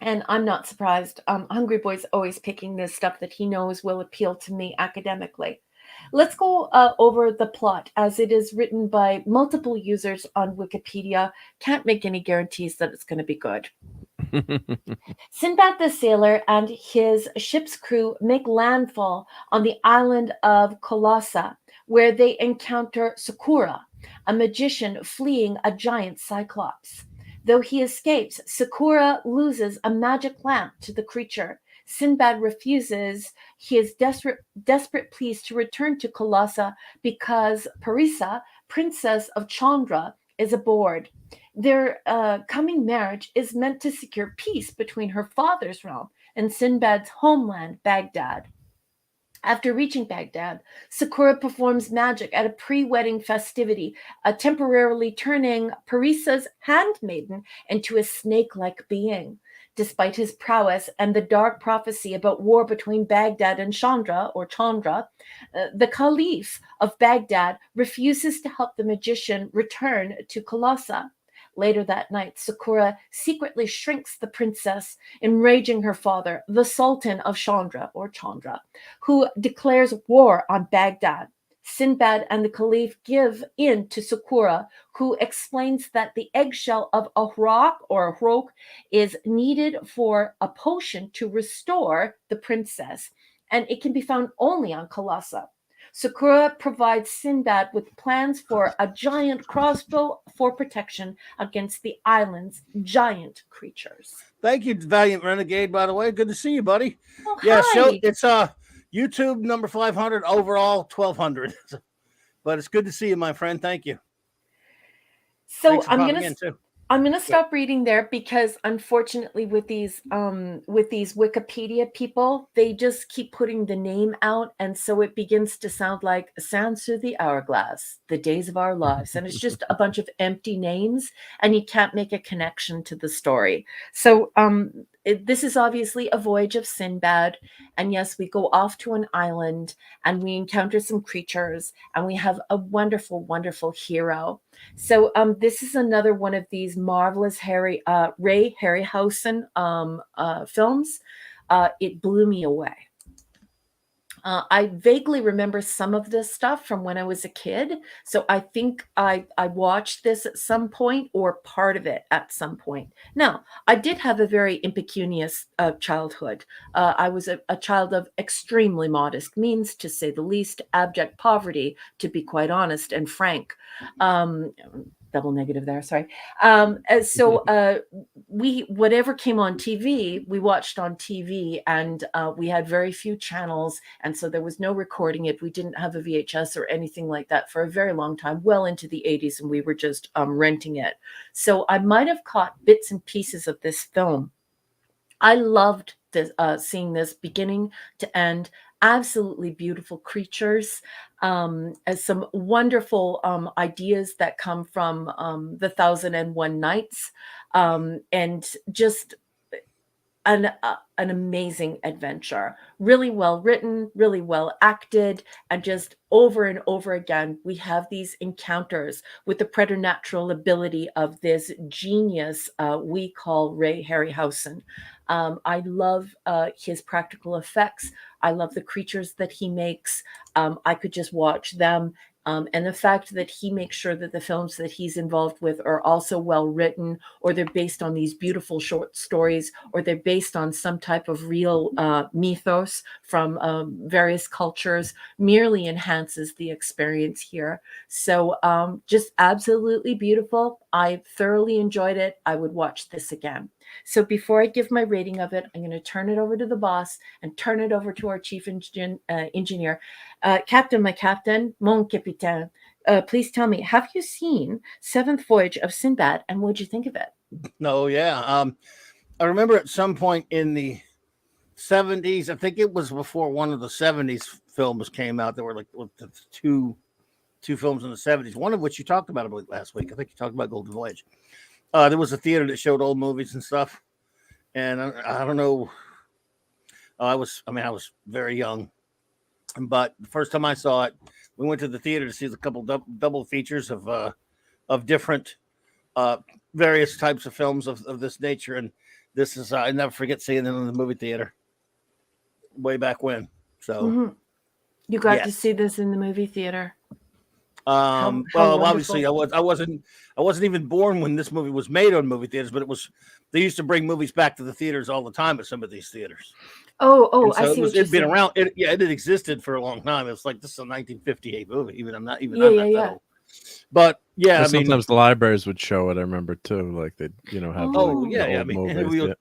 And I'm not surprised. Hungry Boy's always picking this stuff that he knows will appeal to me academically. Let's go over the plot as it is written by multiple users on Wikipedia. Can't make any guarantees that it's going to be good. Sinbad the sailor and his ship's crew make landfall on the island of Colossa, where they encounter Sakura, a magician fleeing a giant cyclops. Though he escapes, Sakura loses a magic lamp to the creature. Sinbad refuses his desperate pleas to return to Colossa because Parisa, princess of Chandra, is aboard. Their coming marriage is meant to secure peace between her father's realm and Sinbad's homeland, Baghdad. After reaching Baghdad, Sakura performs magic at a pre-wedding festivity, temporarily turning Parisa's handmaiden into a snake-like being. Despite his prowess and the dark prophecy about war between Baghdad and Chandra, the Caliph of Baghdad refuses to help the magician return to Colossa. Later that night, Sakura secretly shrinks the princess, enraging her father, the Sultan of Chandra, who declares war on Baghdad. Sinbad and the Caliph give in to Sakura, who explains that the eggshell of a roc is needed for a potion to restore the princess, and it can be found only on Colossa. Sakura provides Sinbad with plans for a giant crossbow for protection against the island's giant creatures. Thank you, Valiant Renegade, by the way. Good to see you, buddy. Oh, yeah, hi. so it's YouTube number 500, overall 1,200. But it's good to see you, my friend. Thank you. So Thanks for popping in too. I'm going to stop reading there because unfortunately with these Wikipedia people, they just keep putting the name out. And so it begins to sound like Sands Through the Hourglass, The Days of Our Lives. And it's just a bunch of empty names and you can't make a connection to the story. So this is obviously a voyage of Sinbad. And yes, we go off to an island and we encounter some creatures and we have a wonderful, wonderful hero. So this is another one of these marvelous Ray Harryhausen films. It blew me away. I vaguely remember some of this stuff from when I was a kid. So I think I watched this at some point or part of it at some point. Now, I did have a very impecunious childhood. I was a child of extremely modest means, to say the least, abject poverty, to be quite honest and frank. Double negative there, sorry. We whatever came on TV, we watched on TV, and we had very few channels, and so there was no recording it. We didn't have a VHS or anything like that for a very long time, well into the 80s, and we were just renting it. So I might have caught bits and pieces of this film. I loved this, seeing this beginning to end. Absolutely beautiful creatures, as some wonderful ideas that come from the 1001 Nights, and just an amazing adventure. Really well written, really well acted, and just over and over again, we have these encounters with the preternatural ability of this genius we call Ray Harryhausen. I love his practical effects. I love the creatures that he makes. I could just watch them. And the fact that he makes sure that the films that he's involved with are also well written, or they're based on these beautiful short stories, or they're based on some type of real mythos from various cultures, merely enhances the experience here. So just absolutely beautiful. I thoroughly enjoyed it. I would watch this again. So before I give my rating of it, I'm going to turn it over to the boss and turn it over to our chief engineer. Captain, my captain, mon capitaine, please tell me, have you seen Seventh Voyage of Sinbad, and what'd you think of it? No, yeah. I remember at some point in the 70s, I think it was before one of the 70s films came out. There were like two films in the 70s, one of which you talked about, I believe, last week. I think you talked about Golden Voyage. There was a theater that showed old movies and stuff, and I don't know. I was very young, but the first time I saw it, we went to the theater to see a couple double features of different various types of films of this nature, and this is I never forget seeing it in the movie theater way back when. So you got to see this in the movie theater. Well, obviously I wasn't even born when this movie was made on movie theaters, but they used to bring movies back to the theaters all the time at some of these theaters. So I see. It'd been around. It had existed for a long time. It's like, this is a 1958 movie. I'm not that old. But yeah, sometimes the libraries would show it. I remember too, like they'd have. Movies,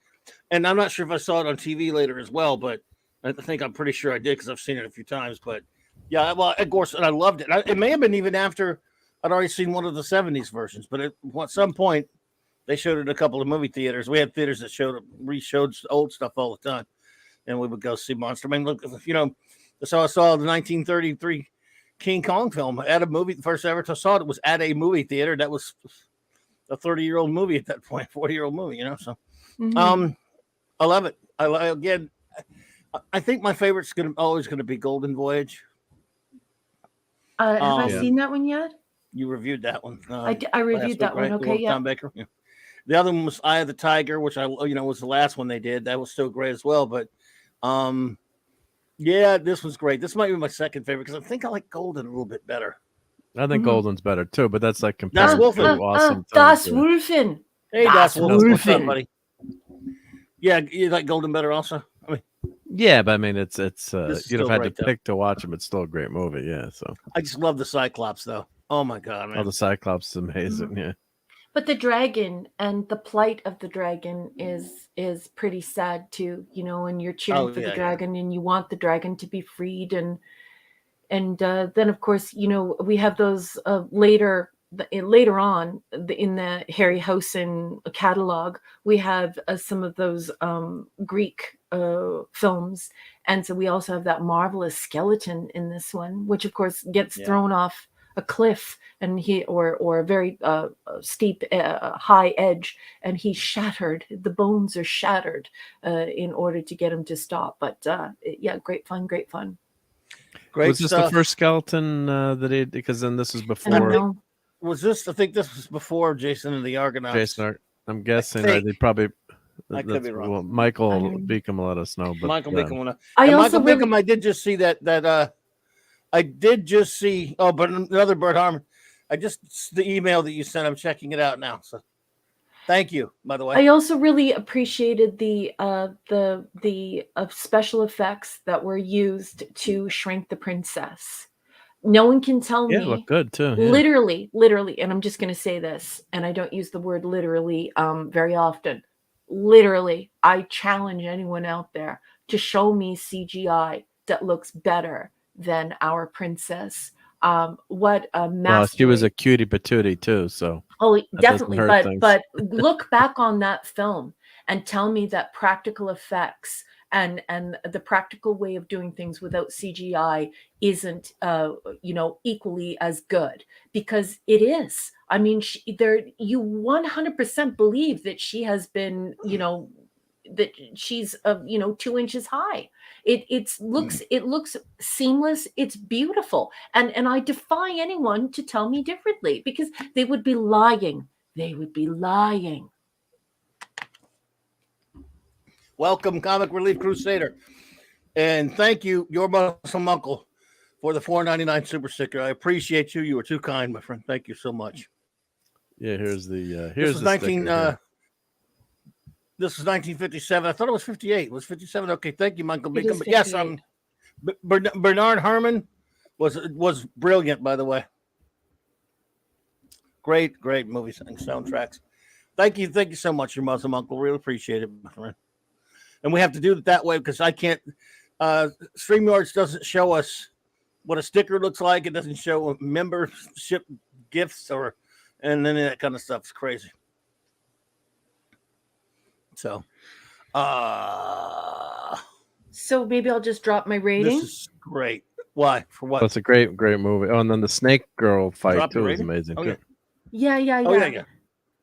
and I'm not sure if I saw it on TV later as well, but I'm pretty sure I did because I've seen it a few times. But yeah, well, of course, and I loved it. It may have been even after I'd already seen one of the 70s versions, but at some point they showed it in a couple of movie theaters. We had theaters that re-showed old stuff all the time, and we would go see Monster Man. Look, so I saw the 1933 King Kong film at a movie. The first ever I saw it was at a movie theater. That was a 30-year-old movie at that point, 40-year-old movie. So, I love it. I think my favorite's always going to be Golden Voyage. Have I seen that one yet? You reviewed that one. I reviewed that one. Okay, yeah. Tom Baker. Yeah. The other one was Eye of the Tiger, which was the last one they did. That was still great as well. But, yeah, this was great. This might be my second favorite because I think I like Golden a little bit better. I think Golden's better too, but that's like compared to awesome. Das Wolfen. Hey, Das Wolfen. What's up, buddy? Yeah, you like Golden better also? Yeah, but it's you'd have had to pick to watch them. It's still a great movie, yeah. So I just love the Cyclops though. Oh my god, man! Oh, the Cyclops is amazing, yeah. But the dragon and the plight of the dragon is pretty sad too. And you're cheering for the dragon and you want the dragon to be freed, and then of course, you know, we have those later on in the Harryhausen catalog, we have some of those Greek films, and so we also have that marvelous skeleton in this one, which of course gets thrown off a cliff, and or a very steep high edge, and he's shattered. The bones are shattered in order to get him to stop. But yeah, great fun. Great was this stuff. the first skeleton that he? Because then this was before. Was this? I think this was before Jason and the Argonauts. Jason, I'm guessing they probably. I could be wrong. Well, Michael Beacom will let us know. But Michael Beacom will know. Michael Beacom, I did just see that. I did just see. Oh, but another Bert Harmon. The email that you sent. I'm checking it out now. So, thank you. By the way, I also really appreciated the special effects that were used to shrink the princess. No one can tell me. Yeah, it looked good too. Yeah. Literally, and I'm just going to say this, and I don't use the word literally very often. Literally, I challenge anyone out there to show me CGI that looks better than our princess. What a master! Well, she was a cutie patootie too, so definitely. But look back on that film and tell me that practical effects and the practical way of doing things without CGI isn't equally as good, because it is. I mean, you 100% believe that she has been, that she's 2 inches high. It looks seamless. It's beautiful, and I defy anyone to tell me differently, because they would be lying. Welcome, Comic Relief Crusader, and thank you, your Muslim uncle, for the $4.99 super sticker. I appreciate you. You were too kind, my friend. Thank you so much. Yeah, here's the this is 1957. I thought it was 58. It was 57. Okay, thank you, Michael Beacom. But yes, Bernard Herrmann was brilliant, by the way. Great movies and soundtracks. Thank you so much, your Muslim uncle. Really appreciate it, my friend. And we have to do it that way because I can't. StreamYards doesn't show us what a sticker looks like. It doesn't show membership gifts and then that kind of stuff. It's crazy. So, so maybe I'll just drop my rating. This is great. Why? For what? That's a great movie. Oh, and then the snake girl fight too is amazing. Oh, yeah. Yeah.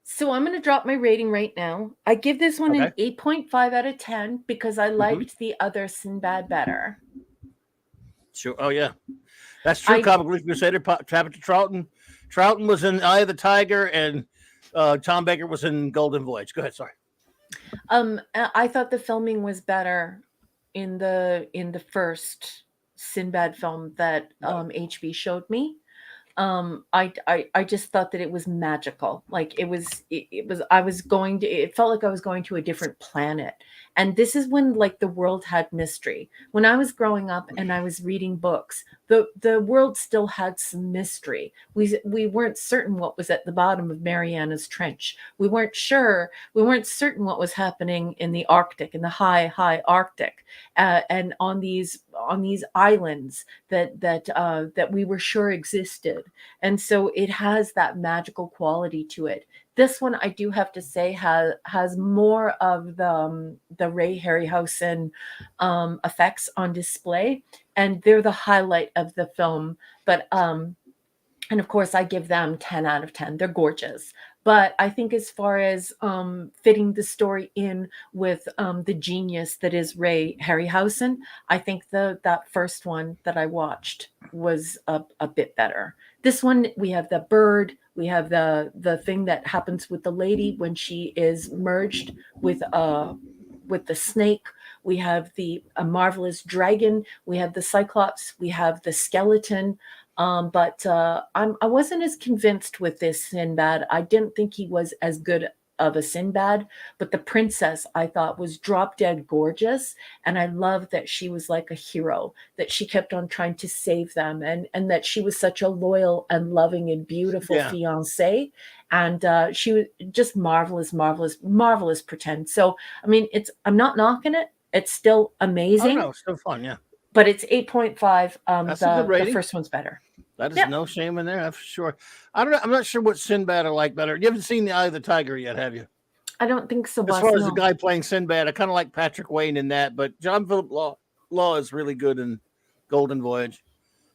So I'm going to drop my rating right now. I give this one an 8.5 out of 10 because I liked the other Sinbad better. Sure. Oh yeah, that's true. Comic Relief Crusader. Tabitha Troughton. Troughton was in Eye of the Tiger, and Tom Baker was in Golden Voyage. Go ahead. Sorry. I thought the filming was better in the first Sinbad film that HB showed me. I just thought that it was magical. Like it felt like I was going to a different planet. And this is when like the world had mystery. When I was growing up and I was reading books, the world still had some mystery. We weren't certain what was at the bottom of Mariana's Trench. We weren't certain what was happening in the Arctic, in the high Arctic, and on these islands that we were sure existed. And so it has that magical quality to it. This one, I do have to say, has more of the Ray Harryhausen effects on display, and they're the highlight of the film. But and of course, I give them 10 out of 10. They're gorgeous. But I think as far as fitting the story in with the genius that is Ray Harryhausen, I think that first one that I watched was a bit better. This one, we have the bird, we have the thing that happens with the lady when she is merged with the snake. We have a marvelous dragon. We have the Cyclops. We have the skeleton. But I wasn't as convinced with this Sinbad. I didn't think he was as good of a Sinbad, but the princess I thought was drop dead gorgeous. And I loved that she was like a hero, that she kept on trying to save them, and that she was such a loyal and loving and beautiful fiance. And she was just marvelous pretend. So, I mean, I'm not knocking it. It's still amazing. Oh, no, it's still fun. Yeah. but it's 8.5. That's a good The rating. first one's better. That is Yep. no shame in there, that's for sure. I don't know. I'm not sure what Sinbad I like better. You haven't seen The Eye of the Tiger yet, have you? I don't think so. As far as the guy playing Sinbad, I kind of like Patrick Wayne in that, but John Philip Law is really good in Golden Voyage.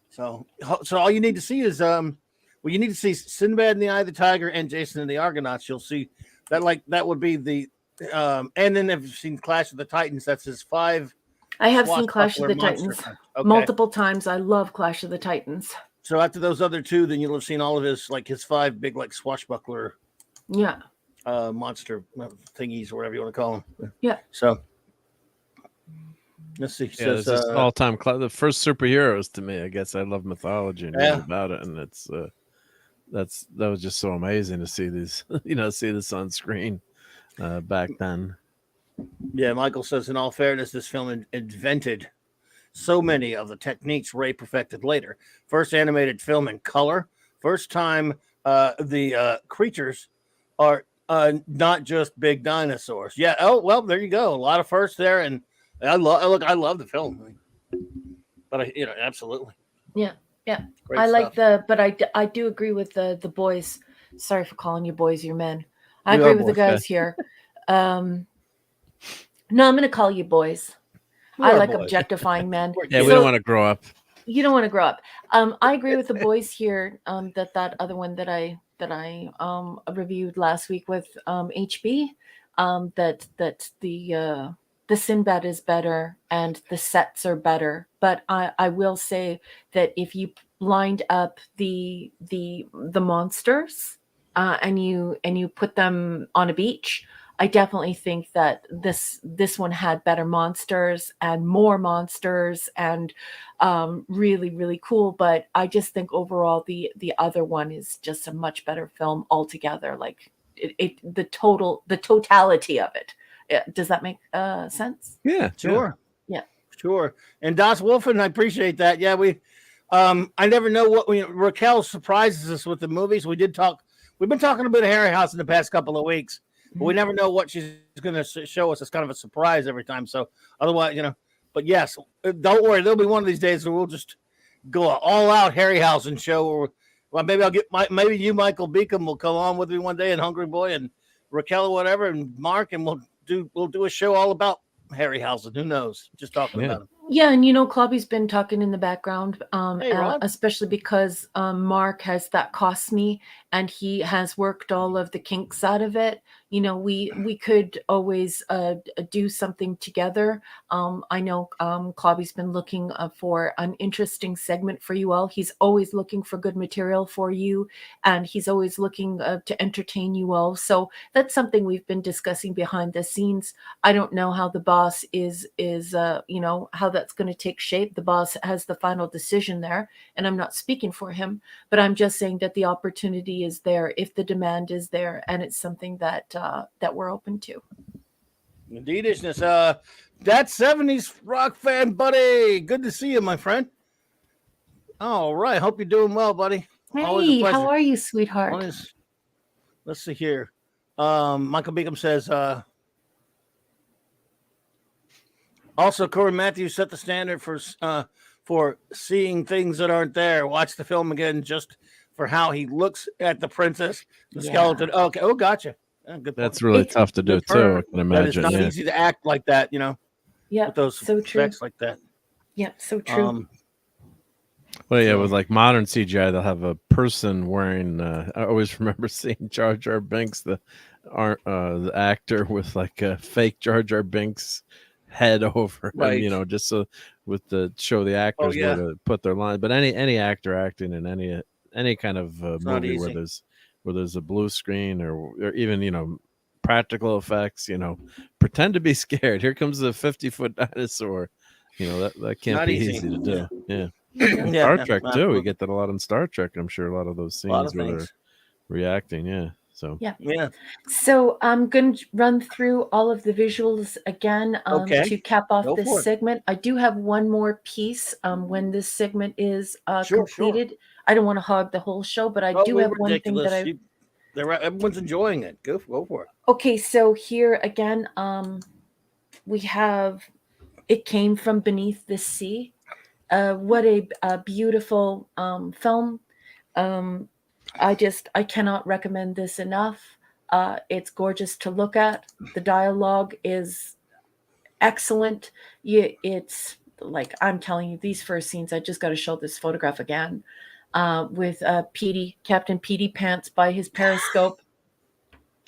So all you need to see is you need to see Sinbad in The Eye of the Tiger and Jason and the Argonauts. You'll see that would be the and then if you've seen Clash of the Titans, that's his 5. I have seen Clash of the Swashbuckler Titans okay. multiple times. I love Clash of the Titans. So after those other 2, then you'll have seen all of his 5 big swashbuckler monster thingies or whatever you want to call them. Yeah. So let's see. Yeah, Says, it's all-time the first superheroes to me. I guess I love mythology and read about it, and it's that was just so amazing to see these, see this on screen back then. Yeah, Michael says, in all fairness, this film invented so many of the techniques Ray perfected later. First animated film in color. First time the creatures are not just big dinosaurs. Yeah. Oh well, there you go. A lot of firsts there, and I love the film. But absolutely. Yeah. Yeah. Great I like stuff. but I do agree with the boys. Sorry for calling you boys your men. I agree with the guys here. No, I'm going to call you boys. I like objectifying men. Yeah, we don't want to grow up. You don't want to grow up. I agree with the boys here. That other one that I reviewed last week with HB. That the Sinbad is better and the sets are better. But I will say that if you lined up the monsters and you put them on a beach, I definitely think that this one had better monsters and more monsters and really, really cool. But I just think overall the other one is just a much better film altogether. Like the totality of it. Does that make sense? Yeah, sure. Yeah, sure. And Das Wolfen, I appreciate that. Yeah, I never know what Raquel surprises us with the movies. We've been talking a bit of Harryhouse in the past couple of weeks. But we never know what she's going to show us. It's kind of a surprise every time. So otherwise, but yes, don't worry. There'll be one of these days where we'll just go all out Harryhausen show. Or well, maybe you, Michael Beacom, will come on with me one day, and Hungry Boy and Raquel or whatever, and Mark, and we'll do a show all about Harryhausen. Who knows? Just talking about him. Yeah, and Clubby's been talking in the background, especially because Mark has that cost me, and he has worked all of the kinks out of it. We could always do something together. I know Clubby's been looking for an interesting segment for you all. He's always looking for good material for you, and he's always looking to entertain you all. So that's something we've been discussing behind the scenes. I don't know how the boss is how that's going to take shape. The boss has the final decision there, and I'm not speaking for him, but I'm just saying that the opportunity is there if the demand is there, and it's something that we're open to. Indeedishness. That 70s rock fan, buddy. Good to see you, my friend. All right. Hope you're doing well, buddy. Hey, how are you, sweetheart? Let's see here. Michael Beacom says, also, Corey Matthews set the standard for seeing things that aren't there. Watch the film again just for how he looks at the princess, the skeleton. Okay. Oh, gotcha. Good That's really tough to do too. I can imagine. It's not easy to act like that, Yeah, with those so true. effects like that. Yeah, so true. Well, yeah, with like modern CGI, they'll have a person wearing. I always remember seeing Jar Jar Binks, the actor, with like a fake Jar Jar Binks head over him, just so show the actors where to put their line. But any actor acting in any kind of movie where there's a blue screen or even practical effects, pretend to be scared. Here comes a 50-foot dinosaur. That can't Not be easy. easy to do. Yeah. Yeah, Star Trek too. We get that a lot in Star Trek. I'm sure a lot of those scenes where they're reacting. Yeah. So yeah. So I'm going to run through all of the visuals again to cap off this segment. I do have one more piece when this segment is completed. Sure. I don't want to hog the whole show, but I do have one thing that everyone's enjoying it. Go for it. Okay, so here again, we have It Came From Beneath the Sea. What a beautiful film. I cannot recommend this enough. It's gorgeous to look at. The dialogue is excellent. It's like, I'm telling you, these first scenes, I just got to show this photograph again, with Captain Petey Pants by his periscope.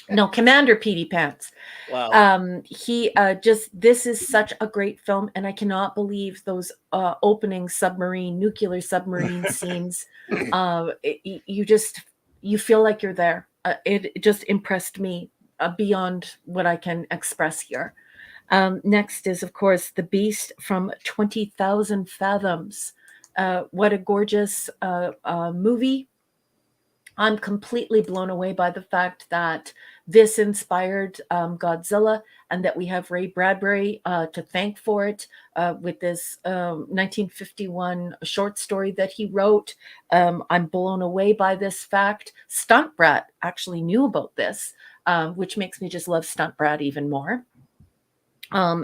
No, Commander Petey Pants. Wow. This is such a great film, and I cannot believe those opening nuclear submarine scenes. You feel like you're there. It just impressed me beyond what I can express here. Next is, of course, The Beast from 20,000 Fathoms. What a gorgeous movie. I'm completely blown away by the fact that this inspired Godzilla, and that we have Ray Bradbury to thank for it with this 1951 short story that he wrote. I'm blown away by this fact. Stunt Brat actually knew about this, which makes me just love Stunt Brat even more.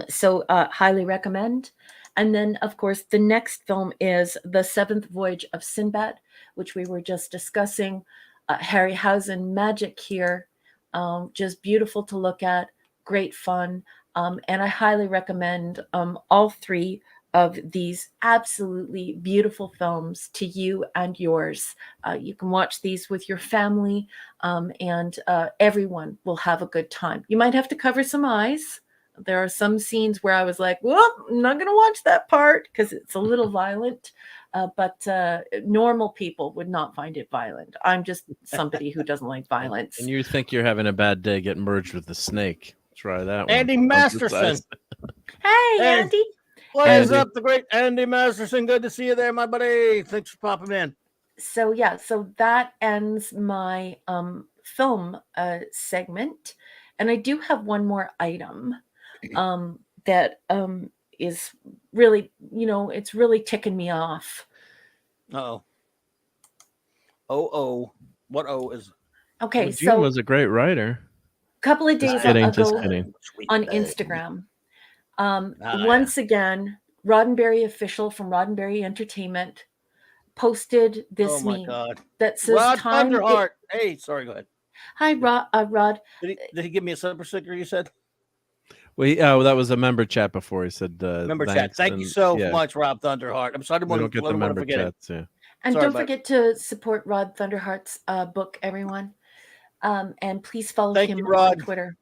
So highly recommend. And then, of course, the next film is The Seventh Voyage of Sinbad, which we were just discussing. Harryhausen magic here. Just beautiful to look at, great fun. And I highly recommend all three of these absolutely beautiful films to you and yours. You can watch these with your family, and everyone will have a good time. You might have to cover some eyes. There are some scenes where I was like, well, I'm not going to watch that part because it's a little violent. But normal people would not find it violent. I'm just somebody who doesn't like violence. And you think you're having a bad day, get merged with the snake. Try that one. Andy Masterson. Hey, Andy. What is up, the great Andy Masterson? Good to see you there, my buddy. Thanks for popping in. So that ends my film segment. And I do have one more item that is really, it's really ticking me off. Oh, what is? Okay, well, June was a great writer. A couple of days kidding, ago kidding. on Instagram, once again, Roddenberry Official from Roddenberry Entertainment posted this meme that says Rod time. Thunderheart. Hey, sorry, go ahead. Hi, Rod. Did he give me a super sticker? You said. Well, that was a member chat before. He said, member chat. Thank you so much, Rob Thunderheart. I'm sorry, we don't get the member chats. Yeah. And don't forget to support Rod Thunderheart's book, everyone. And please follow him on Twitter.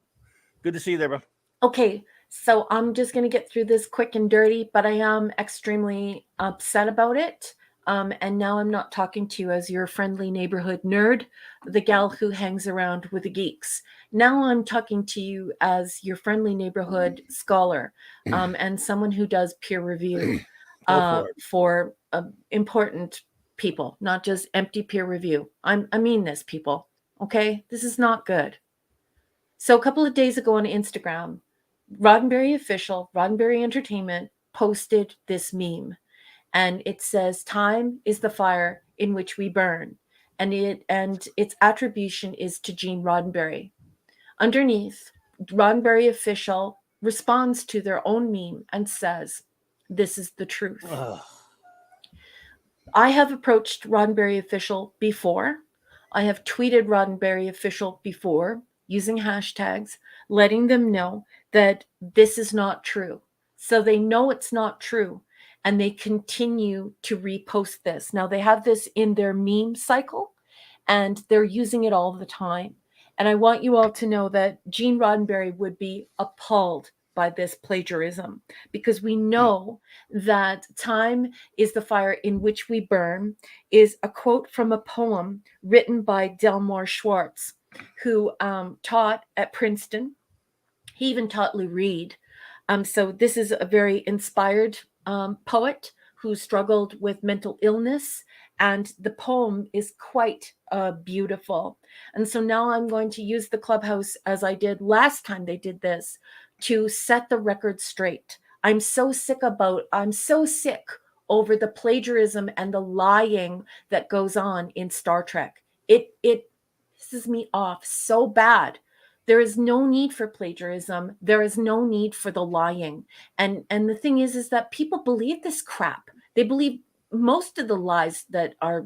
Good to see you there, bro. Okay, so I'm just going to get through this quick and dirty, but I am extremely upset about it. And now I'm not talking to you as your friendly neighborhood nerd, the gal who hangs around with the geeks. Now I'm talking to you as your friendly neighborhood scholar, and someone who does peer review for important people, not just empty peer review. I mean this, people. Okay, this is not good. So a couple of days ago on Instagram, Roddenberry Official, Roddenberry Entertainment posted this meme. And it says, time is the fire in which we burn. And its attribution is to Gene Roddenberry. Underneath, Roddenberry Official responds to their own meme and says, this is the truth. I have approached Roddenberry Official before. I have tweeted Roddenberry Official before using hashtags, letting them know that this is not true. So they know it's not true. And they continue to repost this. Now, they have this in their meme cycle, and they're using it all the time. And I want you all to know that Gene Roddenberry would be appalled by this plagiarism, because we know that time is the fire in which we burn is a quote from a poem written by Delmore Schwartz, who taught at Princeton. He even taught Lou Reed. So this is a very inspired poet who struggled with mental illness, and the poem is quite beautiful. And so now I'm going to use the Clubhouse, as I did last time they did this, to set the record straight. I'm so sick over the plagiarism and the lying that goes on in Star Trek. It pisses me off so bad. There is no need for plagiarism. There is no need for the lying. And the thing is that people believe this crap. They believe most of the lies that are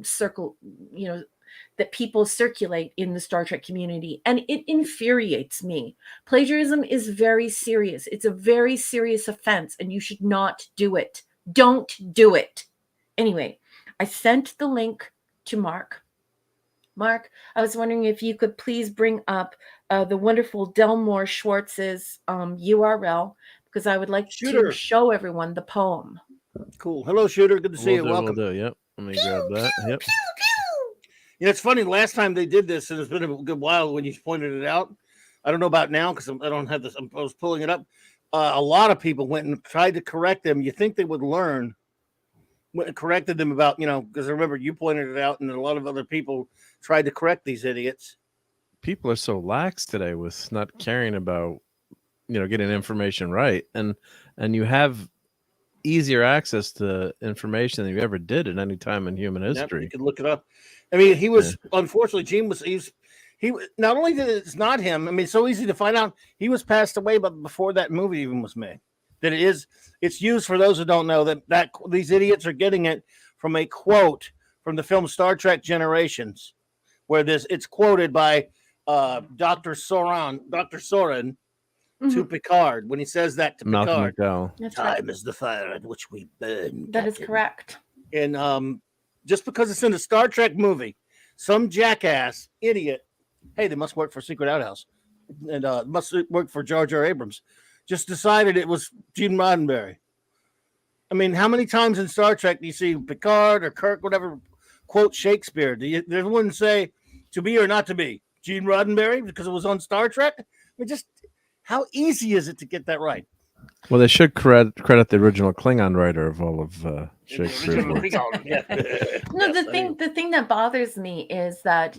that people circulate in the Star Trek community, and it infuriates me. Plagiarism is very serious. It's a very serious offense, and you should not do it. Don't do it. Anyway, I sent the link to Mark. Mark, I was wondering if you could please bring up the wonderful Delmore Schwartz's URL, because I would like to show everyone the poem. Cool. Hello, Shooter. Good to see you. Welcome. We'll do. Yep. Let me grab that. Yep. Yeah, it's funny. Last time they did this, and it's been a good while when you pointed it out. I don't know about now because I don't have this. I was pulling it up. A lot of people went and tried to correct them. You think they would learn? Went and corrected them about, because I remember you pointed it out, and a lot of other people tried to correct these idiots. People are so lax today with not caring about, getting information right, and you have easier access to information than you ever did at any time in human history. You could look it up. I mean, he was unfortunately Gene was he not only that it's not him. I mean, it's so easy to find out he was passed away, but before that movie even was made. That it's used for those who don't know that these idiots are getting it from a quote from the film Star Trek Generations, where it's quoted by Dr. Soran to Picard when he says that to Picard. Time is the fire at which we burn. That is correct. And just because it's in a Star Trek movie, some jackass idiot, hey, they must work for Secret Outhouse and must work for Jar Jar Abrams, just decided it was Gene Roddenberry. I mean, how many times in Star Trek do you see Picard or Kirk, whatever, quote Shakespeare? They wouldn't say to be or not to be Gene Roddenberry because it was on Star Trek? I mean, just how easy is it to get that right? Well, they should credit the original Klingon writer of all of Shakespeare's works. No, the thing that bothers me is that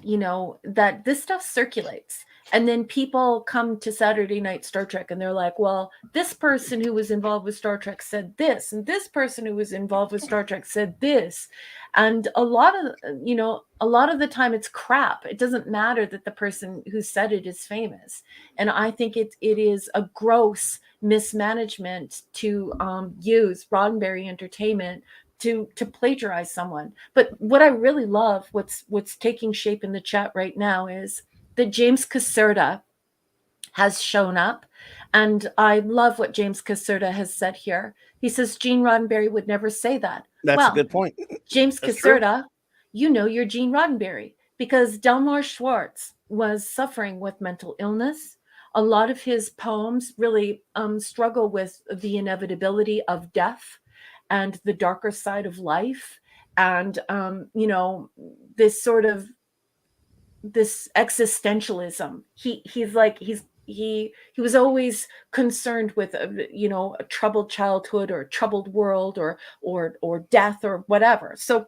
that this stuff circulates, and then people come to Saturday Night Star Trek and they're like, well, this person who was involved with Star Trek said this, and this person who was involved with Star Trek said this, and a lot of the time it's crap. It doesn't matter that the person who said it is famous, and I think it is a gross mismanagement to use Roddenberry Entertainment to plagiarize someone. But what I really love, what's taking shape in the chat right now, is that James Caserta has shown up, and I love what James Caserta has said here. He says Gene Roddenberry would never say that. That's a good point. James Caserta, you're Gene Roddenberry, because Delmore Schwartz was suffering with mental illness. A lot of his poems really struggle with the inevitability of death and the darker side of life, and this sort of this existentialism. He was always concerned with a troubled childhood or a troubled world or death or whatever. So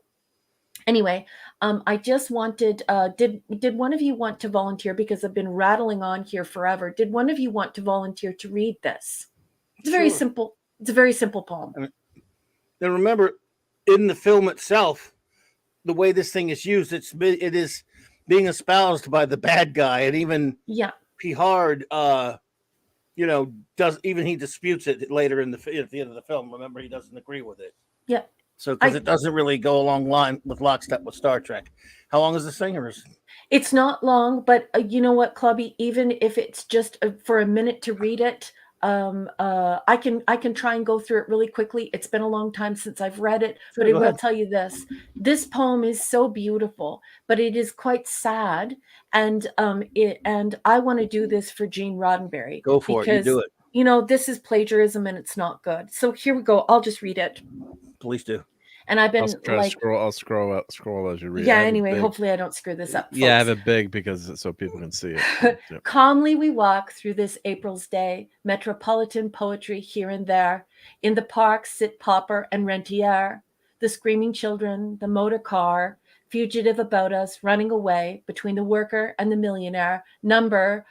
anyway, I just wanted, did one of you want to volunteer, because I've been rattling on here forever. Did one of you want to volunteer to read this? It's very simple. It's a very simple poem. And remember, in the film itself, the way this thing is used, it is being espoused by the bad guy, and even Picard, he disputes it later at the end of the film. Remember, he doesn't agree with it. Yeah. So, because it doesn't really go along line with lockstep with Star Trek. How long is the singer? It's not long, but you know what, Clubby? Even if it's just for a minute to read it, I can try and go through it really quickly. It's been a long time since I've read it, but I will tell you this: this poem is so beautiful, but it is quite sad, and I want to do this for Gene Roddenberry. Go for it. You do it. This is plagiarism, and it's not good. So here we go. I'll just read it. Please do. And I've been I'll scroll as you read. Yeah. Anyway, hopefully I don't screw this up. Folks. Yeah, I have it big so people can see it. Yep. Calmly we walk through this April's day. Metropolitan poetry here and there. In the park sit pauper and rentier. The screaming children, the motor car, fugitive about us, running away between the worker and the millionaire. Number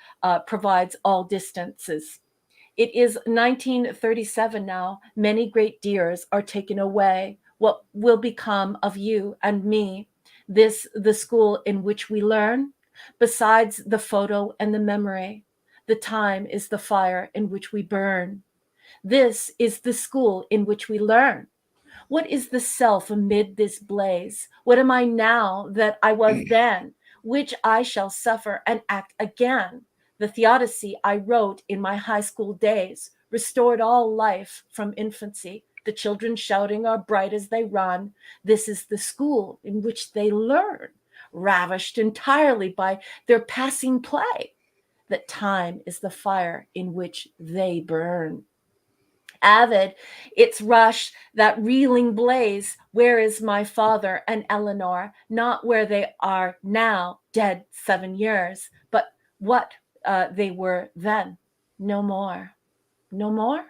provides all distances. It is 1937 now. Many great dears are taken away. What will become of you and me? This the school in which we learn. Besides the photo and the memory, the time is the fire in which we burn. This is the school in which we learn. What is the self amid this blaze? What am I now that I was then, which I shall suffer and act again? The theodicy I wrote in my high school days restored all life from infancy. The children shouting are bright as they run. This is the school in which they learn, ravished entirely by their passing play, that time is the fire in which they burn. Avid, its rush, that reeling blaze, where is my father and Eleanor? Not where they are now, dead 7 years, but what they were then. No more. No more?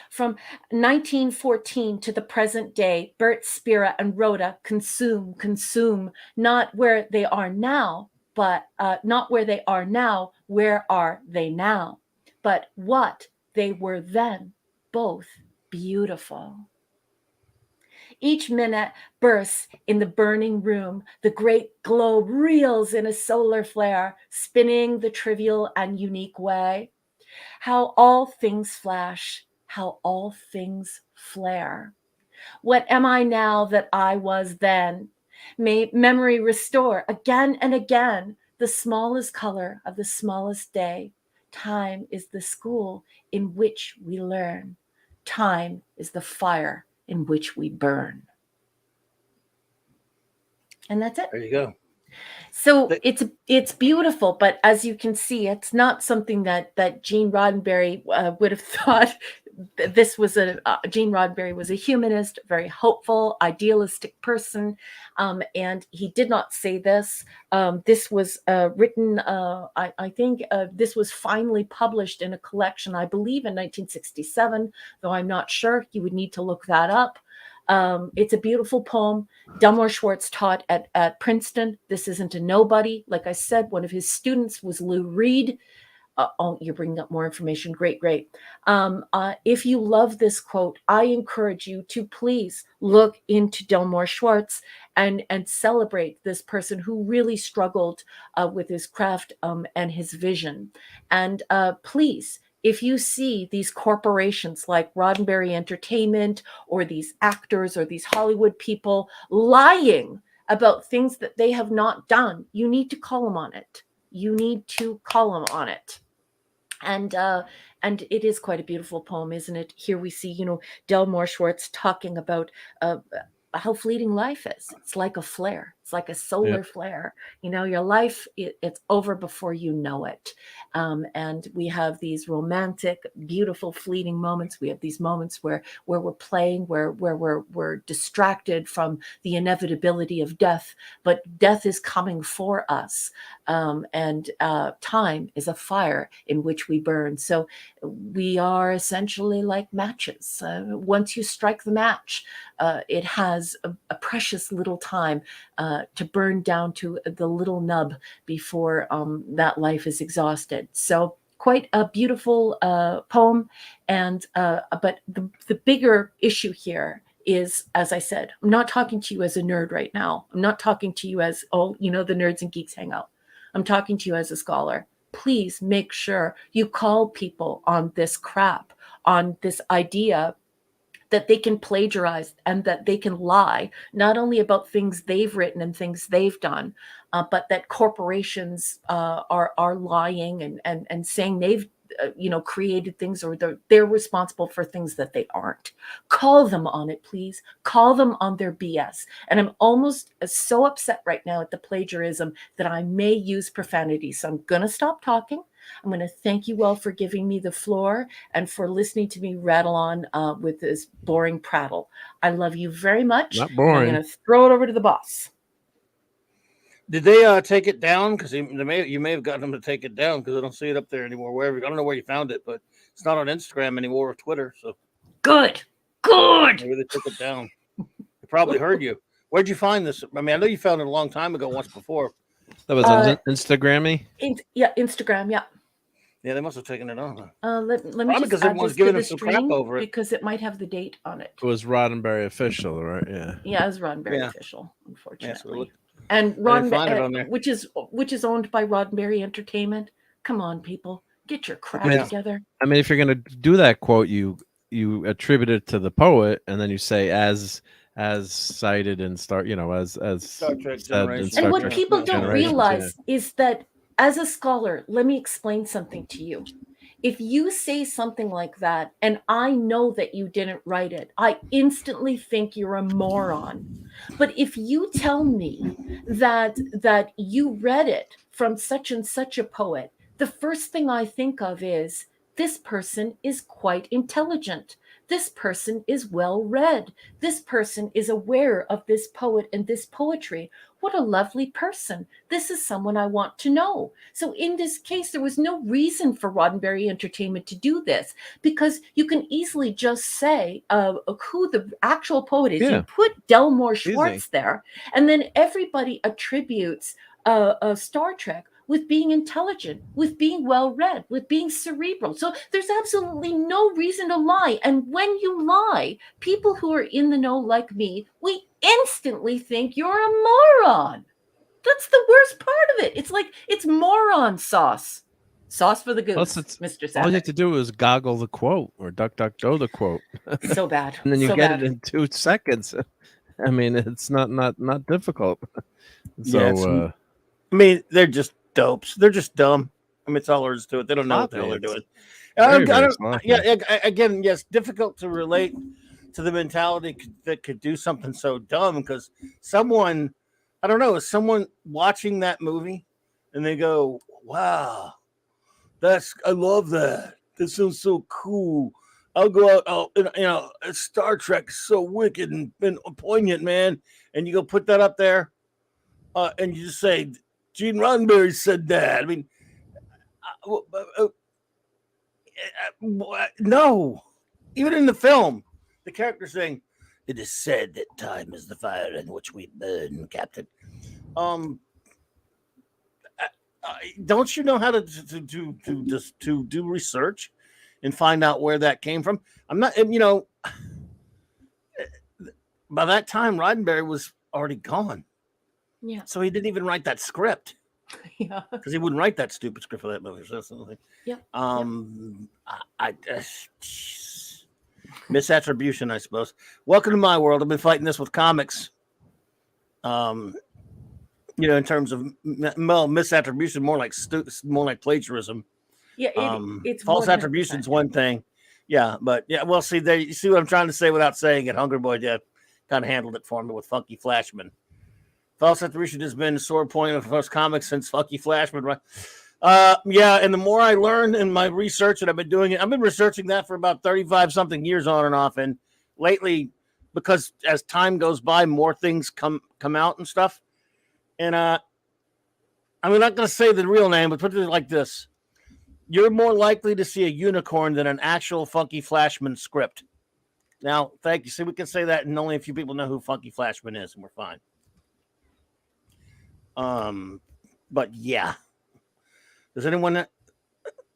From 1914 to the present day, Bert, Spira, and Rhoda consume, not where they are now, but not where they are now, where are they now? But what they were then, both beautiful. Each minute bursts in the burning room. The great globe reels in a solar flare, spinning the trivial and unique way. How all things flash, how all things flare. What am I now that I was then? May memory restore again and again the smallest color of the smallest day. Time is the school in which we learn. Time is the fire in which we burn. And that's it. There you go. So it's beautiful, but as you can see, it's not something that Gene Roddenberry would have thought. This was Gene Roddenberry was a humanist, very hopeful, idealistic person, and he did not say this. This was written, I think this was finally published in a collection, I believe in 1967, though I'm not sure. You would need to look that up. It's a beautiful poem. Delmore Schwartz taught at Princeton. This isn't a nobody. Like I said, one of his students was Lou Reed. Oh, you're bringing up more information. Great. If you love this quote, I encourage you to please look into Delmore Schwartz and celebrate this person who really struggled with his craft and his vision. And please, if you see these corporations like Roddenberry Entertainment or these actors or these Hollywood people lying about things that they have not done, you need to call them on it. You need to call them on it. And it is quite a beautiful poem, isn't it? Here we see, Delmore Schwartz talking about how fleeting life is. It's like a flare. It's like a solar flare. Your life, it's over before you know it. And we have these romantic, beautiful, fleeting moments. We have these moments where we're playing, where we're distracted from the inevitability of death, but death is coming for us. And time is a fire in which we burn. So we are essentially like matches. Once you strike the match, it has a precious little time to burn down to the little nub before that life is exhausted. So quite a beautiful poem. And but the bigger issue here is, as I said, I'm not talking to you as a nerd right now. I'm not talking to you as, the nerds and geeks hang out. I'm talking to you as a scholar. Please make sure you call people on this crap, on this idea that they can plagiarize and that they can lie, not only about things they've written and things they've done, but that corporations are lying and saying they've created things, or they're responsible for things that they aren't. Call them on it, please. Call them on their BS. And I'm almost so upset right now at the plagiarism that I may use profanity. So I'm going to stop talking. I'm going to thank you all for giving me the floor and for listening to me rattle on with this boring prattle. I love you very much. Not boring. I'm going to throw it over to the boss. Did they take it down? Because you may have gotten them to take it down, because I don't see it up there anymore. Wherever, I don't know where you found it, but it's not on Instagram anymore or Twitter. So good. Maybe they took it down. They probably heard you. Where'd you find this? I mean, I know you found it a long time ago, once before. That was on Instagram-y? Instagram, yeah. Yeah, they must have taken it on. Let me Probably just because add everyone's this giving to him the some crap stream over it. because it might have the date on it. It was Roddenberry official, right? Yeah. Yeah, it was Roddenberry Yeah. official, Yeah, unfortunately. so And find it on there. which is owned by Roddenberry Entertainment. Come on, people, get your crap Yeah. together. I mean, if you're going to do that quote, you you attribute it to the poet, and then you say as cited in Star, as Star Trek said in Generations. Star And what Trek people don't Generations, realize is that as a scholar, let me explain something to you. If you say something like that, and I know that you didn't write it, I instantly think you're a moron. But if you tell me that you read it from such and such a poet, the first thing I think of is this person is quite intelligent. This person is well read. This person is aware of this poet and this poetry. What a lovely person. This is someone I want to know. So in this case, there was no reason for Roddenberry Entertainment to do this, because you can easily just say who the actual poet is. Yeah. You put Delmore Easy. Schwartz there, and then everybody attributes Star Trek with being intelligent, with being well-read, with being cerebral. So there's absolutely no reason to lie. And when you lie, people who are in the know like me, we instantly think you're a moron. That's the worst part of it. It's like, it's moron sauce. Sauce for the goose, Plus, Mr. all you have Savick. to do is goggle the quote or duck do the quote, So bad. and then you so get bad. it in 2 seconds. I mean, it's not difficult. Yeah, So I mean, they're just dopes. They're just dumb. I mean, it's all there is to it. They don't know what the hell they're doing. Again, yes, difficult to relate to the mentality that could do something so dumb, because someone, I don't know, is someone watching that movie and they go, wow, I love that. This is so cool. I'll go out, Star Trek is so wicked and poignant, man. And you go put that up there and you just say, Gene Roddenberry said that. I mean, no. Even in the film, the character saying, "It is said that time is the fire in which we burn, Captain." Don't you know how to do research and find out where that came from? I'm not, by that time, Roddenberry was already gone. Yeah. So he didn't even write that script. Yeah. Because he wouldn't write that stupid script for that movie. So that's something. Yeah. Misattribution, I suppose. Welcome to my world. I've been fighting this with comics. In terms of misattribution, more like plagiarism. Yeah, it's false 100%. attribution is one thing. Yeah, but yeah, well, see there. You see what I'm trying to say without saying it. Hungry Boy did kind of handled it for me with Funky Flashman. False attribution has been a sore point of most comics since Funky Flashman, right? Yeah, and the more I learn in my research, and I've been researching that for about 35 something years on and off, and lately, because as time goes by, more things come out and stuff. And I'm not going to say the real name, but put it like this: you're more likely to see a unicorn than an actual Funky Flashman script. Now, thank you. See, we can say that, and only a few people know who Funky Flashman is, and we're fine. But yeah, does anyone,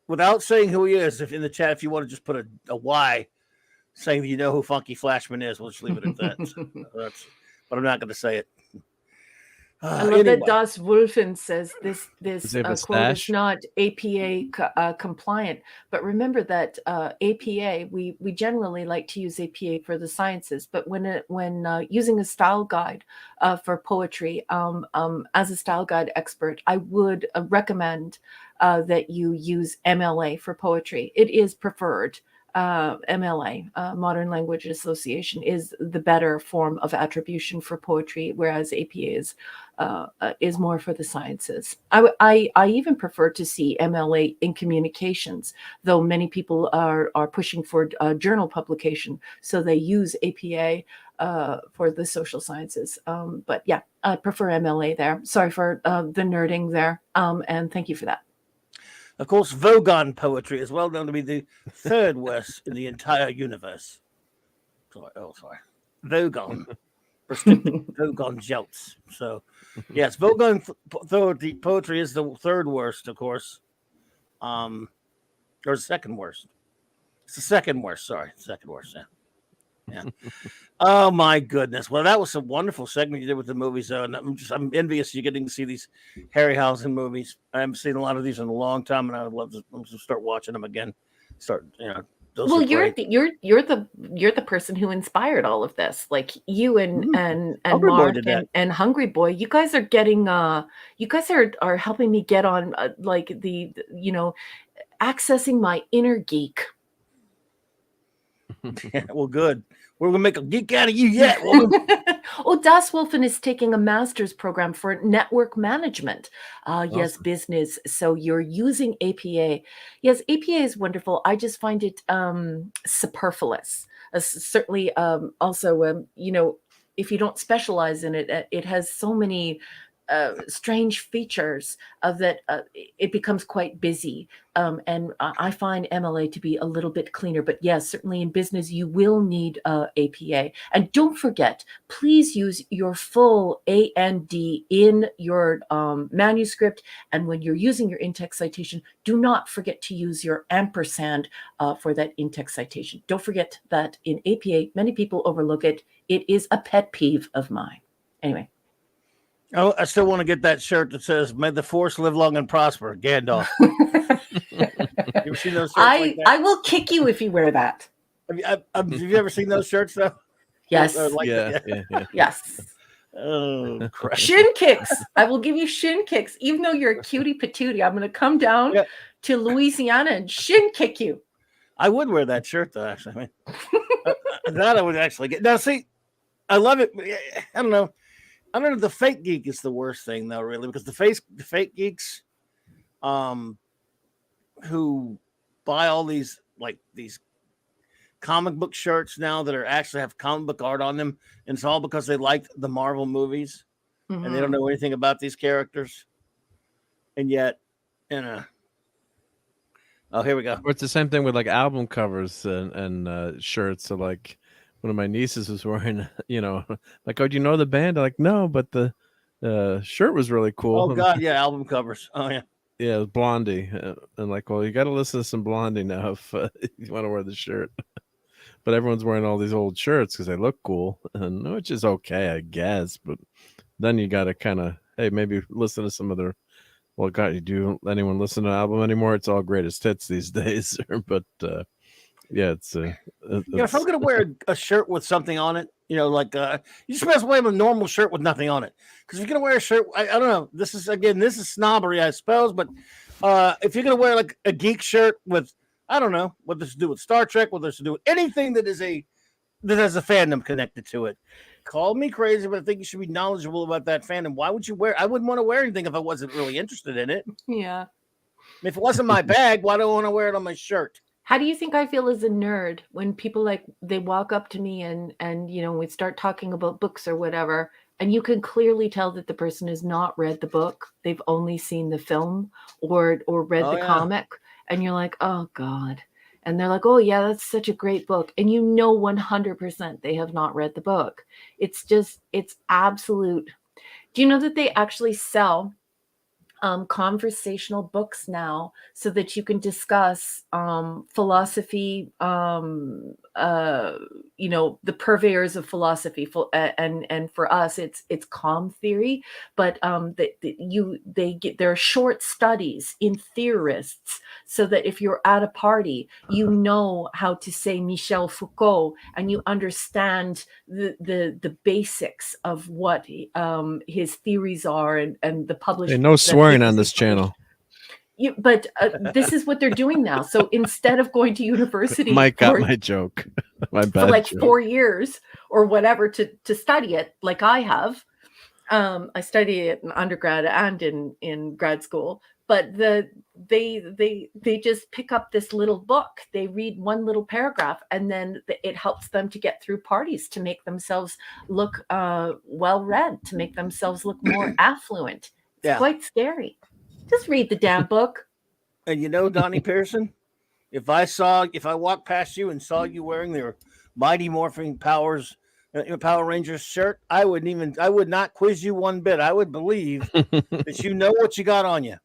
without saying who he is, if in the chat, if you want to just put a Y saying that you know who Funky Flashman is, we'll just leave it at that. But I'm not going to say it. I love that Das Wolfen says this quote is stash? not APA compliant, but remember that APA, we generally like to use APA for the sciences, but when using a style guide for poetry, as a style guide expert, I would recommend that you use MLA for poetry. It is preferred. MLA, Modern Language Association, is the better form of attribution for poetry, whereas APA is more for the sciences. I even prefer to see MLA in communications, though many people are pushing for journal publication, so they use APA for the social sciences. But yeah, I prefer MLA there. Sorry for the nerding there, and thank you for that. Of course, Vogon poetry is well known to be the third worst in the entire universe. Sorry. Vogon. Vogon Jelts. So, yes, Vogon poetry is the third worst, of course. Or second worst. It's the second worst. Sorry. Second worst, yeah. Oh, my goodness. Well, that was a wonderful segment you did with the movies, though. And I'm envious you're getting to see these Harryhausen movies. I haven't seen a lot of these in a long time, and I would love to start watching them again. Start, Those Well, are you're great. you're the person who inspired all of this. Like you and Hungry Boy Mark did that. and Hungry Boy, you guys are getting you guys are helping me get on like accessing my inner geek. Yeah, well, good. We're gonna make a geek out of you yet, woman. Oh, Das Wolfen is taking a master's program for network management. Yes, Awesome. business. So you're using APA. Yes, APA is wonderful. I just find it superfluous. Certainly, also, if you don't specialize in it, it has so many strange features of that it becomes quite busy. And I find MLA to be a little bit cleaner. But yes, certainly in business, you will need APA. And don't forget, please use your full AND in your manuscript. And when you're using your in-text citation, do not forget to use your ampersand for that in-text citation. Don't forget that in APA, many people overlook it. It is a pet peeve of mine. Anyway. Oh, I still want to get that shirt that says "May the Force live long and prosper." Gandalf. You ever seen those shirts like that? I will kick you if you wear that. Have you ever seen those shirts though? Yes. Yeah. Yes. Oh, crap. Shin kicks. I will give you shin kicks. Even though you're a cutie patootie, I'm going to come down to Louisiana and shin kick you. I would wear that shirt though. Actually, I mean, that I would actually get. Now, see, I love it. I don't know. I don't know. The fake geek is the worst thing though, really, because the fake geeks, who buy all these comic book shirts now that are actually have comic book art on them, and it's all because they liked the Marvel movies and they don't know anything about these characters, and yet, oh, here we go. Or it's the same thing with like album covers and shirts. So like one of my nieces was wearing, like, oh, do you know the band? I'm like, no, but the shirt was really cool. Oh God, yeah, album covers. Oh yeah. Yeah, it was Blondie. And like, well, you got to listen to some Blondie now if you want to wear the shirt. But everyone's wearing all these old shirts because they look cool, and which is okay, I guess. But then you got to kind of, hey, maybe listen to some other. Well, God, do anyone listen to an album anymore? It's all greatest hits these days. But yeah, it's if I'm gonna wear a shirt with something on it, like you just might as well wear a normal shirt with nothing on it. Because if you're gonna wear a shirt, I don't know. This is snobbery, I suppose. But if you're gonna wear like a geek shirt with, I don't know, what this to do with Star Trek, what this to do with anything that has a fandom connected to it. Call me crazy, but I think you should be knowledgeable about that fandom. Why would you wear? I wouldn't want to wear anything if I wasn't really interested in it. Yeah. If it wasn't my bag, why do I want to wear it on my shirt? How do you think I feel as a nerd when people they walk up to me and we start talking about books or whatever, and you can clearly tell that the person has not read the book. They've only seen the film or read the comic, and you're like, oh God. And they're like, oh yeah, that's such a great book. And 100% they have not read the book. It's absolute. Do you know that they actually sell conversational books now so that you can discuss philosophy, the purveyors of philosophy, and for us it's calm theory, but there are short studies in theorists, so that if you're at a party, how to say Michel Foucault, and you understand the basics of what his theories are, and the published. Hey, no swearing on this channel. But this is what they're doing now. So instead of going to university, Mike got my joke. My bad. For like joke. 4 years or whatever to study it, like I have. I studied it in undergrad and in grad school. But they just pick up this little book. They read one little paragraph, and then it helps them to get through parties, to make themselves look well read, to make themselves look more affluent. It's quite scary. Just read the damn book. And Donnie Pearson, if I walked past you and saw you wearing their Mighty Morphing Powers, Power Rangers shirt, I would not quiz you one bit. I would believe that you know what you got on you,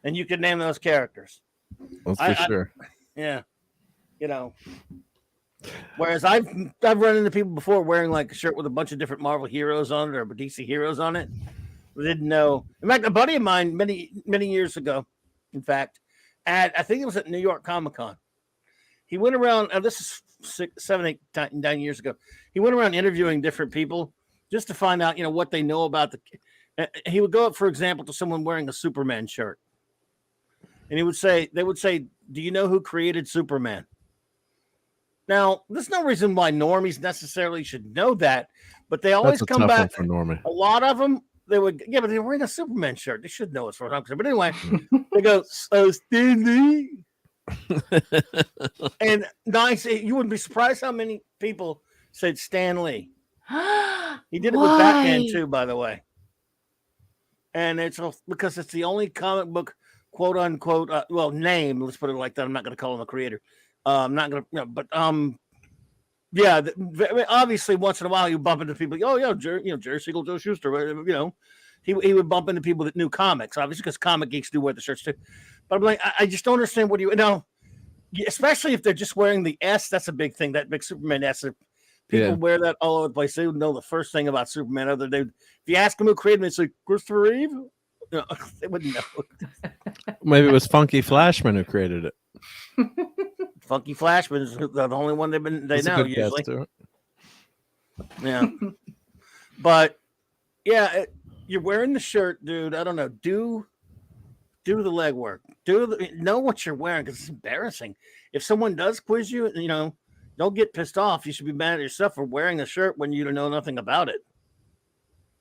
and you could name those characters. That's for sure. Yeah, Whereas I've run into people before wearing like a shirt with a bunch of different Marvel heroes on it or DC heroes on it. Didn't know. In fact, a buddy of mine many years ago, in fact, I think it was at New York Comic Con, he went around. This is 6, 7, 8, 9 years ago. He went around interviewing different people just to find out, what they know about the. He would go up, for example, to someone wearing a Superman shirt, and they would say, "Do you know who created Superman?" Now, there's no reason why normies necessarily should know that, but they always That's a come tough back. one for Normie. A lot of them, they would, but they're wearing a Superman shirt. They should know as far as I'm concerned. But anyway, they go, Stan Lee. And nice, you wouldn't be surprised how many people said Stan Lee. He did it with Batman too, by the way. And it's because it's the only comic book, quote unquote, name. Let's put it like that. I'm not going to call him a creator. I'm not going to, but yeah. Obviously, once in a while, you bump into people. Oh yeah, Jerry Siegel, Joe Shuster. He would bump into people that knew comics, obviously, because comic geeks do wear the shirts too. But I'm like, I just don't understand what especially if they're just wearing the S. That's a big thing. That big Superman S. People wear that all over the place. They would know the first thing about Superman. If you ask them who created it, it's like Christopher Reeve. They wouldn't know. Maybe it was Funky Flashman who created it. Funky Flashman is the only one they know usually. Yeah, but yeah, you're wearing the shirt, dude. I don't know. Do the legwork. Know what you're wearing because it's embarrassing. If someone does quiz you, don't get pissed off. You should be mad at yourself for wearing a shirt when you know nothing about it.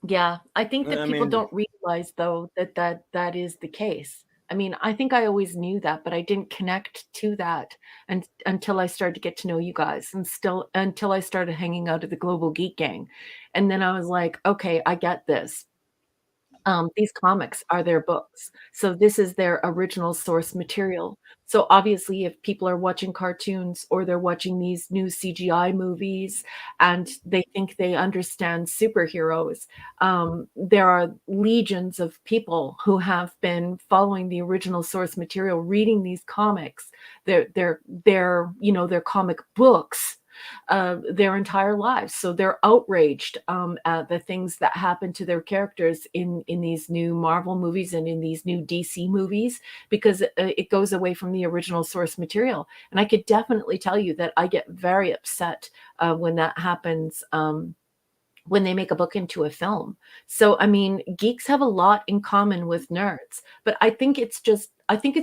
Yeah, I think that people don't realize though that is the case. I mean, I think I always knew that, but I didn't connect to that until I started to get to know you guys, and still until I started hanging out at the Global Geek Gang. And then I was like, okay, I get this. These comics are their books. So this is their original source material. So obviously, if people are watching cartoons or they're watching these new CGI movies and they think they understand superheroes, there are legions of people who have been following the original source material, reading these comics, their comic books, their entire lives. So they're outraged at the things that happen to their characters in these new Marvel movies and in these new DC movies, because it goes away from the original source material. And I could definitely tell you that I get very upset when that happens, when they make a book into a film. So, I mean, geeks have a lot in common with nerds, but I think it's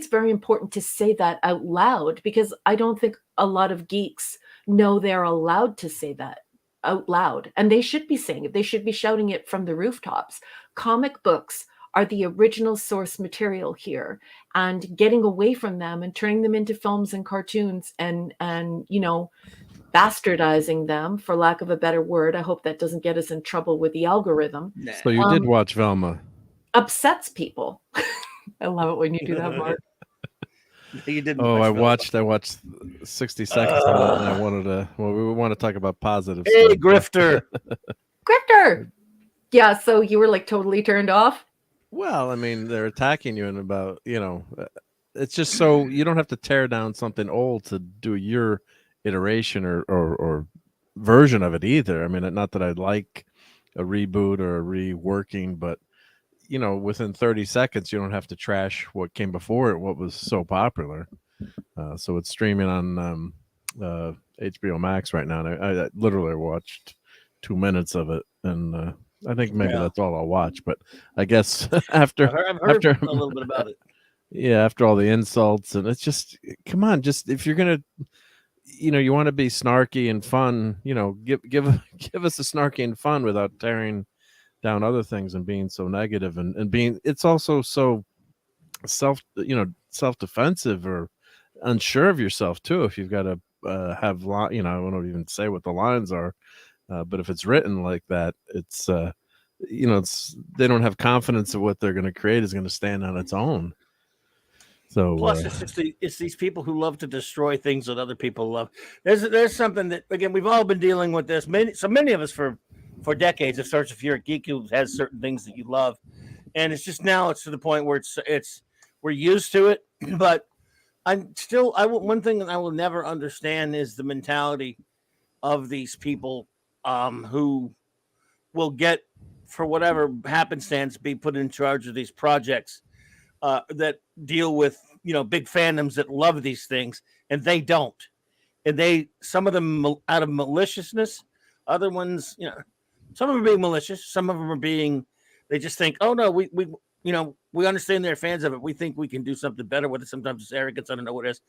very important to say that out loud, because I don't think a lot of geeks know they're allowed to say that out loud. And they should be saying it. They should be shouting it from the rooftops. Comic books are the original source material here, and getting away from them and turning them into films and cartoons and bastardizing them, for lack of a better word. I hope that doesn't get us in trouble with the algorithm. So you did watch Velma. Upsets people. I love it when you do that, Mark. You didn't. I watched 60 seconds of it, and I wanted to. Well, we want to talk about positive Hey, stuff. grifter. Grifter. Yeah, so you were like totally turned off? Well, I mean, they're attacking you, and about it's just so you don't have to tear down something old to do your iteration or version of it either. I mean, not that I'd like a reboot or a reworking, but within 30 seconds, you don't have to trash what came before it, what was so popular. So it's streaming on HBO Max right now. And I literally watched 2 minutes of it, and I think maybe that's all I'll watch. But I guess after I've heard a little bit about it. Yeah, after all the insults, and it's just, come on, just if you're gonna, you want to be snarky and fun, give us a snarky and fun without tearing down other things and being so negative and being, it's also so self-defensive or unsure of yourself too. If you've got to have I won't even say what the lines are, but if it's written like that, it's they don't have confidence that what they're going to create is going to stand on its own. So plus it's these people who love to destroy things that other people love. There's something that, again, we've all been dealing with this, many of us for decades. It starts if you're a geek who has certain things that you love, and it's just now it's to the point where it's we're used to it. But one thing that I will never understand is the mentality of these people who will get, for whatever happenstance, be put in charge of these projects that deal with big fandoms that love these things, and they don't. and some of them out of maliciousness, other ones, some of them are being malicious, some of them are being, they just think, oh no, we understand they're fans of it, we think we can do something better with it. Sometimes it's arrogance, I don't know what it is,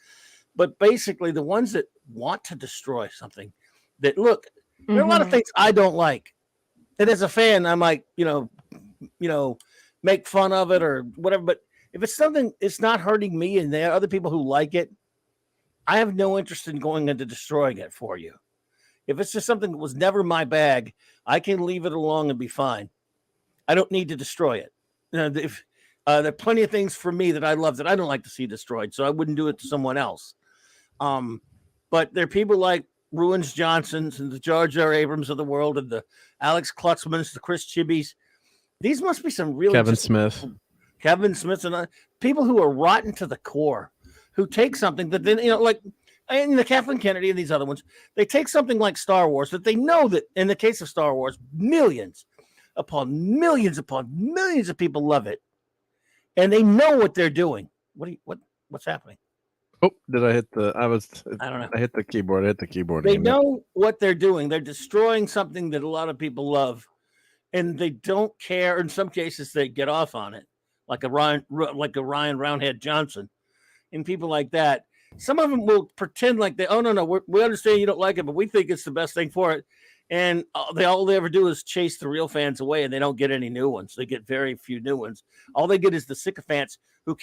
but basically the ones that want to destroy something, that look, there are a lot of things I don't like, and as a fan I might make fun of it or whatever, but if it's something, it's not hurting me and there are other people who like it, I have no interest in going into destroying it for you. If it's just something that was never my bag, I can leave it alone and be fine. I don't need to destroy it. There are plenty of things for me that I love that I don't like to see destroyed, so I wouldn't do it to someone else. But there are people like Ruins Johnsons and the Jar Jar Abrams of the world and the Alex Klutzmans, the Chris Chibbys. These must be some really Kevin Smith, and people who are rotten to the core, who take something that then, like in the Kathleen Kennedy and these other ones, they take something like Star Wars that they know that in the case of Star Wars, millions upon millions of people love it, and they know what they're doing. What's happening? Oh, did I hit the? I don't know. I hit the keyboard. They know what they're doing. They're destroying something that a lot of people love, and they don't care. In some cases, they get off on it, like a Ryan Roundhead Johnson, and people like that. Some of them will pretend like they, oh no, we understand you don't like it, but we think it's the best thing for it. And all they ever do is chase the real fans away, and they don't get any new ones. They get very few new ones. All they get is the sycophants who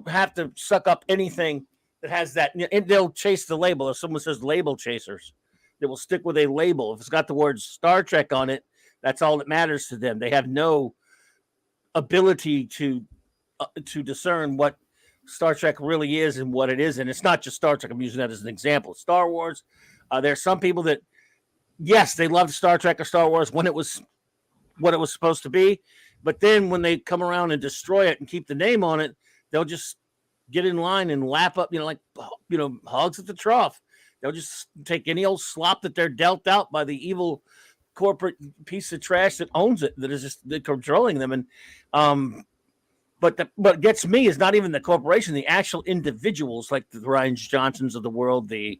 have to suck up anything that has that, and they'll chase the label. If someone says label chasers, they will stick with a label. If it's got the word Star Trek on it, that's all that matters to them. They have no ability to discern what Star Trek really is and what it is. And it's not just Star Trek. I'm using that as an example. Star Wars. There are some people that, yes, they loved Star Trek or Star Wars when it was what it was supposed to be. But then when they come around and destroy it and keep the name on it, they'll just get in line and lap up, hogs at the trough. They'll just take any old slop that they're dealt out by the evil corporate piece of trash that owns it, that is just controlling them. And but what gets me is not even the corporation, the actual individuals like the Ryan Johnsons of the world, the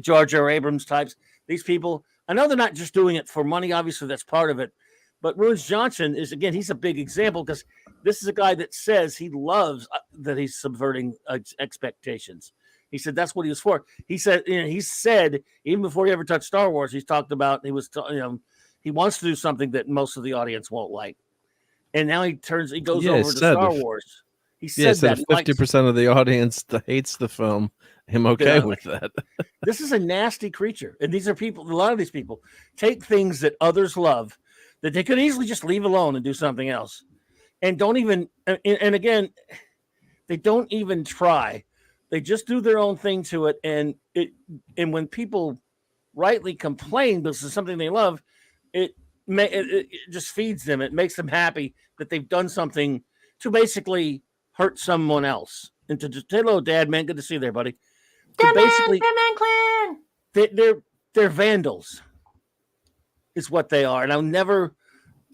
Jar Jar Abrams types. These people, I know they're not just doing it for money. Obviously, that's part of it. But Ruins Johnson is, again, he's a big example because this is a guy that says he loves that he's subverting expectations. He said that's what he was for. He said even before he ever touched Star Wars, he's talked about he wants to do something that most of the audience won't like. And now he goes over to Star Wars. He said that 50% of the audience hates the film. I'm okay with that. This is a nasty creature. And these are people, a lot of these people take things that others love that they could easily just leave alone and do something else. And don't even, and again, they don't even try. They just do their own thing to it. And when people rightly complain because it's something they love, it just feeds them. It makes them happy that they've done something to basically hurt someone else. And to just, hello, Dad, man, good to see you there, buddy. Basically, they're vandals, is what they are, and I'll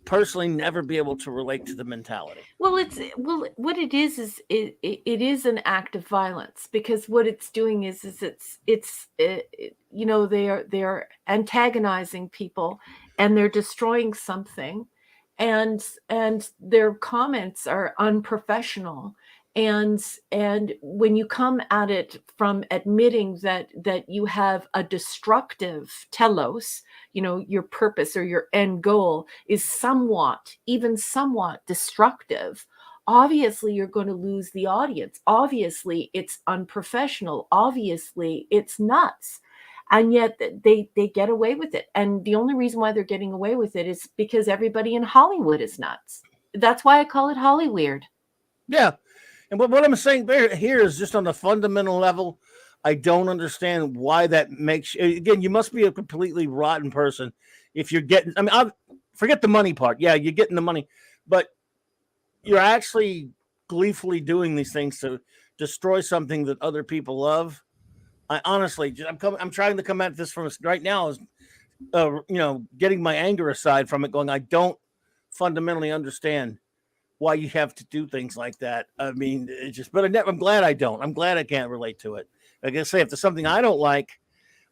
personally never be able to relate to the mentality. Well, what it is it is an act of violence, because what it's doing is they are antagonizing people, and they're destroying something, and their comments are unprofessional. And when you come at it from admitting that you have a destructive telos, your purpose or your end goal is somewhat destructive, obviously you're going to lose the audience. Obviously it's unprofessional. Obviously it's nuts. And yet they get away with it. And the only reason why they're getting away with it is because everybody in Hollywood is nuts. That's why I call it Hollyweird. Yeah. And what I'm saying here is just on the fundamental level, I don't understand why that makes you. Again, you must be a completely rotten person if you're getting. I forget the money part. Yeah, you're getting the money, but you're actually gleefully doing these things to destroy something that other people love. I honestly, I'm trying to come at this from right now as getting my anger aside from it, going, I don't fundamentally understand why you have to do things like that. I mean, I'm glad I don't. I'm glad I can't relate to it. Like I say, if there's something I don't like,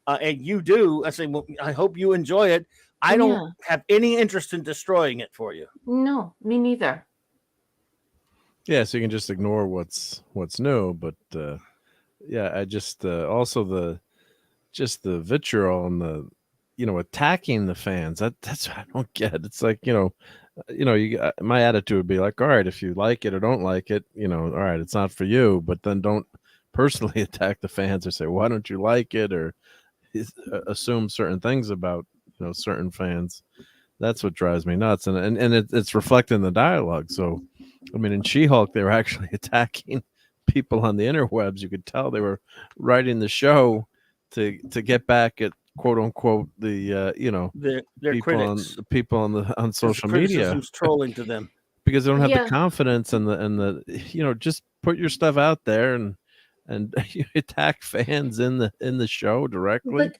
and you do, I say, well, I hope you enjoy it. I don't Yeah. have any interest in destroying it for you. No, me neither. Yeah, so you can just ignore what's new, but yeah, I just also the vitriol and the attacking the fans. That's what I don't get. It's like my attitude would be like, all right, if you like it or don't like it, all right, it's not for you, but then don't personally attack the fans or say why don't you like it or assume certain things about certain fans. That's what drives me nuts, and it's reflected in the dialogue. So, I mean, in She-Hulk, they were actually attacking people on the interwebs. You could tell they were writing the show to get back at quote unquote the their critics, people on social media. Criticism's trolling to them because they don't have Yeah. the confidence and the just put your stuff out there and you attack fans in the show directly.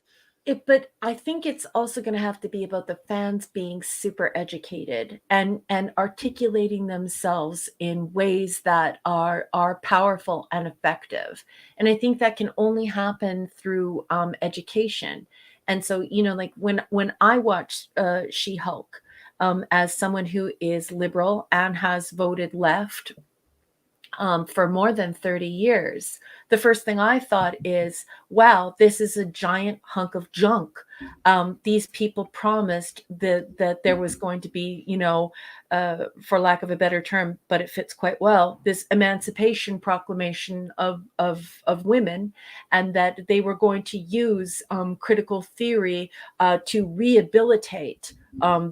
But I think it's also going to have to be about the fans being super educated and articulating themselves in ways that are powerful and effective. And I think that can only happen through education. And so, like when I watch She-Hulk, as someone who is liberal and has voted left for more than 30 years, the first thing I thought is, wow, this is a giant hunk of junk. These people promised that there was going to be, for lack of a better term, but it fits quite well, this emancipation proclamation of women, and that they were going to use critical theory to rehabilitate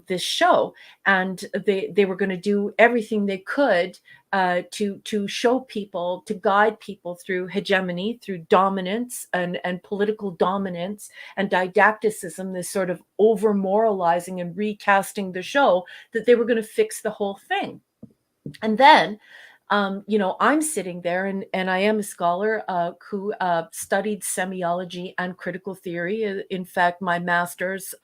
this show. And they were going to do everything they could to show people, to guide people through hegemony, through dominance and political dominance and didacticism, this sort of over moralizing and recasting the show, that they were going to fix the whole thing. And then I'm sitting there and I am a scholar who studied semiology and critical theory. In fact, my master's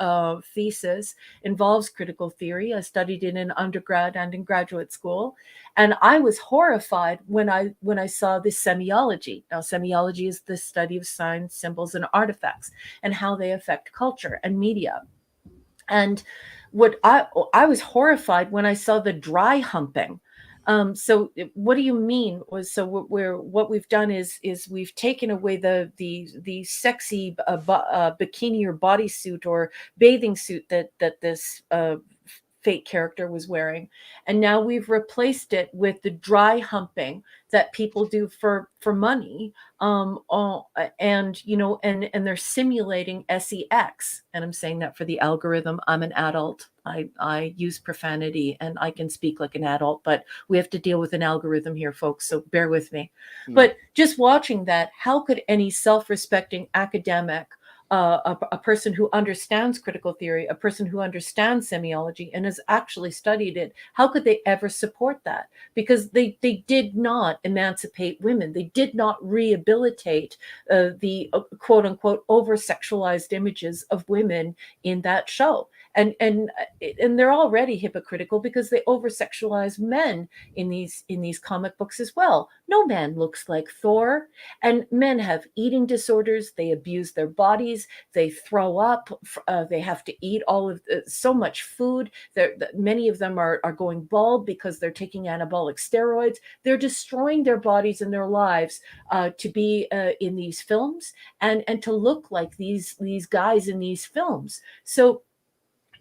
thesis involves critical theory. I studied it in undergrad and in graduate school. And I was horrified when I saw this semiology. Now, semiology is the study of signs, symbols, and artifacts and how they affect culture and media. And what I was horrified when I saw the dry humping. So what do you mean? What we've done is we've taken away the sexy bikini or bodysuit or bathing suit that this fake character was wearing, and now we've replaced it with the dry humping that people do for money, and they're simulating sex. And I'm saying that for the algorithm. I'm an adult. I use profanity and I can speak like an adult, but we have to deal with an algorithm here, folks, so bear with me. But just watching that, how could any self-respecting academic, a person who understands critical theory, a person who understands semiology and has actually studied it, how could they ever support that? Because they did not emancipate women. They did not rehabilitate the quote unquote over-sexualized images of women in that show. And they're already hypocritical because they over-sexualize men in these comic books as well. No man looks like Thor, and men have eating disorders. They abuse their bodies. They throw up. They have to eat all of so much food. Many of them are going bald because they're taking anabolic steroids. They're destroying their bodies and their lives to be in these films and to look like these guys in these films. So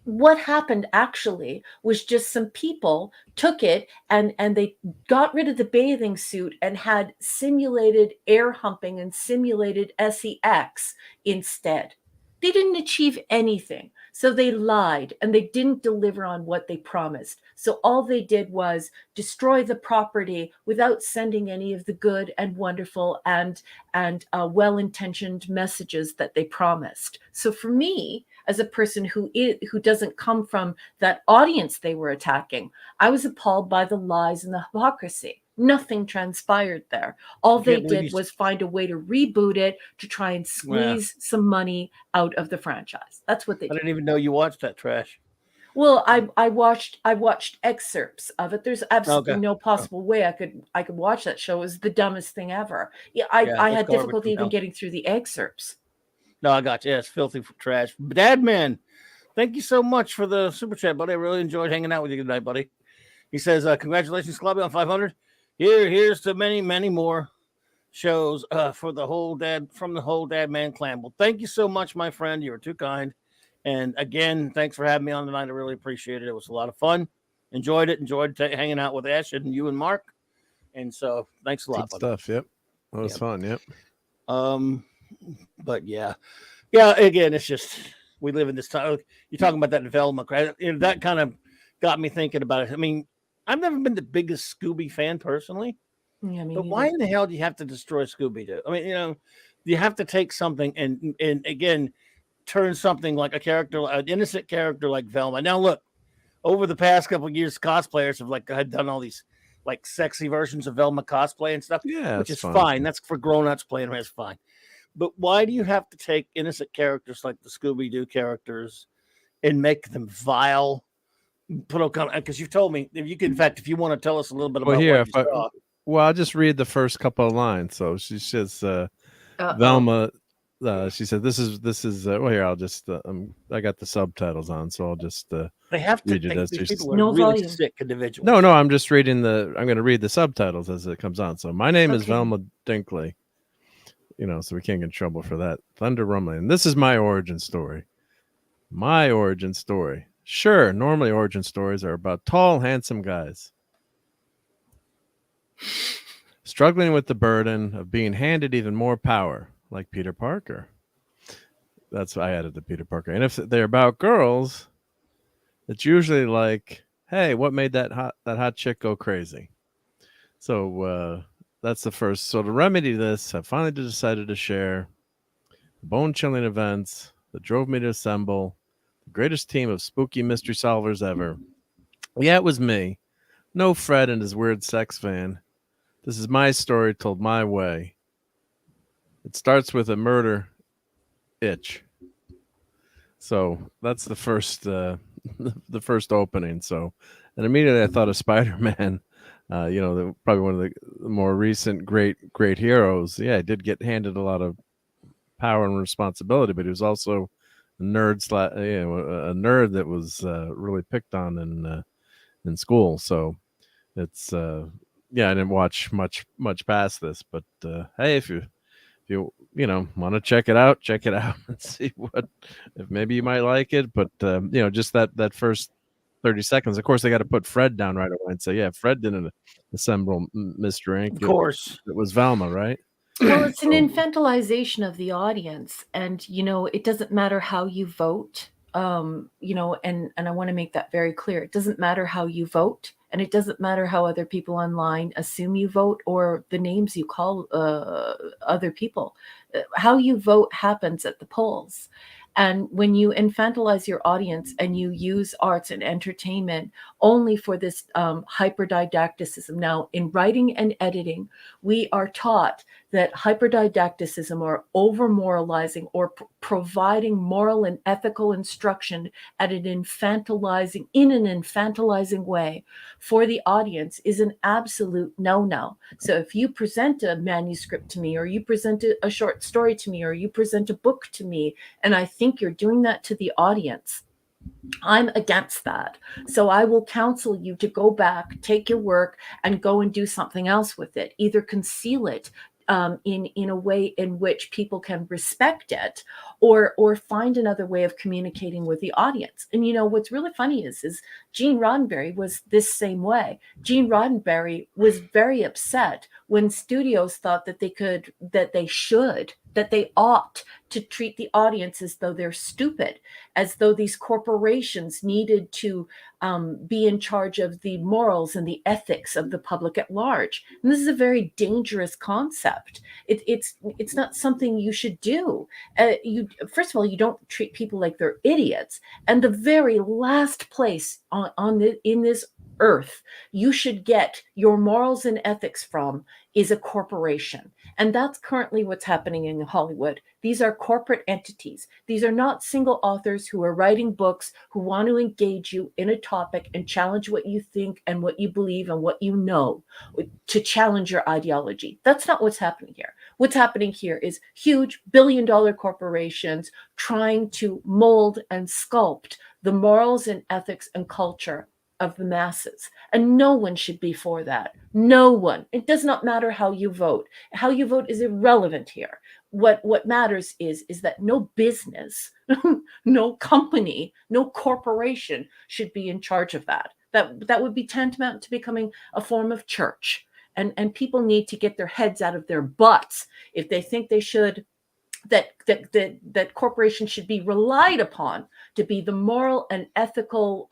what happened actually was just some people took it and they got rid of the bathing suit and had simulated air humping and simulated sex instead. They didn't achieve anything. So they lied and they didn't deliver on what they promised. So all they did was destroy the property without sending any of the good and wonderful and well-intentioned messages that they promised. So for me, as a person who doesn't come from that audience they were attacking, I was appalled by the lies and the hypocrisy. Nothing transpired there. All they did was find a way to reboot it to try and squeeze some money out of the franchise. That's what they did. I didn't even know you watched that trash. Well, I watched excerpts of it. There's absolutely Okay. no possible way I could watch that show. It was the dumbest thing ever. Yeah, I It's had garbage difficulty even now. getting through the excerpts. No, I got you. Yeah, it's filthy trash. Dad man, thank you so much for the super chat, buddy. I really enjoyed hanging out with you tonight, buddy. He says, congratulations, Clubby, on 500. Here's to many, many more shows for the whole dad from the whole Dad Man clan. Well, thank you so much, my friend. You were too kind. And again, thanks for having me on tonight. I really appreciate it. It was a lot of fun. Enjoyed it. Enjoyed hanging out with Ash and you and Mark. And so thanks a lot. Good stuff. Yep. That was fun. Yep. But yeah. Again, it's just we live in this time. You're talking about that Velma, that kind of got me thinking about it. I mean, I've never been the biggest Scooby fan personally. Yeah, but why in the hell do you have to destroy Scooby-Doo? I mean, you have to take something and again turn something like an innocent character like Velma. Now look, over the past couple of years, cosplayers have had done all these like sexy versions of Velma cosplay and stuff, which is fine. That's for grown-ups playing. It's fine. But why do you have to take innocent characters like the Scooby-Doo characters and make them vile? Because you've told me if you could, in fact, if you want to tell us a little bit about what you saw. Well, I'll just read the first couple of lines. So she says, Velma, she said, this is, well, here, I'll just, I got the subtitles on, so I'll just they have to read it as these people no are really volume. sick individuals. No, I'm just reading I'm going to read the subtitles as it comes on. So my name is Velma Dinkley, so we can't get in trouble for that. Thunder rumbling. And this is my origin story. My origin story. Sure, normally origin stories are about tall, handsome guys struggling with the burden of being handed even more power, like Peter Parker. That's why I added the Peter Parker. And if they're about girls, it's usually like, hey, what made that hot chick go crazy? So that's the first. So to remedy this, I finally decided to share bone-chilling events that drove me to assemble the greatest team of spooky mystery solvers ever. Yeah, it was me. No Fred and his weird sex fan. This is my story told my way. It starts with a murder itch. So that's the first the first opening. So, and immediately I thought of Spider-Man. Probably one of the more recent great heroes. Yeah, I did get handed a lot of power and responsibility, but he was also a nerd a nerd that was really picked on in school. So it's I didn't watch much past this, but hey, if you want to check it out and see if maybe you might like it. But just that first 30 seconds. Of course, they got to put Fred down right away and say, yeah, Fred didn't assemble Mr. Ink. Of course, it was Velma, right? Well, it's an infantilization of the audience, and it doesn't matter how you vote. And I want to make that very clear. It doesn't matter how you vote, and it doesn't matter how other people online assume you vote or the names you call other people. How you vote happens at the polls. And when you infantilize your audience and you use arts and entertainment only for this hyperdidacticism. Now, in writing and editing, we are taught that hyperdidacticism or over-moralizing or providing moral and ethical instruction in an infantilizing way for the audience is an absolute no-no. So if you present a manuscript to me, or you present a short story to me, or you present a book to me, and I think you're doing that to the audience, I'm against that. So I will counsel you to go back, take your work, and go and do something else with it. Either conceal it in a way in which people can respect it, or find another way of communicating with the audience. And what's really funny is Gene Roddenberry was this same way. Gene Roddenberry was very upset when studios thought that they ought to treat the audience as though they're stupid, as though these corporations needed to be in charge of the morals and the ethics of the public at large. And this is a very dangerous concept. It's not something you should do. First of all, you don't treat people like they're idiots. And the very last place in this earth you should get your morals and ethics from is a corporation. And that's currently what's happening in Hollywood. These are corporate entities. These are not single authors who are writing books who want to engage you in a topic and challenge what you think and what you believe and what you know, to challenge your ideology. That's not what's happening here. What's happening here is huge billion-dollar corporations trying to mold and sculpt the morals and ethics and culture of the masses. And no one should be for that. No one. It does not matter how you vote. How you vote is irrelevant here. What matters is that no business, no company, no corporation should be in charge of that. That would be tantamount to becoming a form of church. And people need to get their heads out of their butts if they think they should, that corporations should be relied upon to be the moral and ethical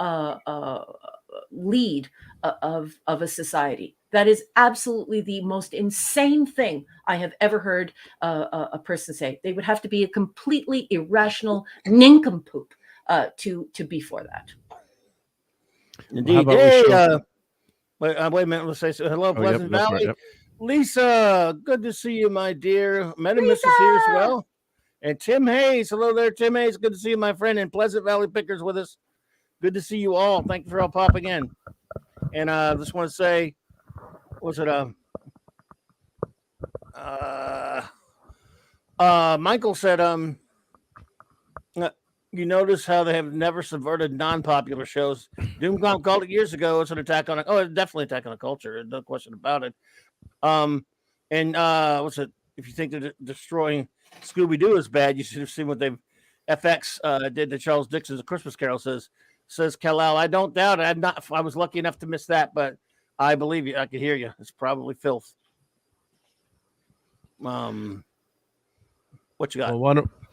lead of a society. That is absolutely the most insane thing I have ever heard a person say. They would have to be a completely irrational nincompoop to be for that. Indeed. Hey, wait a minute. Let's say so. Hello, Pleasant Valley. Yep. Lisa, good to see you, my dear. Metamus is here as well. And Tim Hayes. Hello there, Tim Hayes. Good to see you, my friend. And Pleasant Valley Pickers with us. Good to see you all. Thank you for all popping in. And I just want to say, what's it? Michael said, you notice how they have never subverted non-popular shows. Doomcom called it years ago. It's an attack on it's definitely attack on a culture. No question about it. And what's it? If you think that destroying Scooby-Doo is bad, you should have seen what they've FX did to Charles Dixon's A Christmas Carol. Says Kal-El. I don't doubt it. I was lucky enough to miss that, but I believe you. I could hear you. It's probably filth. What you got? Well,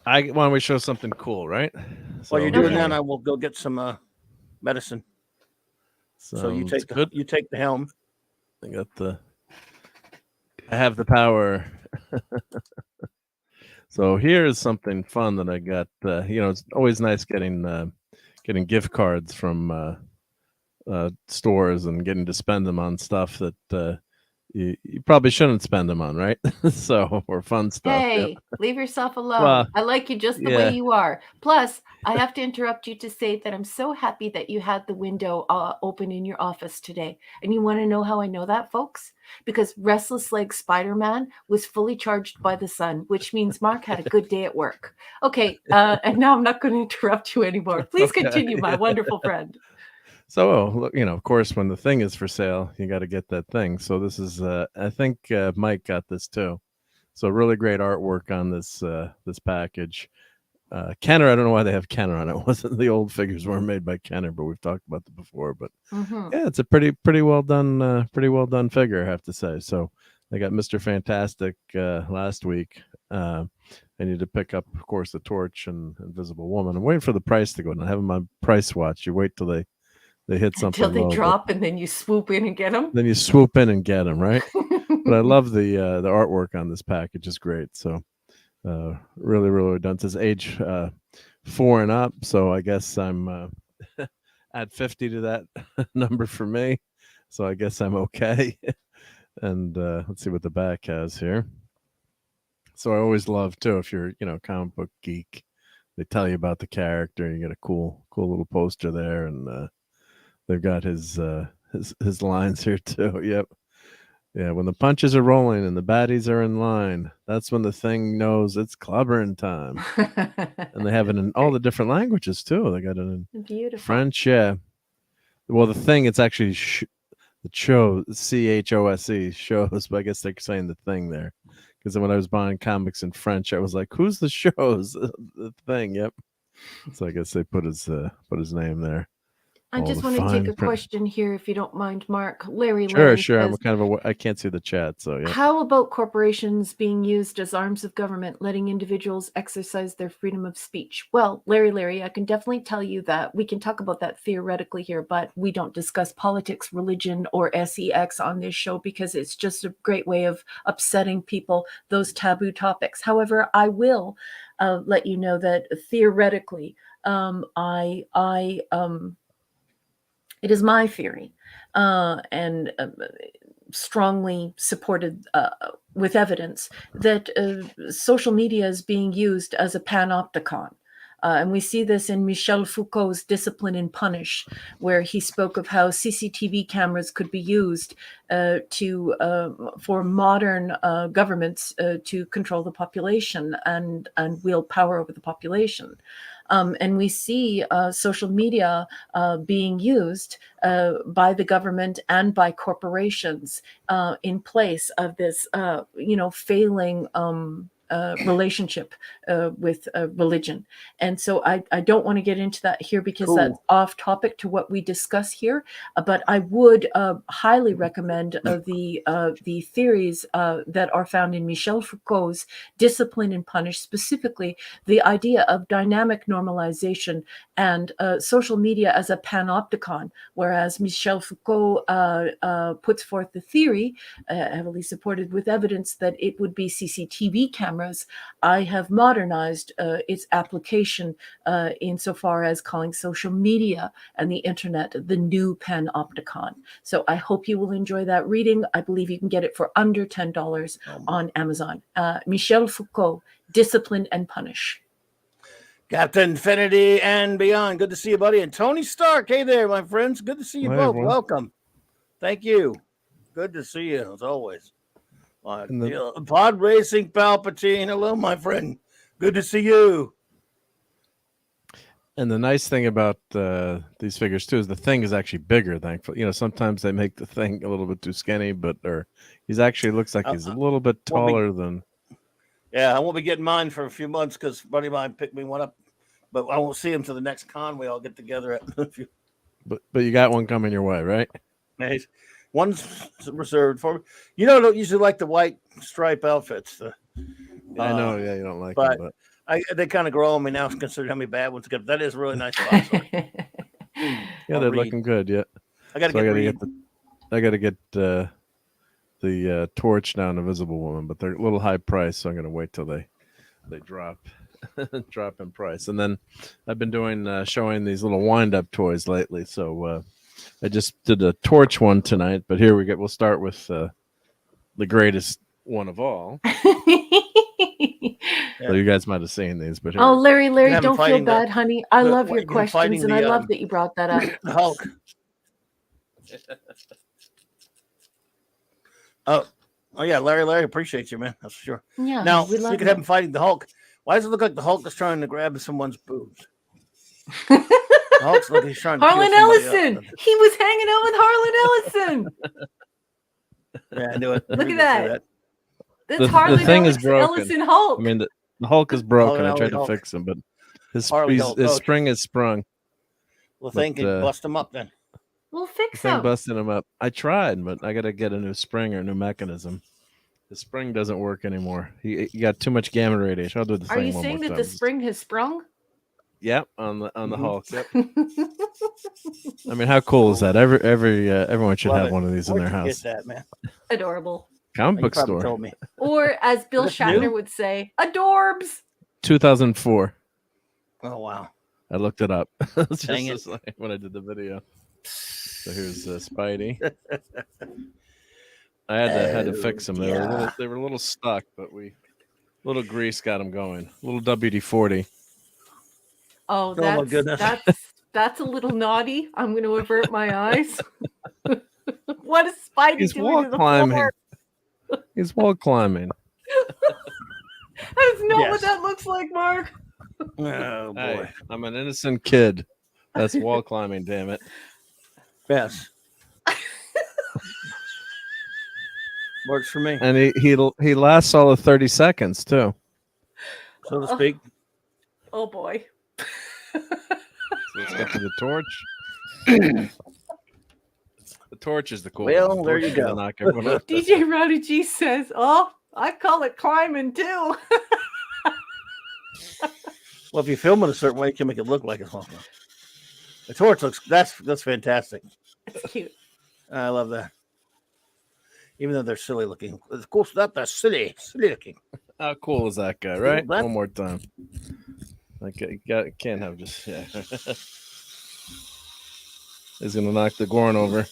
why don't we show something cool, right? While you're doing that, I will go get some medicine. So you take the helm. I have the power. So here's something fun that I got. It's always nice getting gift cards from stores and getting to spend them on stuff that you probably shouldn't spend them on, right? So, or fun stuff. Hey, leave yourself alone. Well, I like you just the way you are. Plus, I have to interrupt you to say that I'm so happy that you had the window open in your office today. And you want to know how I know that, folks? Because Restless Leg Spider-Man was fully charged by the sun, which means Mark had a good day at work. Okay, and now I'm not going to interrupt you anymore. Please continue, my wonderful friend. So, of course, when the thing is for sale, you got to get that thing. So this is, I think Mike got this too. So really great artwork on this package. Kenner, I don't know why they have Kenner on it. It wasn't the old figures weren't made by Kenner, but we've talked about them before. But yeah, it's a pretty well done figure, I have to say. So they got Mr. Fantastic last week. I need to pick up, of course, the Torch and Invisible Woman. I'm waiting for the price to go down. I have my price watch. You wait till they hit something until they drop, and then you swoop in and get them. Then you swoop in and get them, right? But I love the artwork on this package. Is great. So really, really done. It says age 4 and up. So I guess I'm at 50 to that number for me. So I guess I'm okay. And let's see what the back has here. So I always love too, if you're comic book geek, they tell you about the character. You get a cool little poster there, and they've got his lines here too. Yep. Yeah, when the punches are rolling and the baddies are in line, that's when the thing knows it's clobbering time. And they have it in all the different languages too. They got it in beautiful French. Yeah. Well, the thing, it's actually the show, CHOSE shows, but I guess they're saying the thing there. Because when I was buying comics in French, I was like, "Who's the shows?" The thing. Yep. So I guess they put his name there. I just want to take a question here, if you don't mind, Mark. Larry. Sure. Says, I'm kind of I can't see the chat, so yeah. How about corporations being used as arms of government, letting individuals exercise their freedom of speech? Well, Larry, I can definitely tell you that we can talk about that theoretically here, but we don't discuss politics, religion, or sex on this show because it's just a great way of upsetting people, those taboo topics. However, I will let you know that theoretically, it is my theory, and strongly supported with evidence that social media is being used as a panopticon. And we see this in Michel Foucault's Discipline and Punish, where he spoke of how CCTV cameras could be used for modern governments to control the population and wield power over the population. And we see social media being used by the government and by corporations in place of this, failing relationship with religion. And so I don't want to get into that here because that's off topic to what we discuss here. But I would highly recommend the theories that are found in Michel Foucault's Discipline and Punish, specifically the idea of dynamic normalization and social media as a panopticon, whereas Michel Foucault puts forth the theory, heavily supported with evidence, that it would be CCTV cameras. I have modernized its application insofar as calling social media and the internet the new panopticon. So I hope you will enjoy that reading. I believe you can get it for under $10 on Amazon. Michel Foucault, Discipline and Punish. Captain Infinity and Beyond. Good to see you, buddy. And Tony Stark. Hey there, my friends. Good to see you both. Everyone. Welcome. Thank you. Good to see you, as always. Pod Racing Palpatine. Hello, my friend. Good to see you. And the nice thing about these figures too is the thing is actually bigger. Thankfully, sometimes they make the thing a little bit too skinny, he's actually looks like he's a little bit taller than. Yeah, I won't be getting mine for a few months because a buddy of mine picked me one up, but I won't see him till the next con we all get together at. But you got one coming your way, right? Nice. One's reserved for me. I don't usually like the white stripe outfits. I know, yeah, you don't like but them, they kind of grow on me now, considering how many bad ones get. That is a really nice box. Yeah, they're looking good. Yeah, I got to get the torch down, Invisible Woman, but they're a little high price, so I'm gonna wait till they drop drop in price. And then I've been doing showing these little wind up toys lately, so. I just did a torch one tonight, but here we'll start with the greatest one of all. So you guys might have seen these, but oh, Larry, don't feel bad, honey. I love your questions, and I love that you brought that up. The Hulk. Oh yeah, Larry, appreciate you, man. That's for sure. Yeah. Now we could have him fighting the Hulk. Why does it look like the Hulk is trying to grab someone's boobs? Hulk's looking, he's trying to Harlan Ellison. He was hanging out with Harlan Ellison. Yeah, I knew it. Look at that. That's Harlan Ellison Hulk. I mean, the Hulk is broken. I tried to fix him, but his spring is sprung. Well, thing can bust him up then. We'll fix him. Busting him up. I tried, but I got to get a new spring or a new mechanism. The spring doesn't work anymore. He got too much gamma radiation. I'll do the thing. Are you saying that the spring has sprung? Yep, on the Hulk. Yep. I mean, how cool is that? Everyone should have one of these in their house. Get that, man. Adorable. Comic book store. Told me. Or as Bill Shatner would say, adorbs. 2004. Oh wow. I looked it up. Dang it. Like when I did the video. So here's Spidey. I had to fix them. They were a little stuck, but little grease got them going. A little WD-40. Oh, my goodness. That's a little naughty. I'm going to avert my eyes. What is Spidey doing to the floor? He's wall climbing. That is not what that looks like, Mark. Oh boy, hey, I'm an innocent kid. That's wall climbing. Damn it. Yes. Works for me. And he lasts all of 30 seconds too, so to speak. Oh boy. So let's get to the torch. The torch is the cool. Well, there you go. DJ Rowdy G says, "Oh, I call it climbing too." Well, if you film it a certain way, you can make it look like it's walking. The torch looks that's fantastic. It's cute. I love that. Even though they're silly looking, of course, they're silly looking. How cool is that guy, right? One more time. Can't have just He's gonna knock the Gorn over.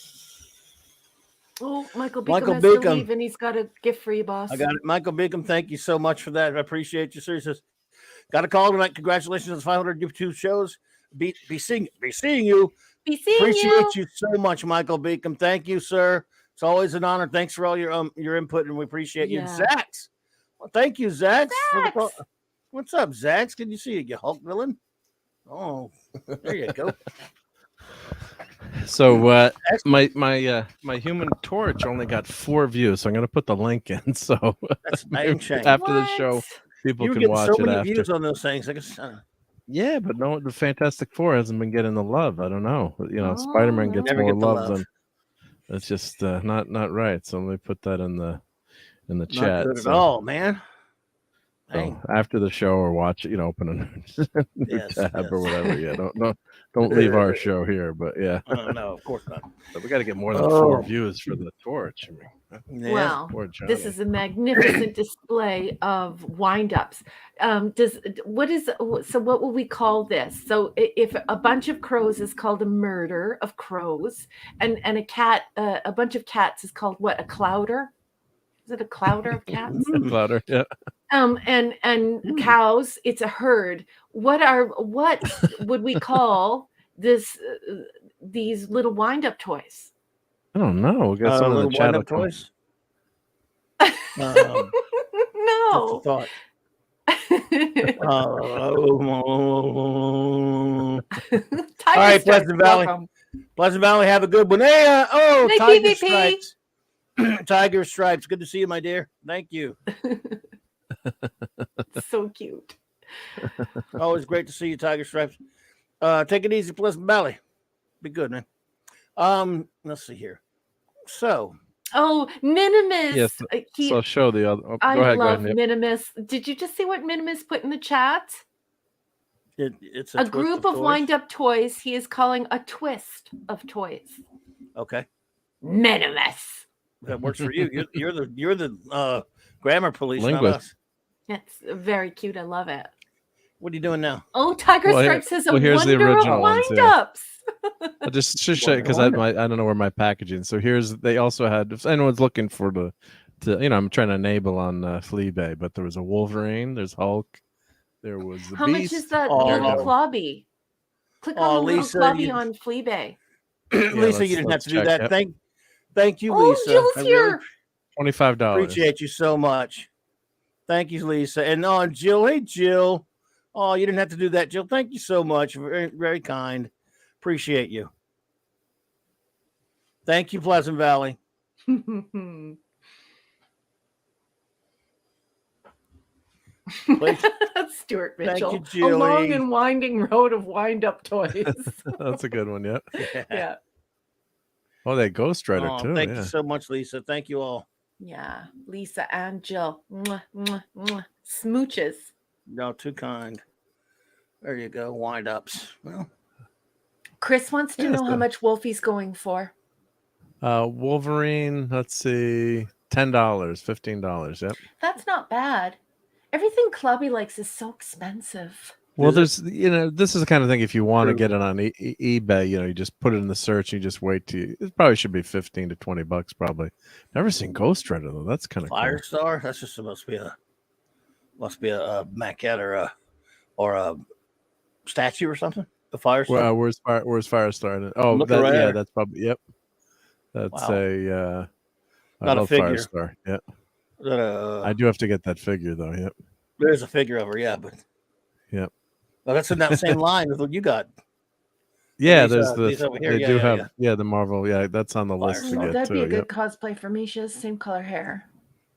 Oh, Michael Beacom Michael has to Beacom. leave, and he's got a gift for you, boss. I got it. Michael Beacom, thank you so much for that. I appreciate you. Seriously. Got a call tonight. Congratulations on 500 YouTube shows. Be seeing you. Be seeing Appreciate you. you so much, Michael Beacom. Thank you, sir. It's always an honor. Thanks for all your input, and we appreciate you. Yeah. Zax. Well, thank you, Zax. For the call. Zax. What's up, Zax? Can you see you Hulk villain? Oh, there you go. So my Human Torch only got 4 views, so I'm gonna put the link in. So That's dang shame. after the show, people You were can getting watch so it many after. views on those things. I guess. Yeah, but no, the Fantastic Four hasn't been getting the love. I don't know. You know, Spider-Man gets Never more get the love love. than. It's just not right. So let me put that in the Not chat. good at all, man. So after the show, or watch it, open a new tab or whatever. Yeah, don't leave our show here. But yeah, no, of course not. But we got to get more than 4 views for the Torch. I mean, Well, this is a magnificent display of wind-ups. What will we call this? So if a bunch of crows is called a murder of crows, and a bunch of cats is called what? A clouder? Is it a clouder of cats? Clouder, yeah. And cows, it's a herd. What would we call these little wind-up toys? I don't know. We got some in the chat. Wind-up toys. No. Thought. All right, Pleasant Valley. Welcome. Pleasant Valley, have a good one. Hey, Tiger Stripes. Tiger Stripes. Good to see you, my dear. Thank you. So cute. Always great to see you, Tiger Stripes. Take it easy, Pleasant Valley. Be good, man. Let's see here. So. Oh, Minimus. Yes. So I'll show the other. Oh, I love Minimus. Did you just see what Minimus put in the chat? It's a group of wind-up toys he is calling a twist of toys. Okay. Minimus. That works for you. You're the grammar police, linguist. Not us. It's very cute. I love it. What are you doing now? Oh, Tiger Stripes says a here's wonder the original of wind-ups. I'll just show you because I don't know where my packaging. So they also had, if anyone's looking for I'm trying to enable on Fleabay, but there was a Wolverine, there's Hulk, there was the How Beast. much is that little Clobby? Click on the little Clobby on Fleabay. Lisa, you didn't have to do that. Yep. Thank you, Lisa. Jill's here. $25. Appreciate you so much. Thank you, Lisa. And Jill. Hey, Jill. Oh, you didn't have to do that, Jill. Thank you so much. Very, very kind. Appreciate you. Thank you, Pleasant Valley. Stuart Mitchell. Thank you, Jilly. A long and winding road of wind-up toys. That's a good one, yeah. Yeah. Oh, they Ghost Rider too. Thank you so much, Lisa. Thank you all. Yeah, Lisa and Jill. Mwah, mwah, mwah. Smooches. No, too kind. There you go. Wind-ups. Well, Chris wants to know how much Wolfie's going for. Wolverine, let's see, $10, $15. Yep. That's not bad. Everything Clubby likes is so expensive. Well, this is the kind of thing, if you want to get it on eBay, you just put it in the search and you just wait it probably should be $15 to $20 probably. Never seen Ghost Rider though. That's kind of Firestar. That's just must be a maquette or a statue or something. The Firestar. Well, where's Firestar? Oh, that's probably That's not a figure. Firestar. Yeah. I do have to get that figure though. Yep. There's a figure of her, but. Yep. Well, that's in that same line with what you got. Yeah, these, there's over here. They do have the Marvel. Yeah, that's on the list to get that'd be a good yep. cosplay for me. She has the same color hair.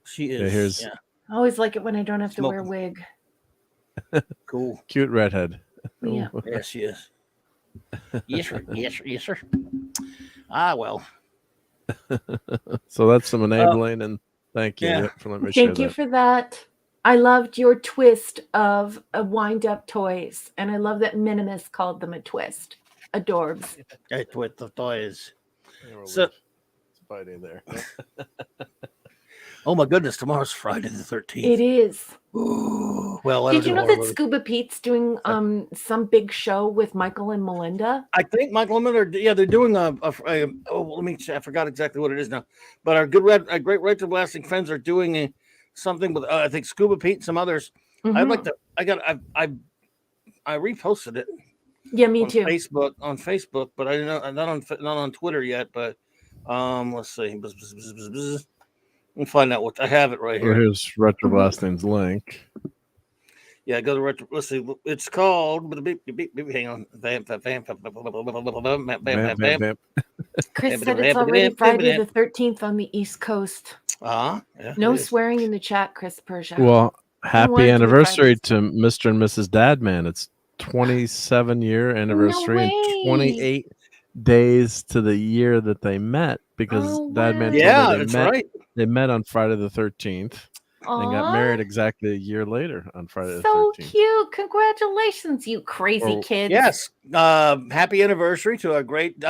She is. I always like it when I don't have to wear a wig. Cool. Cute redhead. Yeah. Yes, she is. Yes, sir. Yes, sir. Ah, well. So that's some enabling, and thank you for letting me share that. Thank you for that. I loved your twist of wind-up toys, and I love that Minimus called them a twist. Adorbs. A twist of toys. So, Spidey there. Oh my goodness, tomorrow's Friday the 13th. It is. Ooh, well, I Did don't you do know horror that movies. Scuba Pete's doing some big show with Michael and Melinda? I think Michael and Miller, yeah, they're doing let me I forgot exactly what it is now, but our great Retro Blasting friends are doing something with I think Scuba Pete and some others. I'd like Mhm. to. I reposted it Yeah, me on too. Facebook, but I didn't know not on Twitter yet. But let's see. Let me find out what I have it right Well, here. here's Retro Blasting's link. Yeah, go to retro. Let's see. It's called. Hang on. Vamp, vamp, vamp. Chris said it's already Friday the 13th on the East Coast. Yeah, No it is. swearing in the chat, Chris Persia. Well, wanted happy to anniversary advise. to Mr. and Mrs. Dadman. It's 27-year anniversary and way. 28 days to the year that they met because Oh, Dadman wow. told me Yeah, that's right. they met on Friday the 13th and got Aw, married exactly a year later on Friday the so 13th. cute. Congratulations, you crazy Or- kids. Yes. Happy anniversary to our great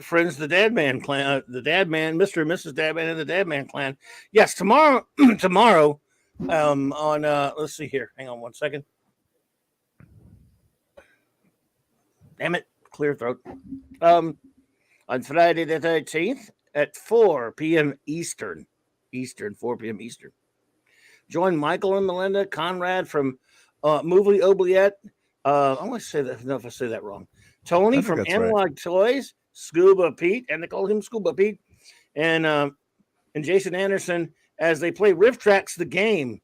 friends, the Dadman clan, the Dadman, Mr. and Mrs. Dadman, and the Dadman clan. Yes, tomorrow, on let's see here. Hang on one second. Damn it, clear throat. On Friday the 13th at 4 p.m. Eastern, 4 p.m. Eastern. Join Michael and Melinda Conrad from Movie Oubliette. I want to say that. No, if I say that wrong. Tony think from that's right. Analog Toys, Scuba Pete, and they call him Scuba Pete, and Jason Anderson as they play Riff Tracks the game.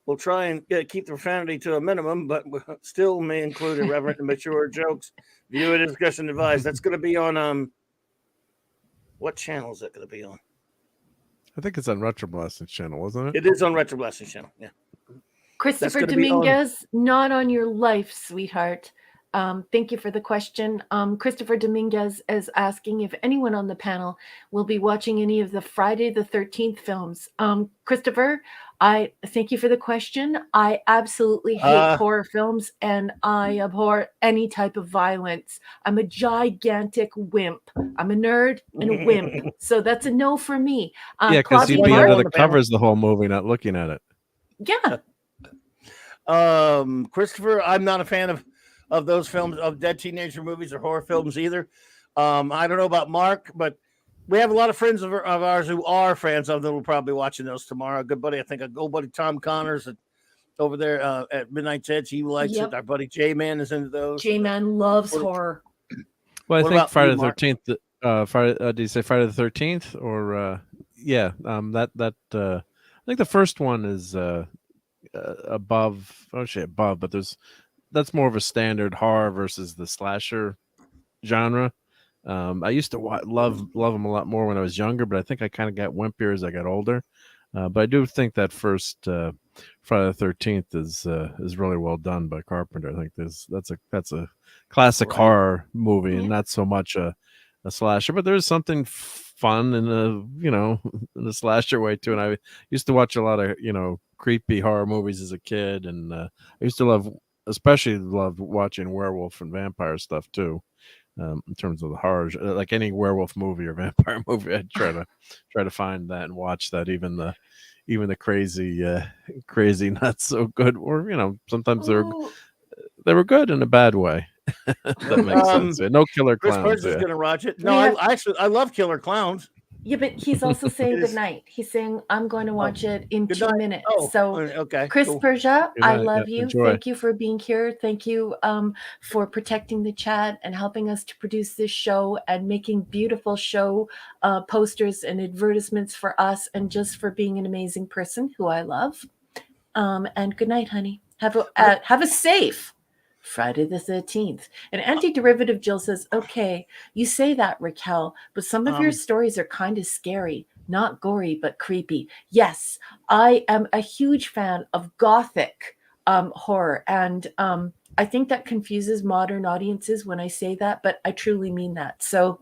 We'll try and keep the profanity to a minimum, but still may include irreverent and mature jokes. Viewer discussion advised. That's going to be on what channel is that going to be on? I think it's on Retro Blasting's channel, wasn't it? It is on Retro Blasting channel. Yeah. Christopher gonna be on- Dominguez, not on your life, sweetheart. Thank you for the question. Christopher Dominguez is asking if anyone on the panel will be watching any of the Friday the 13th films. Christopher, I thank you for the question. I absolutely hate horror films and I abhor any type of violence. I'm a gigantic wimp. I'm a nerd and a wimp. So that's a no for me. Yeah, because Clobby you'd be Mark, under on the the panel. covers the whole movie, not looking at it. yeah. Christopher, I'm not a fan of those films, of dead teenager movies or horror films either. I don't know about Mark, but we have a lot of friends of ours who are fans of them. We'll probably be watching those tomorrow. A good buddy, I think, a good buddy Tom Connors over there at Midnight's Edge. He likes Yep. it. Our buddy J-Man is into those. J-Man loves What- horror. Well, I What think about Friday you, the Mark? 13th. Friday, did you say Friday the 13th or yeah? I think the first one is above. Oh shit, above. But that's more of a standard horror versus the slasher genre. I used to love them a lot more when I was younger, but I think I kind of got wimpier as I got older. But I do think that first Friday the 13th is really well done by Carpenter. I think that's a classic Right. horror movie and Yeah. not so much a slasher. But there's something fun in in the slasher way too. And I used to watch a lot of creepy horror movies as a kid, and I used to especially love watching werewolf and vampire stuff too. In terms of the horror, like any werewolf movie or vampire movie, I'd try to find that and watch that. Even the crazy not so good, or sometimes Ooh. they were good in a bad way. That makes sense. Yeah, no killer Chris clowns. Perch is Yeah. going to watch it. No, We have- I love Killer Clowns. Yeah, but he's also saying It is- good night. He's saying, I'm going to watch it in Good 2 night. minutes. Oh, So, okay. Chris cool. Persia, Good I night. love Yeah, you. enjoy. Thank you for being here. Thank you for protecting the chat and helping us to produce this show and making beautiful show posters and advertisements for us, and just for being an amazing person who I love. And good night, honey. Have a safe Friday the 13th. And Anti-Derivative Jill says, okay, you say that, Raquel, but some of your stories are kind of scary. Not gory, but creepy. Yes, I am a huge fan of gothic horror. And I think that confuses modern audiences when I say that, but I truly mean that. So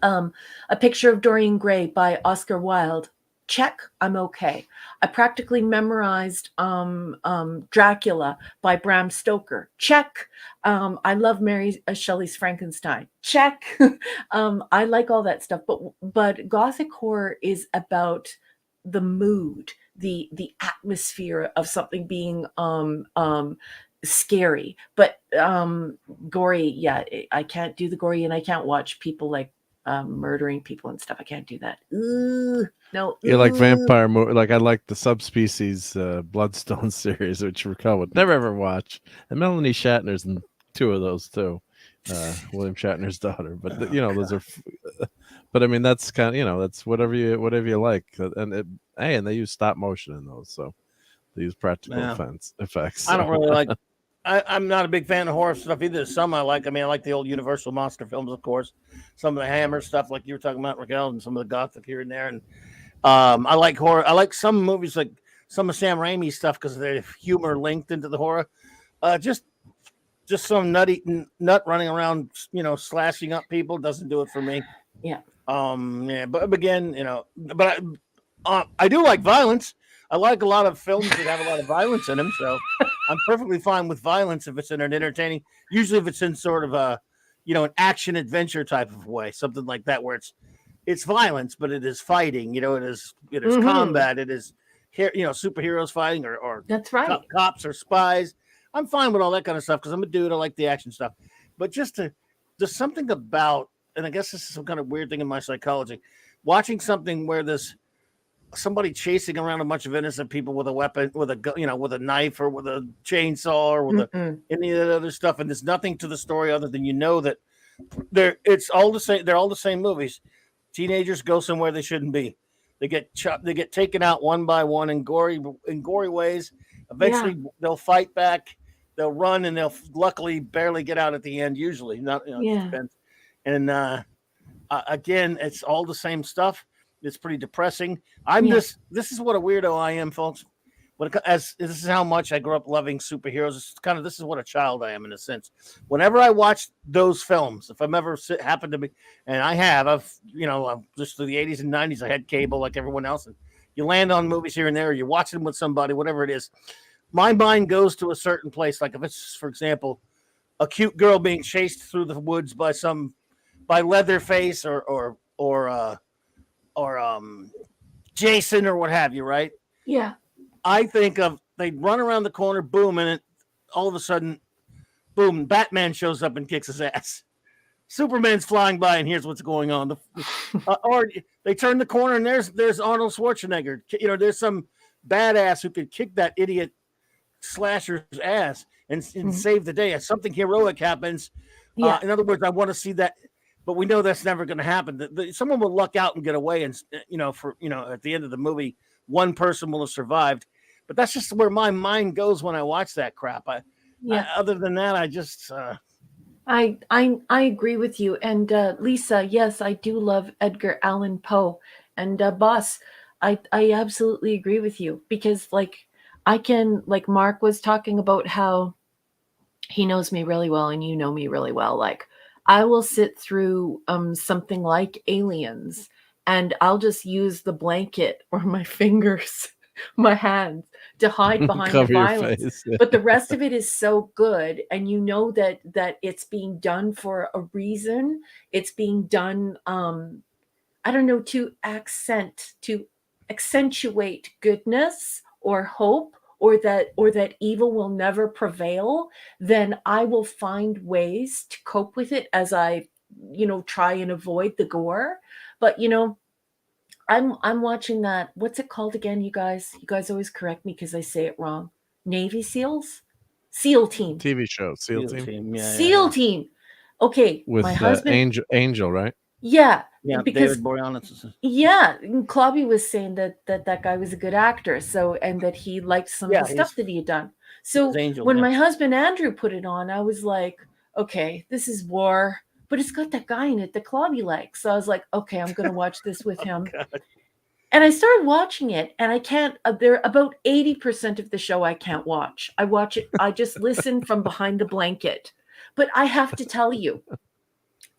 A Picture of Dorian Gray by Oscar Wilde. Check, I'm okay. I practically memorized Dracula by Bram Stoker. Check. I love Mary Shelley's Frankenstein. Check. I like all that stuff, but Gothic horror is about the mood, the atmosphere of something being scary, but gory. Yeah, I can't do the gory, and I can't watch people like murdering people and stuff. I can't do that. Ooh, no. You like ooh. vampire movie? Like I like the Subspecies Bloodstone series, which Raquel would never ever watch. And Melanie Shatner's in 2 of those too. William Shatner's daughter. But those are. But I mean, that's kind of that's whatever you like. And they use stop motion in those, so they use practical effects. So. I don't really like. I'm not a big fan of horror stuff either. Some I like. I mean, I like the old Universal monster films, of course. Some of the Hammer stuff, like you were talking about, Raquel, and some of the Gothic here and there. And I like horror. I like some movies, like some of Sam Raimi's stuff, because of the humor linked into the horror. Just some nut running around, slashing up people doesn't do it for me. Yeah. But again, but I do like violence. I like a lot of films that have a lot of violence in them, so I'm perfectly fine with violence if it's in an entertaining. Usually, if it's in sort of a, an action adventure type of way, something like that, where it's violence, but it is fighting. It is combat. It is superheroes fighting or that's right, cops or spies. I'm fine with all that kind of stuff because I'm a dude. I like the action stuff, but there's something about, and I guess this is some kind of weird thing in my psychology, watching something where there's somebody chasing around a bunch of innocent people with a weapon, with a knife or with a chainsaw or with any of that other stuff, and there's nothing to the story other than that it's all the same. They're all the same movies. Teenagers go somewhere they shouldn't be. They get taken out one by one in gory ways. Eventually, they'll fight back. They'll run, and they'll luckily barely get out at the end. Usually, not and again, it's all the same stuff. It's pretty depressing. This is what a weirdo I am, folks. This is how much I grew up loving superheroes. This is what a child I am in a sense. Whenever I watch those films, if I'm ever happened to be, and I've just through the 80s and 90s, I had cable like everyone else, and you land on movies here and there, or you watch them with somebody, whatever it is. My mind goes to a certain place. Like if it's, for example, a cute girl being chased through the woods by Leatherface or Jason or what have you, right? Yeah. I think of they run around the corner, boom, and all of a sudden, boom, Batman shows up and kicks his ass. Superman's flying by, and here's what's going on. Or they turn the corner, and there's Arnold Schwarzenegger. There's some badass who could kick that idiot slasher's ass and save the day. As something heroic happens. Yeah. In other words, I want to see that. But we know that's never going to happen. Someone will luck out and get away, and at the end of the movie, one person will have survived. But that's just where my mind goes when I watch that crap. Other than that, I just. I agree with you, and Lisa, yes, I do love Edgar Allan Poe, and Boss, I absolutely agree with you because Mark was talking about how he knows me really well, and you know me really well, like. I will sit through something like Aliens, and I'll just use the blanket or my fingers, my hands, to hide behind the violence. But the rest of it is so good, and you know that it's being done for a reason. It's being done, to accentuate goodness or hope. Or that evil will never prevail, then I will find ways to cope with it as I, try and avoid the gore. But I'm watching that. What's it called again, you guys? You guys always correct me because I say it wrong. Navy SEALs, SEAL Team, TV show, SEAL Team, SEAL Team. Okay, with my husband, Angel, right? Yeah. Yeah, because David Boreanaz. Yeah, Clobby was saying that guy was a good actor, and that he liked some of the stuff that he had done. So when my husband Andrew put it on, I was like, okay, this is war, but it's got that guy in it that Clobby likes. So I was like, okay, I'm going to watch this with him. And I started watching it, and I can't. There about 80% of the show I can't watch. I watch it. I just listen from behind the blanket. But I have to tell you,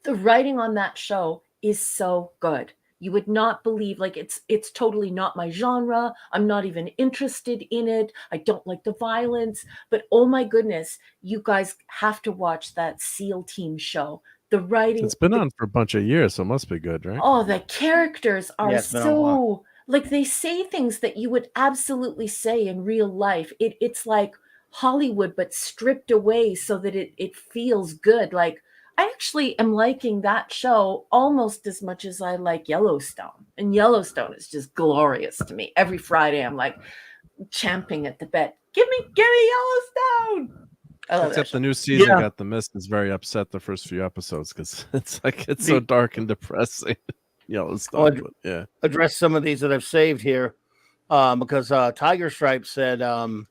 the writing on that show is so good. You would not believe, it's totally not my genre. I'm not even interested in it. I don't like the violence, but oh my goodness, you guys have to watch that SEAL Team show. The writing. It's been on for a bunch of years, so it must be good, right? Oh, the characters are so like they say things that you would absolutely say in real life. It's like Hollywood, but stripped away so that it feels good. Like I actually am liking that show almost as much as I like Yellowstone. And Yellowstone is just glorious to me. Every Friday I'm like champing at the bed. Give me Yellowstone. I love that Except show. the new season Yeah. got The Mist is very upset the first few episodes because it's like it's so dark and depressing. Yellowstone, but yeah. Address some of these that I've saved here, because Tiger Stripe said, let's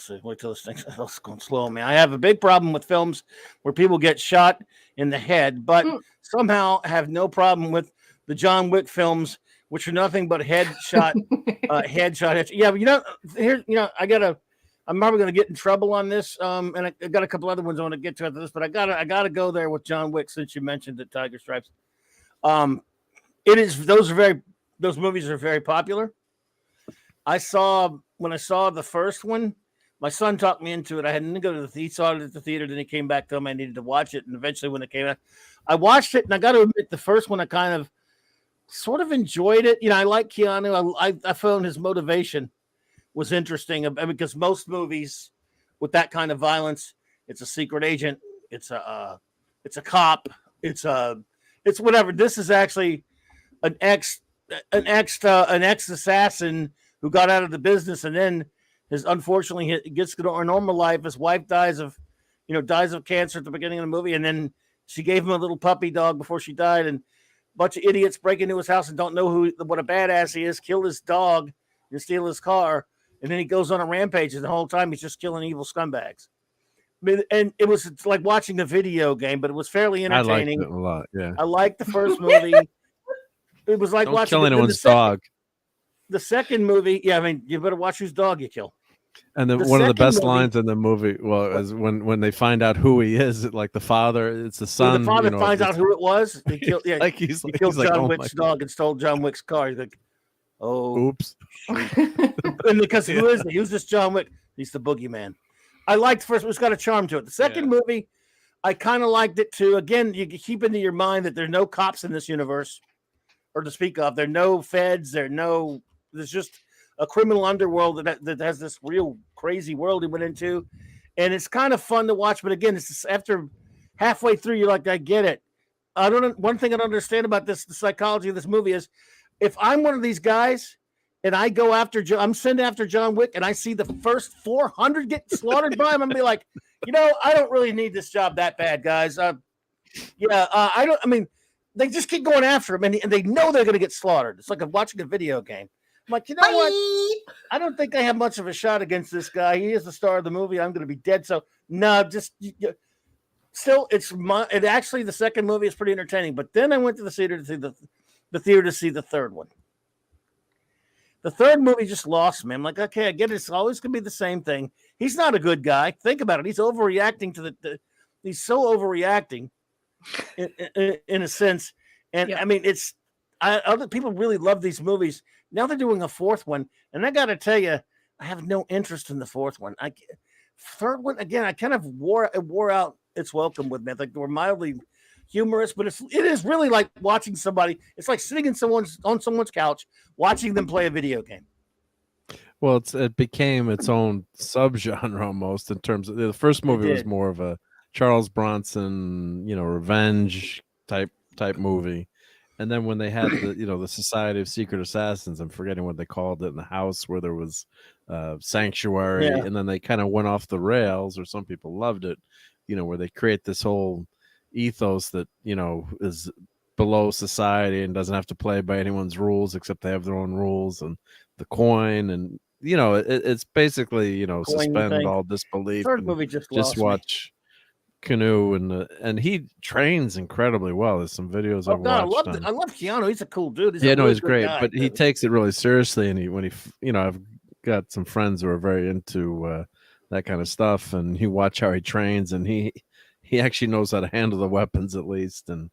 see, wait till this thing's going slow on me. I have a big problem with films where people get shot in the head, but somehow have no problem with the John Wick films, which are nothing but headshot. Yeah, but I'm probably gonna get in trouble on this. And I got a couple other ones I want to get to after this, but I gotta go there with John Wick since you mentioned it, Tiger Stripes. Those movies are very popular. When I saw the first one, my son talked me into it. I hadn't go to he saw it at the theater, then he came back to him. I needed to watch it, and eventually when it came out, I watched it, and I got to admit, the first one I kind of sort of enjoyed it. I like Keanu. I found his motivation was interesting because most movies with that kind of violence, it's a secret agent, it's a cop, it's whatever. This is actually an ex assassin who got out of the business, and then unfortunately gets to a normal life. His wife dies of cancer at the beginning of the movie, and then she gave him a little puppy dog before she died, and a bunch of idiots break into his house and don't know what a badass he is, kill his dog and steal his car, and then he goes on a rampage, and the whole time he's just killing evil scumbags. And it's like watching a video game, but it was fairly entertaining. I liked it a lot. Yeah, I liked the first movie. It was like Don't watching kill anyone's dog. The second movie, yeah, I mean, you better watch whose dog you kill. And then one of the best lines in the movie, is when they find out who he is, like the father, it's the son. The father finds out who it was. He killed, he killed John like, Wick's dog and stole John Wick's car. He's like, oh, oops. And because who is he? Who's this John Wick? He's the boogeyman. I liked the first one. It's got a charm to it. The second movie, I kind of liked it too. Again, you keep into your mind that there's no cops in this universe, or to speak of. There are no feds. There's just a criminal underworld that has this real crazy world he went into, and it's kind of fun to watch. But again, it's just, after halfway through, you're like, I get it. One thing I don't understand about the psychology of this movie is, if I'm one of these guys and I go after, I'm sending after John Wick, and I see the first 400 get slaughtered by him, I'm gonna be like, I don't really need this job that bad, guys. I don't. I mean, they just keep going after him, and they know they're gonna get slaughtered. It's like watching a video game. I'm like, what? I don't think I have much of a shot against this guy. He is the star of the movie. I'm going to be dead. So no, still, actually the second movie is pretty entertaining. But then I went to the theater to see the third one. The third movie just lost me. I'm like, okay, I get it. It's always going to be the same thing. He's not a good guy. Think about it. He's overreacting he's so overreacting in a sense. And I mean, other people really love these movies. Now they're doing a fourth one, and I got to tell you, I have no interest in the fourth one. Third one, again, I kind of wore out its welcome with me. I think they were mildly humorous, but it is really like watching somebody. It's like sitting on someone's couch watching them play a video game. Well, it became its own subgenre almost, in terms of the first movie was more of a Charles Bronson, revenge type movie. And then when they had the Society of Secret Assassins, I'm forgetting what they called it, in the house where there was sanctuary, and then they kind of went off the rails, or some people loved it, where they create this whole ethos that, is below society and doesn't have to play by anyone's rules, except they have their own rules, and the coin, and it's basically, suspend all disbelief. Third movie just watch Canoe, and he trains incredibly well. There's some videos I've watched. I love Keanu. He's a cool dude. He's great, but he takes it really seriously. And I've got some friends who are very into that kind of stuff, and you watch how he trains, and he actually knows how to handle the weapons, at least, and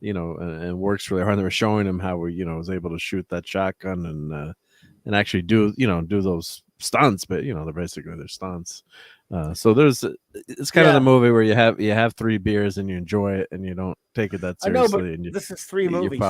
and works really hard. They were showing him how he was able to shoot that shotgun and actually do those stunts, but they're stunts. So it's kind of the movie where you have 3 beers and you enjoy it, and you don't take it that seriously. This is 3 movies.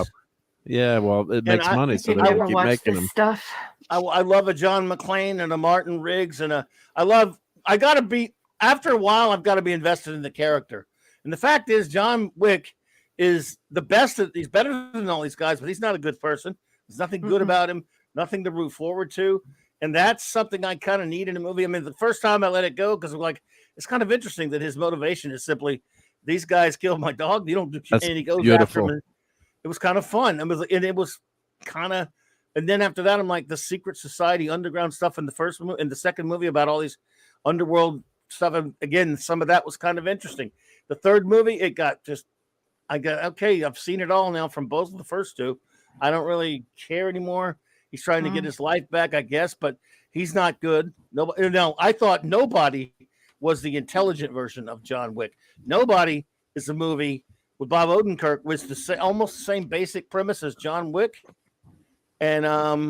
Yeah, well, it And makes I- money, I so could they never keep watch making this them. stuff. I love a John McClane and a Martin Riggs and I gotta be after a while I've got to be invested in the character. And the fact is John Wick is the best he's better than all these guys, but he's not a good person. There's nothing good about him, nothing to root forward to. And that's something I kind of need in a movie. I mean, the first time I let it go because I'm like, it's kind of interesting that his motivation is simply these guys killed my dog. You don't do, That's and he goes beautiful. after him. It was kind of fun. It was kind of, and then after that, I'm like the secret society underground stuff in the second movie about all these underworld stuff. And again, some of that was kind of interesting. The third movie, it got just, okay, I've seen it all now from both of the first two. I don't really care anymore. He's trying to get his life back, I guess, but he's not good. Nobody. No, I thought Nobody was the intelligent version of John Wick. Nobody is a movie with Bob Odenkirk with almost the same basic premise as John Wick, and I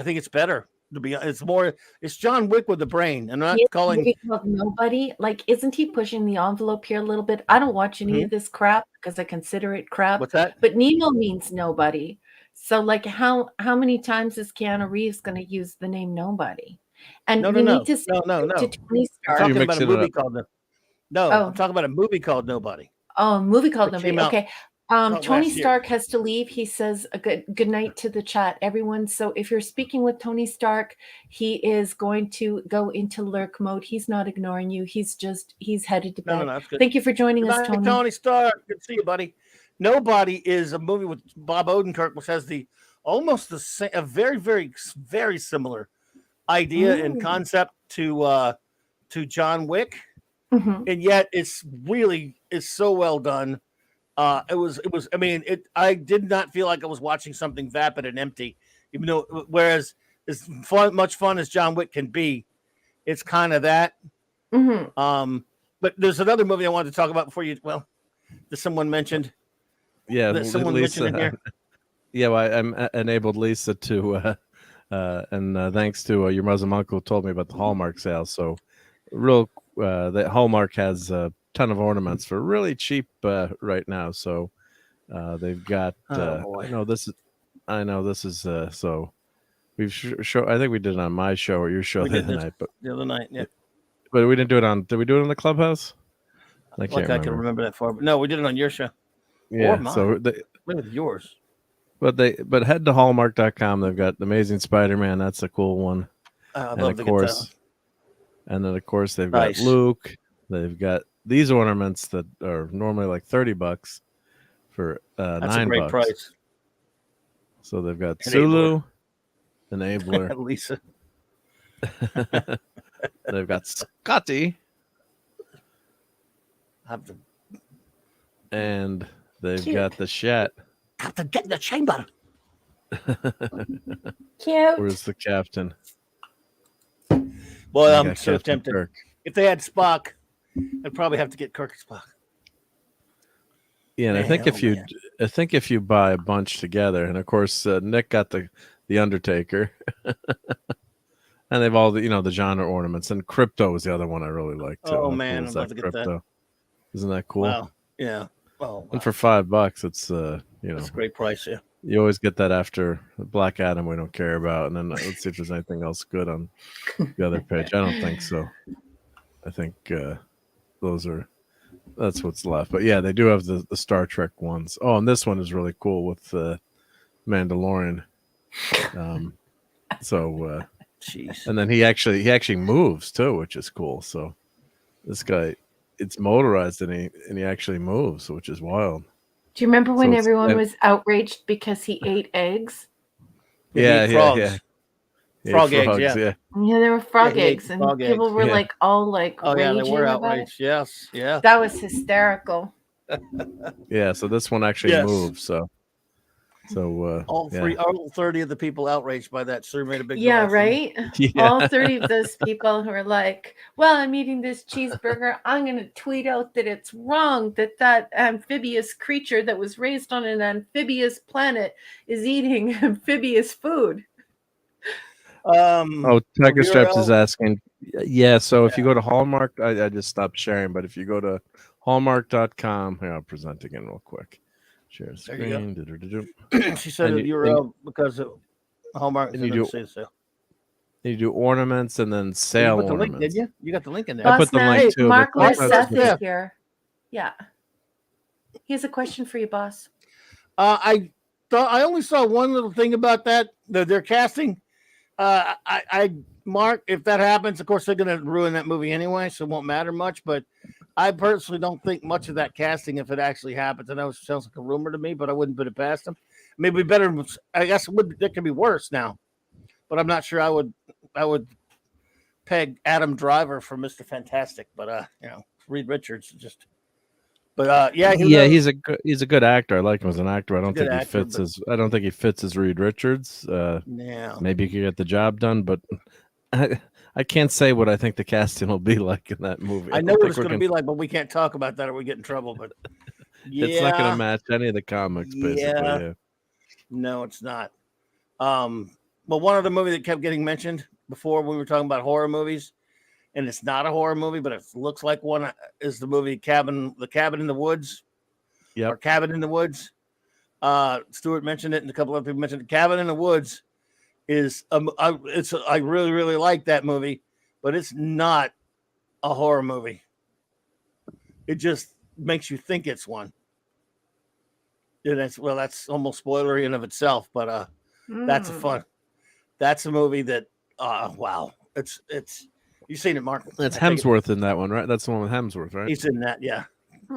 think it's better. It's John Wick with the brain. I'm not calling movie called Nobody. Like, isn't he pushing the envelope here a little bit? I don't watch any of this crap because I consider it crap. What's that? But Nemo means nobody. So, like, how many times is Keanu Reeves going to use the name Nobody? And we need to say to Tony I'm Stark. talking about a movie called I'm talking about a movie called Nobody. Oh, a movie called It Nobody. came out Okay. last Tony year. Stark has to leave. He says a good night to the chat, everyone. So if you're speaking with Tony Stark, he is going to go into lurk mode. He's not ignoring you. He's headed to bed. No, that's good. Thank you for joining us, Tony. Tony Stark. Good to see you, buddy. Nobody is a movie with Bob Odenkirk, which has a very, very, very similar idea and concept to John Wick, and yet it's so well done. It was. I mean, I did not feel like I was watching something vapid and empty, even though. Whereas as much fun as John Wick can be, it's kind of that. But there's another movie I wanted to talk about before you. Well, that someone mentioned. Yeah, that someone Lisa, mentioned in here. Yeah, well, I enabled Lisa to, and thanks to your Muslim uncle who told me about the Hallmark sale. So, that Hallmark has a ton of ornaments for really cheap right now. So, they've got. I know this is. So, we've show. I think we did it on my show or your show the other night, but the other night, yeah. But we didn't do it on. Did we do it on the Clubhouse? I can remember that far. But no, we did it on your show. Yeah. Or mine. So maybe yours. But head to Hallmark.com. They've got the Amazing Spider-Man. That's a cool one. I love the guitar. And then of course they've got Luke. They've got these ornaments that are normally like $30 for $9. That's a great price. So they've got Sulu, Enabler, Lisa. They've got Scotty, and they've got the Shat. Have to get in the chamber. Cute. Where's the captain? Well, I'm so tempted. Kirk. If they had Spock, I'd probably have to get Kirk and Spock. Yeah, and I think if you buy a bunch together, and of course Nick got the Undertaker, and they've all the genre ornaments, and Crypto was the other one I really liked too. Oh man, I'd love to get that. Isn't that cool? Wow. Yeah. Oh, wow. And for $5, it's it's a great price. Yeah. You always get that after Black Adam. We don't care about, and then let's see if there's anything else good on the other page. I don't think so. I think that's what's left. But yeah, they do have the Star Trek ones. Oh, and this one is really cool with Mandalorian. Jeez. And then he actually moves too, which is cool. So this guy, it's motorized and he actually moves, which is wild. Do you remember when everyone was outraged because he ate eggs? Yeah. Frog eggs, yeah. Yeah, there were frog eggs, and people were like all like, oh yeah, they were about outraged. it. Yes, yeah. That was hysterical. Yeah, so this one actually moves. So all 30 of the people outraged by that sure made a big noise. Right? Yeah. All 30 of those people who are like, well, I'm eating this cheeseburger. I'm going to tweet out that it's wrong that amphibious creature that was raised on an amphibious planet is eating amphibious food. Tiger Stripes is asking. Yeah, so if you go to Hallmark, I just stopped sharing, but if you go to Hallmark.com, here, I'll present again real quick. Share There you go. screen. Do-do-do-do. She said And that you- you're and- because of Hallmark. and you didn't do- say so. You do ornaments and then You sale put the link, ornaments. did you? You got the link in there. I Boss put the man, link too. Mark but Lewis that's Seth what- is here. Yeah. He has a question for you, boss. I thought I only saw one little thing about that. Their casting. Mark, if that happens, of course they're going to ruin that movie anyway, so it won't matter much. But I personally don't think much of that casting, if it actually happens. I know it sounds like a rumor to me, but I wouldn't put it past them. Maybe better. I guess it could be worse now, but I'm not sure. I would peg Adam Driver for Mr. Fantastic, but Reed Richards just. But he's a good actor. I like him as an actor. I don't Good think he actor, fits as Reed Richards. Yeah. Maybe he could get the job done, but I can't say what I think the casting will be like in that movie. I know what it's going to be like, but we can't talk about that or we get in trouble. But it's not going to match any of the comics, basically. Yeah. No, it's not. But one other movie that kept getting mentioned before we were talking about horror movies, and it's not a horror movie, but it looks like one, is the movie The Cabin in the Woods. Yeah. Or Cabin in the Woods. Stuart mentioned it, and a couple of people mentioned it. Cabin in the Woods is I really, really like that movie, but it's not a horror movie. It just makes you think it's one. And that's almost spoilery in of itself, but that's a movie that wow. It's you've seen it, Mark. It's Hemsworth in that one, right? That's the one with Hemsworth, right? He's in that, yeah.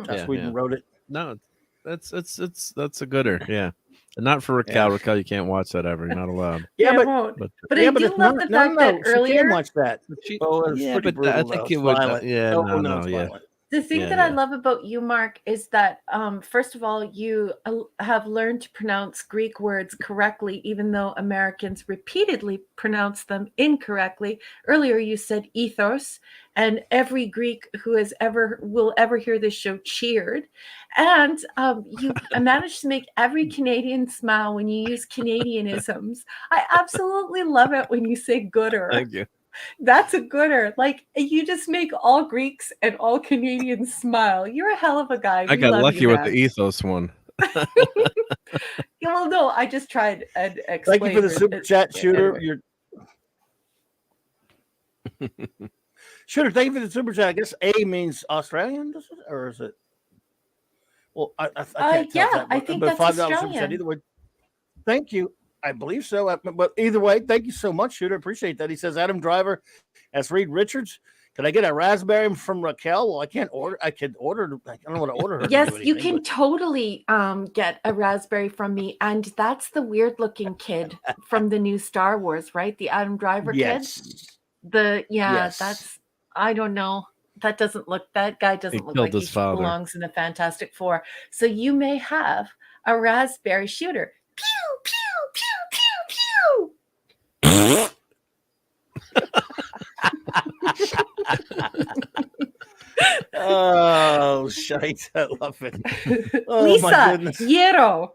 Joss Whedon wrote it. No, that's a gooder, yeah. And not for Raquel. Yeah. Raquel, you can't watch that ever. You're not allowed. Yeah, but- I won't. But But I do it's love not- the fact that she can earlier, watch that. Oh, it's pretty brutal, I think though. it It's would. violent. Yeah, Oh, no, it's yeah. violent. the thing Yeah, that I yeah. love about you, Mark, is that first of all, you have learned to pronounce Greek words correctly, even though Americans repeatedly pronounce them incorrectly. Earlier, you said ethos, and every Greek who will ever hear this show cheered. And you managed to make every Canadian smile when you use Canadianisms. I absolutely love it when you say gooder. Thank you. That's a gooder. Like, you just make all Greeks and all Canadians smile. You're a hell of a guy. I We got love lucky you, with man. the ethos one. Yeah, well, no, I just tried and Thank explained. you for the super chat, Shooter. Anyway. Shooter, thank you for the super chat. I guess A means Australian, does it? Or is it? Well, I can't tell yeah, that, I but- think but that's $5 super chat Australian. either way. Thank you. I believe so. But either way, thank you so much, Shooter. Appreciate that. He says Adam Driver as Reed Richards. Can I get a raspberry from Raquel? Well, I can't order. I could order. I don't know what to order her. to Yes, do you anything, can totally get a raspberry from me. And that's the weird looking kid from the new Star Wars, right? The Adam Driver kid. Yes. Yes. Yes. I don't know. That guy doesn't look killed like he his father. belongs in the Fantastic Four. So you may have a raspberry shooter. Pew, pew, pew, pew, pew. Oh, shite. I love it. pew. Oh, Lisa, my goodness. Gyro.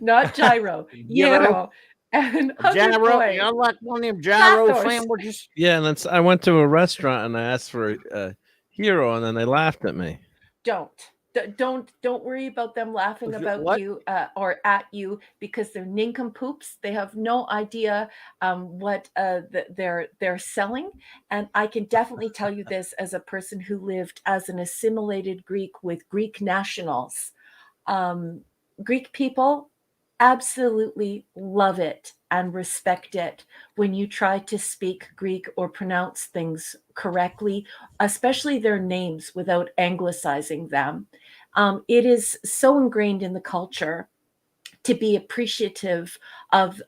Not gyro. Gyro. Gyro. And Hugger Gyro. Boy. You like one of them gyro Pathos. sandwiches? Yeah, and I went to a restaurant and I asked for a hero, and then they laughed at me. Don't worry about them laughing about What? you or at you, because they're nincompoops. They have no idea what they're selling. And I can definitely tell you this as a person who lived as an assimilated Greek with Greek nationals. Greek people absolutely love it and respect it when you try to speak Greek or pronounce things correctly, especially their names, without anglicizing them. It is so ingrained in the culture to be appreciative of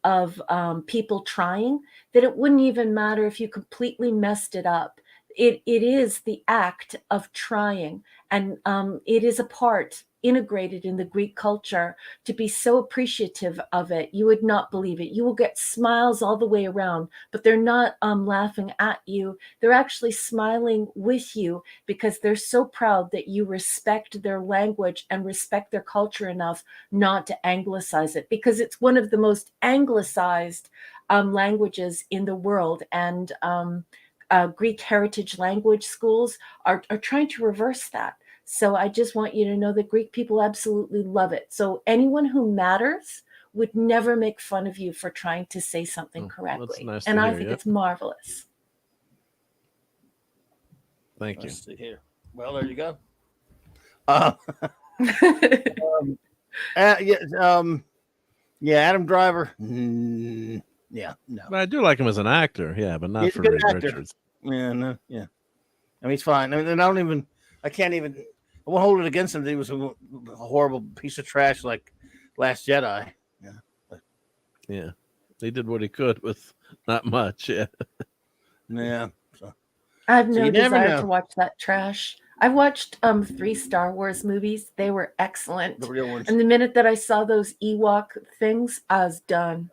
people trying that it wouldn't even matter if you completely messed it up. It is the act of trying, and it is a part integrated in the Greek culture to be so appreciative of it. You would not believe it. You will get smiles all the way around, but they're not laughing at you. They're actually smiling with you because they're so proud that you respect their language and respect their culture enough not to anglicize it, because it's one of the most anglicized languages in the world. And Greek heritage language schools are trying to reverse that. So I just want you to know that Greek people absolutely love it. So anyone who matters would never make fun of you for trying to say something correctly. nice And to I hear, think yep. it's marvelous. Thank you. Let's see here. Well, there you go. Yeah, Adam Driver. Yeah, no. But I do like him as an actor, yeah, but not He's a for good Reed actor. Richards. Yeah, no, yeah. I mean, he's fine. I mean, I can't even, I won't hold it against him that he was a horrible piece of trash like Last Jedi. Yeah. Yeah. He did what he could with not much, yeah. Yeah. So I have no you never desire know. to watch that trash. I watched 3 Star Wars movies. They were excellent. The real ones. And the minute that I saw those Ewok things, I was done.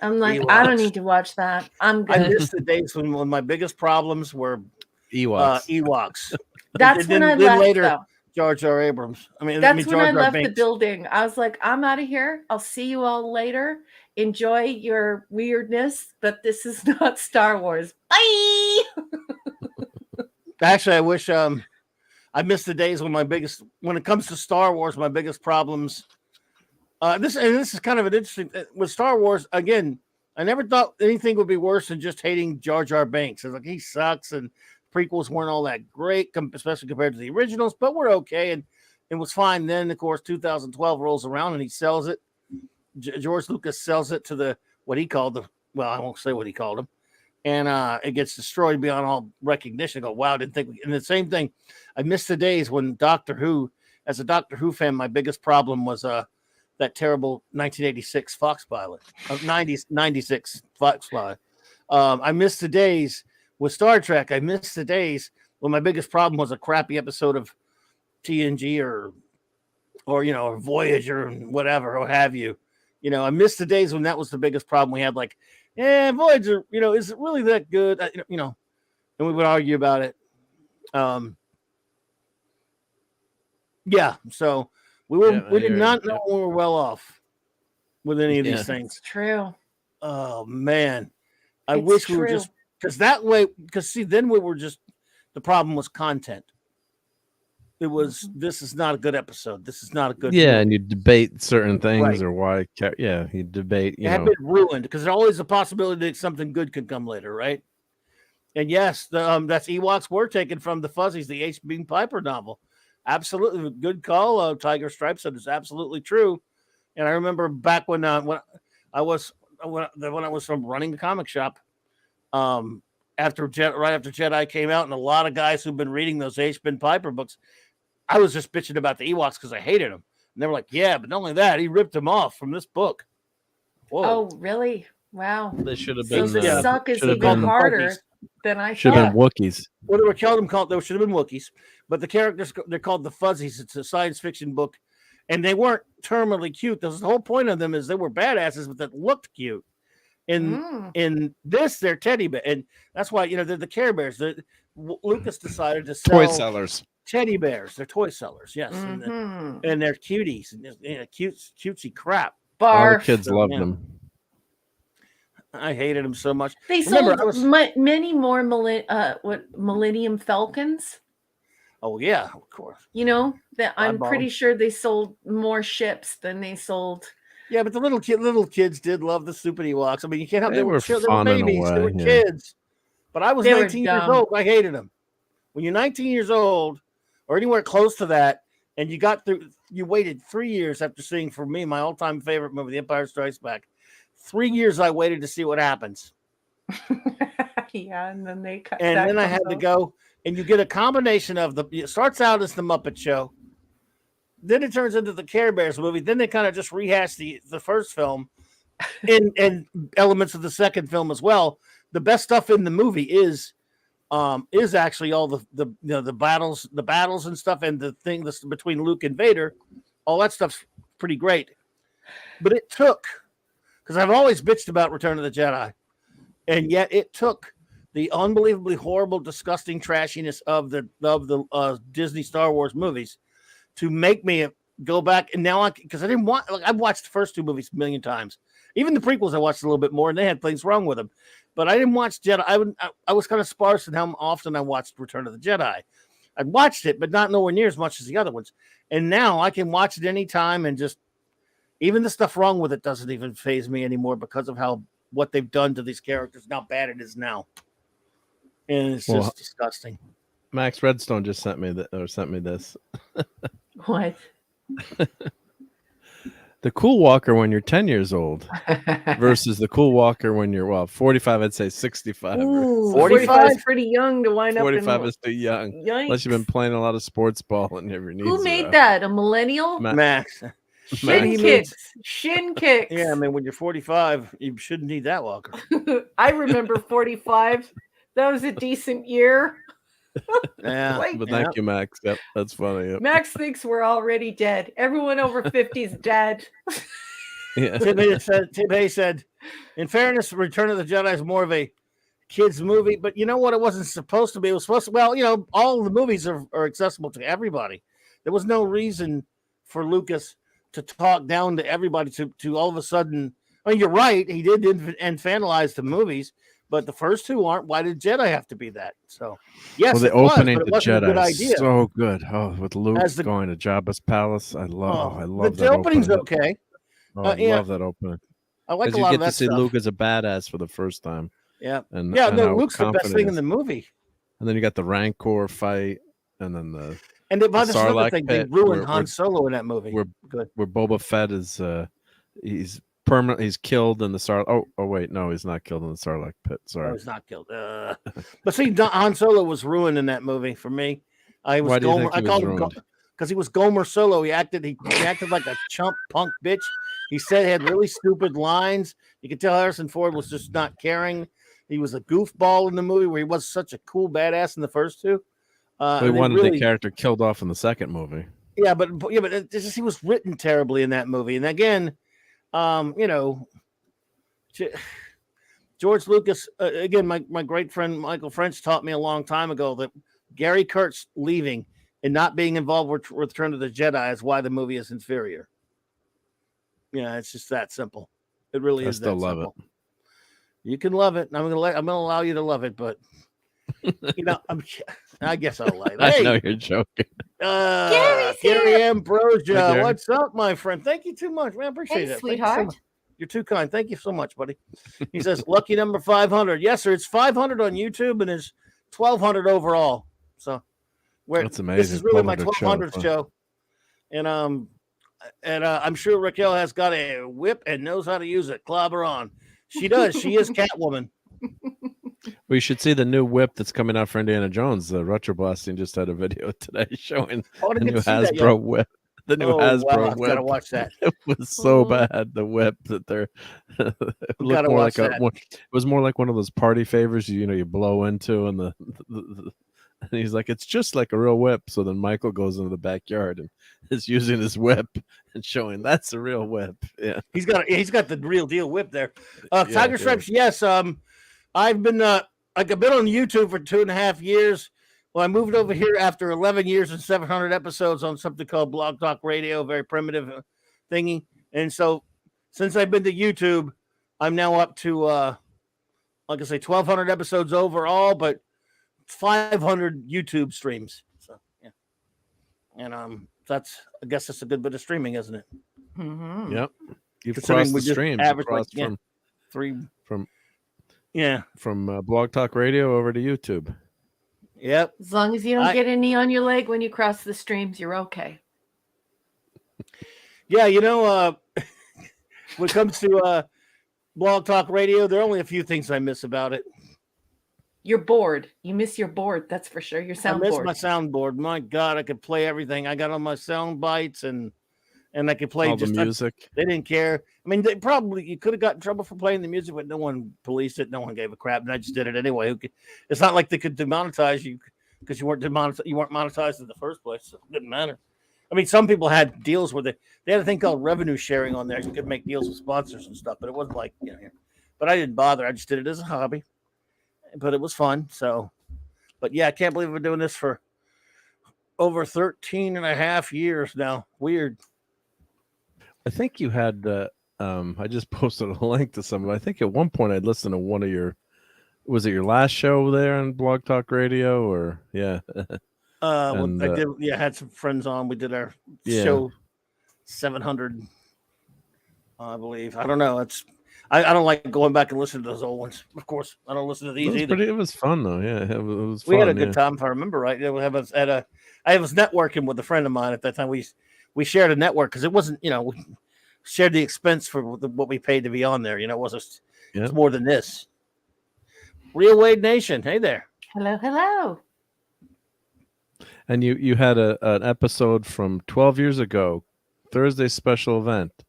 I'm like, I don't Ewoks. need to watch that. I'm I good. miss the days when my biggest problems were Ewoks. Ewoks. That's And when I then left, later, though. Jar Jar Abrams. That's when I Jar Jar left the Binks. building. I was like, I'm out of here. I'll see you all later. Enjoy your weirdness, but this is not Star Wars. Bye. Actually, I wish I miss the days when when it comes to Star Wars, my biggest problems. This is kind of an interesting with Star Wars. Again, I never thought anything would be worse than just hating Jar Jar Binks. It's like he sucks, and prequels weren't all that great, especially compared to the originals, but we're okay, and it was fine. Then, of course, 2012 rolls around, and he sells it. George Lucas sells it to what he called I won't say what he called him, and it gets destroyed beyond all recognition. I go, wow, didn't think. And the same thing, I miss the days when Doctor Who, as a Doctor Who fan, my biggest problem was that terrible 1986 Fox pilot, 96 Fox pilot. I miss the days with Star Trek. I miss the days when my biggest problem was a crappy episode of TNG or Voyager and whatever, or what have you. I miss the days when that was the biggest problem we had. Like, Voyager, is it really that good? And we would argue about it. Yeah. So we did not know we were well off with any of these things. It's true. Oh man, I wish we were just then we were just, the problem was content. It was, this is not a good episode. This is not a good movie. And you debate certain things Right. or why. You debate. It had been ruined because there's always a possibility that something good could come later, right? And yes, that's Ewoks were taken from the Fuzzies, the H.B. Piper novel. Absolutely, good call. Tiger Stripes said it's absolutely true. And I remember back when I was from running the comic shop, right after Jedi came out, and a lot of guys who've been reading those H.B. Piper books, I was just bitching about the Ewoks because I hated them. And they were like, yeah, but not only that, he ripped them off from this book. Whoa. Oh, really? Wow. They should have So been. the suck is even harder than I Should thought. have been Wookiees. Well, they were called. They should have been Wookiees, but the characters, they're called the Fuzzies. It's a science fiction book, and they weren't terminally cute. The whole point of them is they were badasses, but that looked cute. In this, they're teddy bear, and that's why they're the Care Bears. Lucas decided to sell Toy sellers. teddy bears. They're toy sellers, yes, and they're cuties and cutesy crap. All the kids loved them. I hated them so much. They sold many more Millennium Falcons. Oh yeah, of course. That I'm pretty sure they sold more ships than they sold. Yeah, but the little kids did love the stupid Ewoks. I mean, you can't help. They were fun in a babies. way, They were kids. But I was 19 years old. I hated them. When you're 19 years old, or anywhere close to that, and you waited 3 years after seeing, for me, my all-time favorite movie, The Empire Strikes Back. 3 years I waited to see what happens. Yeah, and then they cut. And then I had to go, and you get a combination of it starts out as the Muppet Show. Then it turns into the Care Bears movie. Then they kind of just rehash the first film and elements of the second film as well. The best stuff in the movie is actually all the battles and stuff, and the thing that's between Luke and Vader. All that stuff's pretty great. But it took, because I've always bitched about Return of the Jedi, and yet it took the unbelievably horrible, disgusting trashiness of the Disney Star Wars movies to make me go back. And now because I didn't want, I've watched the first two movies a million times. Even the prequels I watched a little bit more, and they had things wrong with them. But I didn't watch Jedi. I was kind of sparse in how often I watched Return of the Jedi. I'd watched it, but not nowhere near as much as the other ones. And now I can watch it anytime, and just even the stuff wrong with it doesn't even faze me anymore because of what they've done to these characters and how bad it is now. And it's just disgusting. Max Redstone just sent me this. What? The Cool Walker when you're 10 years old versus the Cool Walker when you're 45. I'd say 65. Ooh, 45 is pretty young to wind up in. 45 is too young. Yikes. Unless you've been playing a lot of sports ball and your knees. Who made that? A millennial? Max. Shin kicks. Shin kicks. Yeah, I mean, when you're 45, you shouldn't need that walker. I remember 45. That was a decent year. Yeah. But thank you, Max. Yep, that's funny. Yep. Max thinks we're already dead. Everyone over 50 is dead. Yeah. Tim Hayes said, in fairness, Return of the Jedi is more of a kids movie, but you know what? It wasn't supposed to be. It was supposed to, well, you know, all the movies are accessible to everybody. There was no reason for Lucas to talk down to everybody to all of a sudden. I mean, you're right. He did infantilize the movies, but the first two aren't. Why did Jedi have to be that? So, yes, the opening but it to wasn't a good Jedi idea. is so good. Oh, with Luke going to Jabba's palace, I love the that opening's opening. okay. Oh, I love that opening. I like a you lot get of that to see stuff. Luke as a badass for the first time. Yeah, and Luke's the best thing in the movie. And then you got the Rancor fight, and then the that's another Sarlacc thing. pit They ruined Han Solo in that movie. Where Boba Fett is, he's permanent. He's killed in the Sarlacc. Oh wait, no, he's not killed in the Sarlacc pit. Sorry, no, he's not killed. But see, Han Solo was ruined in that movie for me. I was Gomer. I called him because he was Gomer Solo. He acted like a chump punk bitch. He said he had really stupid lines. You could tell Harrison Ford was just not caring. He was a goofball in the movie where he was such a cool badass in the first two. He wanted the character killed off in the second movie. Yeah, but he was written terribly in that movie. And again, you know, George Lucas. Again, my great friend Michael French taught me a long time ago that Gary Kurtz leaving and not being involved with Return of the Jedi is why the movie is inferior. Yeah, it's just that simple. It really is. I still love it. You can love it. I'm gonna allow you to love it, but you know, I guess I'll like it. I know you're joking. Gary Ambrosia, what's up, my friend? Thank you too much, man. I appreciate it, sweetheart. You're too kind. Thank you so much, buddy. He says, lucky number 500. Yes, sir. It's 500 on YouTube and it's 1,200 overall. So that's amazing. This is really my 1,200th show. And I'm sure Raquel has got a whip and knows how to use it. Clobber on. She does. She is Catwoman. We should see the new whip that's coming out for Indiana Jones. The Retroblasting just had a video today showing the new Hasbro whip. The new Hasbro whip. Gotta watch that. It was so bad. The whip that they're it looked more like it was more like one of those party favors you blow into, and and he's like, it's just like a real whip. So then Michael goes into the backyard and is using his whip and showing that's a real whip. Yeah, he's got the real deal whip there. Tiger Stripes, yes. I've been on YouTube for 2.5 years. Well, I moved over here after 11 years and 700 episodes on something called Blog Talk Radio, very primitive thingy. And so since I've been to YouTube, I'm now up to, like I say, 1,200 episodes overall, but 500 YouTube streams. So, yeah. And I guess that's a good bit of streaming, isn't it? Mm-hmm. Yep. You've crossed the streams. From Blog Talk Radio over to YouTube. Yep. As long as you don't get a knee on your leg when you cross the streams, you're okay. Yeah, when it comes to Blog Talk Radio, there are only a few things I miss about it. You're bored. You miss your board, that's for sure. Your soundboard. I miss my soundboard. My God, I could play everything. I got on my sound bites and I could play all the music. They didn't care. I mean, you could have got in trouble for playing the music, but no one policed it. No one gave a crap, and I just did it anyway. It's not like they could demonetize you because you weren't monetized in the first place. So it didn't matter. I mean, some people had deals where they had a thing called revenue sharing on there. You could make deals with sponsors and stuff, but it wasn't like, but I didn't bother. I just did it as a hobby, but it was fun. So, but yeah, I can't believe we're doing this for over 13.5 years now. Weird. I think you had, I just posted a link to some. I think at one point I'd listened to one of was it your last show there on Blog Talk Radio or yeah. And, I did. Yeah, had some friends on. We did our Yeah. show 700, I believe. I don't know. I don't like going back and listening to those old ones. Of course, I don't listen to these either. It was fun though. Yeah, it was We fun. had a good time, if I remember right. I was networking with a friend of mine at that time. We shared a network because it wasn't, we shared the expense for what we paid to be on there. It wasn't. Yeah. It's more than this. Real Wade Nation, hey there. Hello, hello. And you had an episode from 12 years ago, Thursday special event,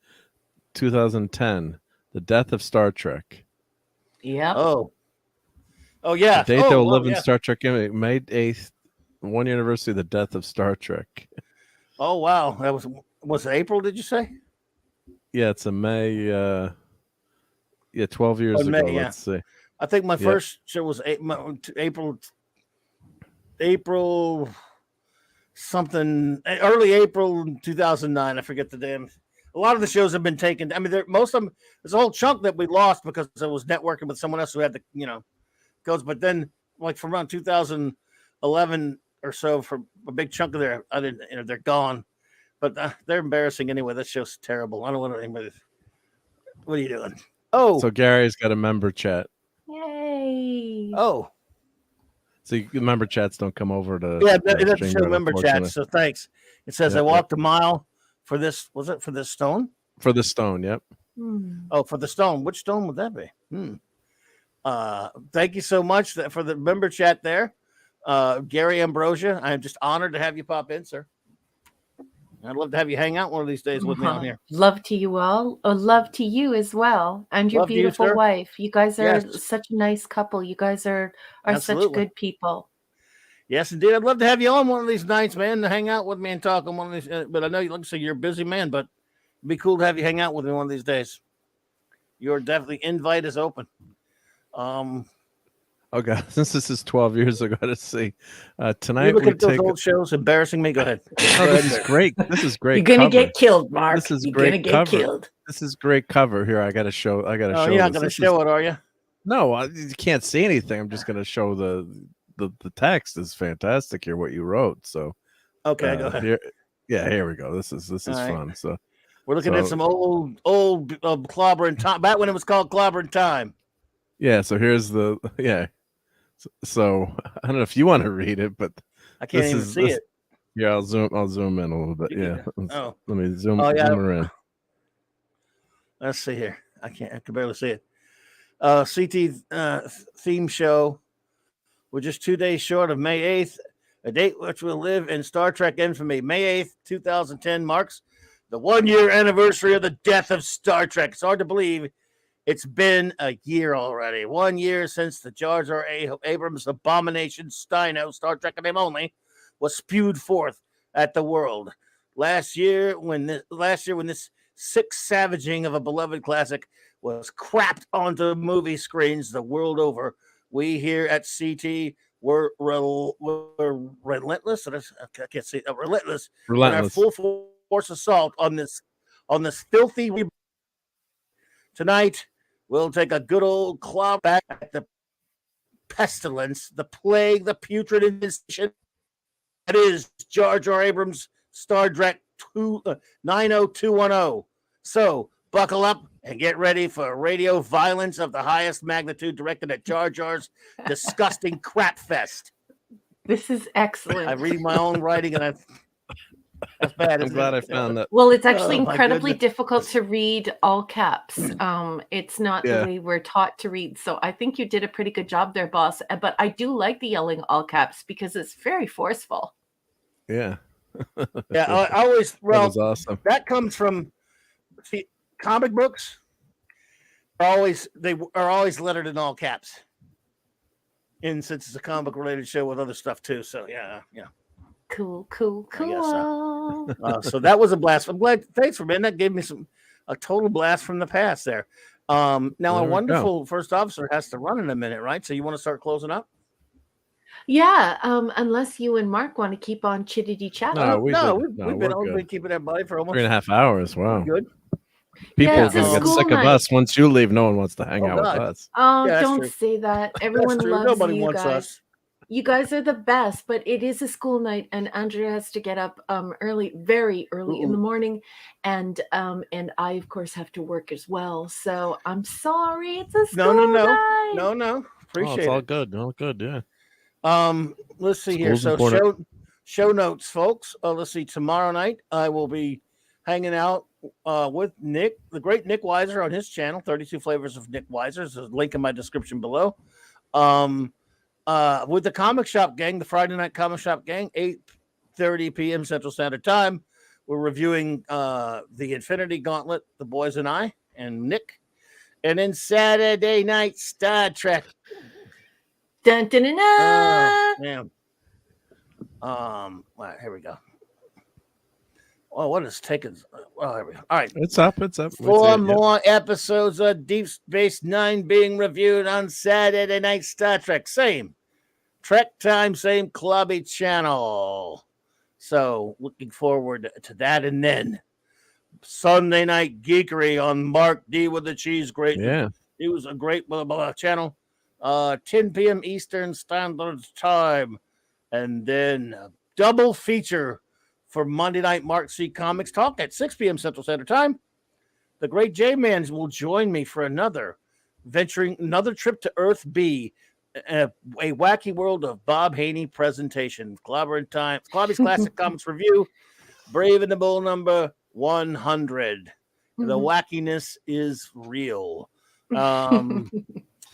2010, the death of Star Trek. Yep. Oh yeah. The date they'll live in yeah. Star Trek, May 8th, 1 year anniversary of the death of Star Trek. Oh wow, that was it April? Did you say? Yeah, it's a May. 12 years ago. May, Let's see. I think my first show was April something, early April 2009. I forget the damn. A lot of the shows have been taken. I mean, most of them. There's a whole chunk that we lost because I was networking with someone else who had the codes. But then, like from around 2011 or so, for a big chunk of they're gone. But they're embarrassing anyway. That show's terrible. I don't want anybody. What are you doing? Oh, so Gary's got a member chat. Yay. Oh, so member chats don't come over to. Yeah, it doesn't show member chats. So thanks. It says I walked a mile for this. Was it for this stone? For the stone, yep. Oh, for the stone. Which stone would that be? Thank you so much for the member chat there, Gary Ambrosia. I am just honored to have you pop in, sir. I'd love to have you hang out one of these days with me on here. Love to you all. Love to you as well. And your beautiful wife. You guys are such a nice couple. You guys are such good people. Yes, indeed. I'd love to have you on one of these nights, man, to hang out with me and talk on one of these. But I know you're a busy man, but it'd be cool to have you hang out with me one of these days. Your invite is open. Oh God! Since this is 12 years ago, let's see. Tonight we take those old shows. Embarrassing me. Go ahead. This is great. This is great. You're gonna get killed, Mark. This is You're great gonna get cover. killed. This is great cover. Here, I got to show. Oh, you're not going to show it, are you? No, you can't see anything. I'm just going to show the text is fantastic here. What you wrote. So okay, go ahead. Here we go. This is fun. So we're looking at some old Clobbering Time. Back when it was called Clobbering Time. Yeah. So here's the So I don't know if you want to read it, but I can't even see it. Yeah, I'll zoom in a little bit. Yeah. Oh. Let me zoom in. Let's see here. I can barely see it. CT theme show. We're just 2 days short of May 8th, a date which will live in Star Trek infamy. May 8th, 2010 marks the 1 year anniversary of the death of Star Trek. It's hard to believe it's been a year already. 1 year since the Jar Jar Abrams abomination Steino, Star Trek name only, was spewed forth at the world. Last year, when this sick savaging of a beloved classic was crapped onto movie screens the world over, we here at CT were relentless. I can't say relentless. In our full force assault on this filthy. Tonight, we'll take a good old claw back at the pestilence, the plague, the putrid indecision that is Jar Jar Abrams' Star Trek 90210. So buckle up and get ready for radio violence of the highest magnitude directed at Jar Jar's disgusting crap fest. This is excellent. I read my own writing and that's bad. I'm glad I found that. Well, it's actually incredibly difficult to read all caps. It's not the way we're taught to read. So I think you did a pretty good job there, boss. But I do like the yelling all caps because it's very forceful. Yeah. Yeah, I always that was awesome. That comes from comic books. They are always lettered in all caps. And since it's a comic related show with other stuff too, so yeah. Cool. So that was a blast. I'm glad. Thanks for being. That gave me a total blast from the past there. Now a wonderful first officer has to run in a minute, right? So you want to start closing up? Yeah. Unless you and Mark want to keep on chittity chatting. We've been keeping everybody for almost 3.5 hours. Wow. Good. People are gonna get sick of us. Once you leave, no one wants to hang out with us. Oh, don't say that. Everyone loves Nobody you wants guys. us. You guys are the best, but it is a school night, and Andrea has to get up early, very early in the morning, and I of course have to work as well. So I'm sorry, it's a school night. No. Appreciate it's all it. good. All good. Yeah. Let's see here. School's So important. show notes, folks. Let's see. Tomorrow night I will be hanging out with Nick, the great Nick Weiser, on his channel, 32 Flavors of Nick Weiser. There's a link in my description below. With the Comic Shop Gang, the Friday Night Comic Shop Gang, 8:30 p.m. Central Standard Time. We're reviewing the Infinity Gauntlet, the boys and I, and Nick. And then Saturday night, Star Trek. Dun, dun, dun, dun. Damn. All right, here we go. Oh, what is taking? Oh, here we go. All right. It's up. It's up. Four more episodes of Deep Space Nine being reviewed on Saturday night. Star Trek, same Trek time, same Clubby channel. So looking forward to that, and then Sunday night geekery on Mark D with the cheese. Great, Yeah. It was a great channel. 10 p.m. Eastern Standard Time, and then a double feature for Monday night Mark C Comics Talk at 6 p.m. Central Standard Time. The great J-Man will join me for another trip to Earth B, a wacky world of Bob Haney presentation. Clobbering Time, Clobby's Classic Comics Review, Brave and the Bull number 100. The wackiness is real. And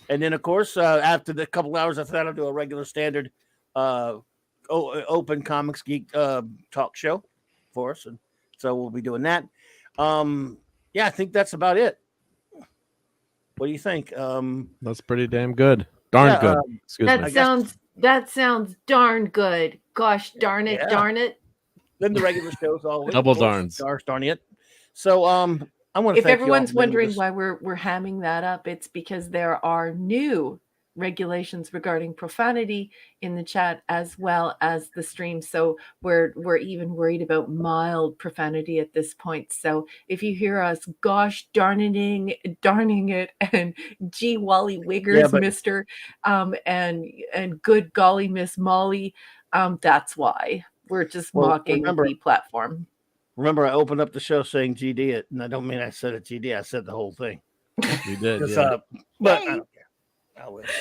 then, of course, after the couple hours after that, I'll do a regular standard open comics geek talk show for us. And so we'll be doing that. Yeah, I think that's about it. What do you think? That's pretty damn good. Darn good. Excuse me. That sounds darn good. Gosh darn it, darn it. Then the regular shows always Double darns. Gosh darn it. So I want to. If everyone's wondering why we're hamming that up, it's because there are new regulations regarding profanity in the chat as well as the stream. So we're even worried about mild profanity at this point. So if you hear us gosh darning it and gee Wally Wiggers, Mr. And good golly Miss Molly, that's why. We're just mocking the platform. Remember, I opened up the show saying GD it, and I don't mean I said it GD. I said the whole thing. You did, but I don't care.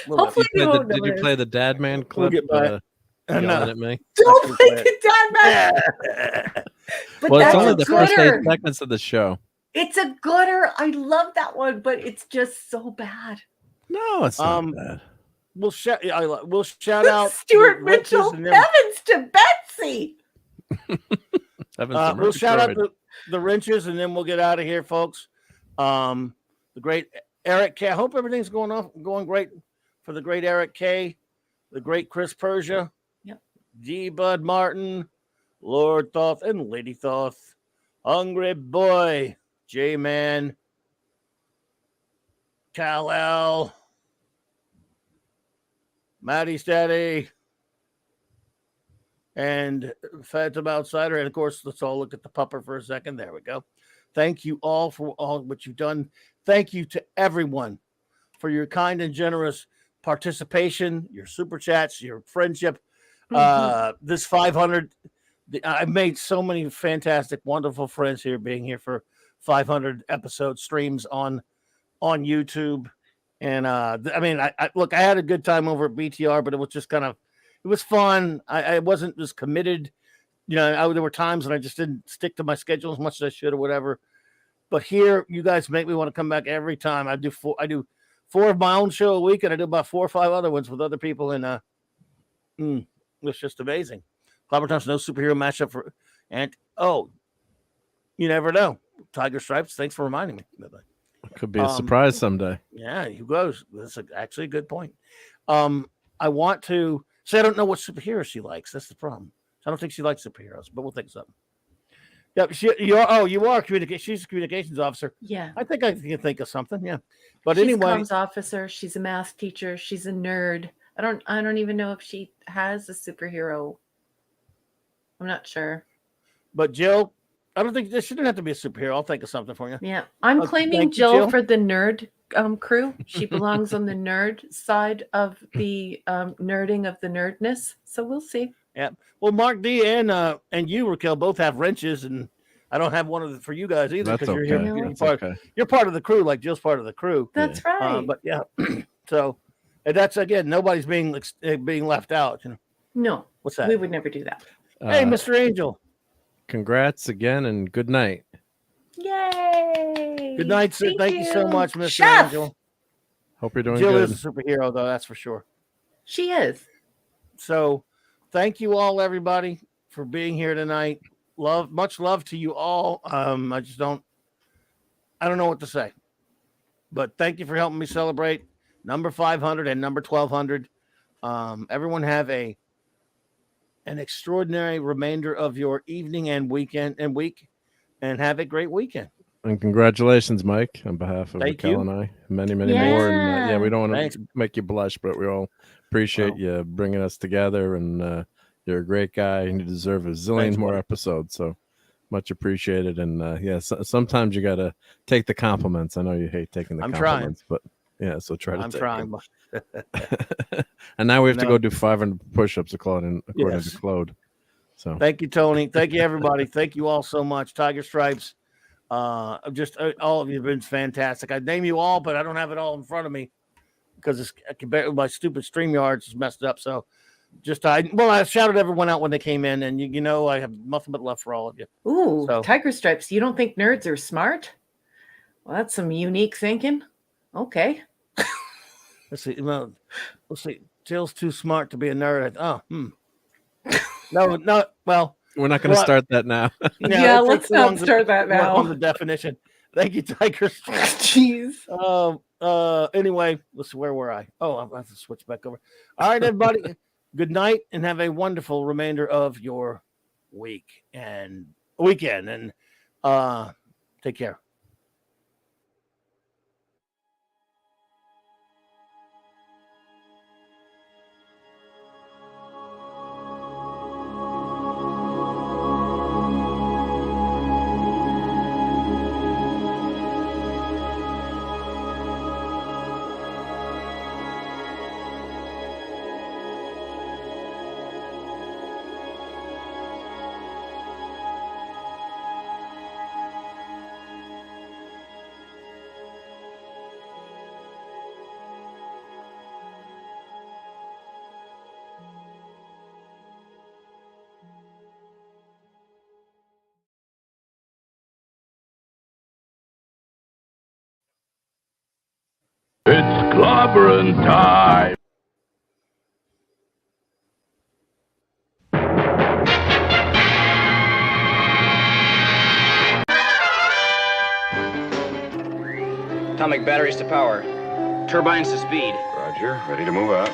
Hopefully did you play the Dad Man clip? No. At me? Don't play the Dad Man. Well, it's only the first 8 seconds of the show. It's a gooder. I love that one, but it's just so bad. No, it's not bad. We'll shout out Stuart Mitchell. Heavens to Betsy. We'll shout out the wrenches, and then we'll get out of here, folks. The great Eric K. I hope everything's going great for the great Eric K., the great Chris Persia, G. Bud Martin, Lord Thoth, and Lady Thoth, Hungry Boy, J-Man, Kal-El, Maddie Steady, and Phantom Outsider. And of course, let's all look at the pupper for a second. There we go. Thank you all for all what you've done. Thank you to everyone for your kind and generous participation, your super chats, your friendship. This 500, I've made so many fantastic, wonderful friends here, being here for 500 episode streams on YouTube. And I mean, I had a good time over at BTR, but it was just it was fun. I wasn't as committed. You know, there were times when I just didn't stick to my schedule as much as I should or whatever. But here, you guys make me want to come back every time. I do four of my own show a week, and I do about 4 or 5 other ones with other people. And it's just amazing. Clobber Time's no superhero matchup for, and you never know. Tiger Stripes, thanks for reminding me. Could be a surprise someday. Yeah, who goes? That's actually a good point. I want to say I don't know what superhero she likes. That's the problem. I don't think she likes superheroes, but we'll think of something. Yeah, you are she's a communications officer. Yeah, I think I can think of something. Yeah, but she's anyway, a comms officer. She's a math teacher. She's a nerd. I don't even know if she has a superhero. I'm not sure. But Jill, I don't think she didn't have to be a superhero. I'll think of something for you. Yeah, I'm claiming Jill for the nerd crew. She belongs on the nerd side of the nerding of the nerdness. So we'll see. Yeah. Well, Mark D and you, Raquel, both have wrenches, and I don't have one of them for you guys either That's because you're okay. here. That's You're part of the crew, like Jill's part of the crew. That's right. But yeah, so and that's again, nobody's being left out. You know. No, What's that? we would never do that. Hey, Mr. Angel. Congrats again and good night. Yay! Good night, sir. Thank you so much, Mr. Chef! Angel. Hope you're doing Jill good. is a superhero, though, that's for sure. She is. So, thank you all, everybody, for being here tonight. Much love to you all. I don't know what to say, but thank you for helping me celebrate number 500 and number 1200. Everyone have an extraordinary remainder of your evening and weekend and week, and have a great weekend. And congratulations, Mike, on behalf of Thank Raquel you. and I. Many more. And, we don't want Thanks. to make you blush, but we all appreciate you bringing us together. And you're a great guy, and you deserve a zillion more episodes. So much appreciated. And sometimes you got to take the compliments. I know you hate taking the compliments, but yeah, so try to. I'm trying. And now we have to go do 500 push-ups according to Claude. So thank you, Tony. Thank you, everybody. Thank you all so much. Tiger Stripes. Just all of you have been fantastic. I'd name you all, but I don't have it all in front of me because my stupid StreamYards is messed up. So I shouted everyone out when they came in, and you know I have nothing but love for all of you. Ooh, so. Tiger Stripes. You don't think nerds are smart? Well, that's some unique thinking. Okay. Let's see. Jill's too smart to be a nerd. No. Well, we're not going to start that now. Yeah, let's not start that now. On the definition. Thank you, Tiger. Jeez. Anyway, let's see, where were I? Oh, I'll have to switch back over. All right, everybody. Good night, and have a wonderful remainder of your week and weekend. And take care. It's clobbering time. Atomic batteries to power. Turbines to speed. Roger. Ready to move out.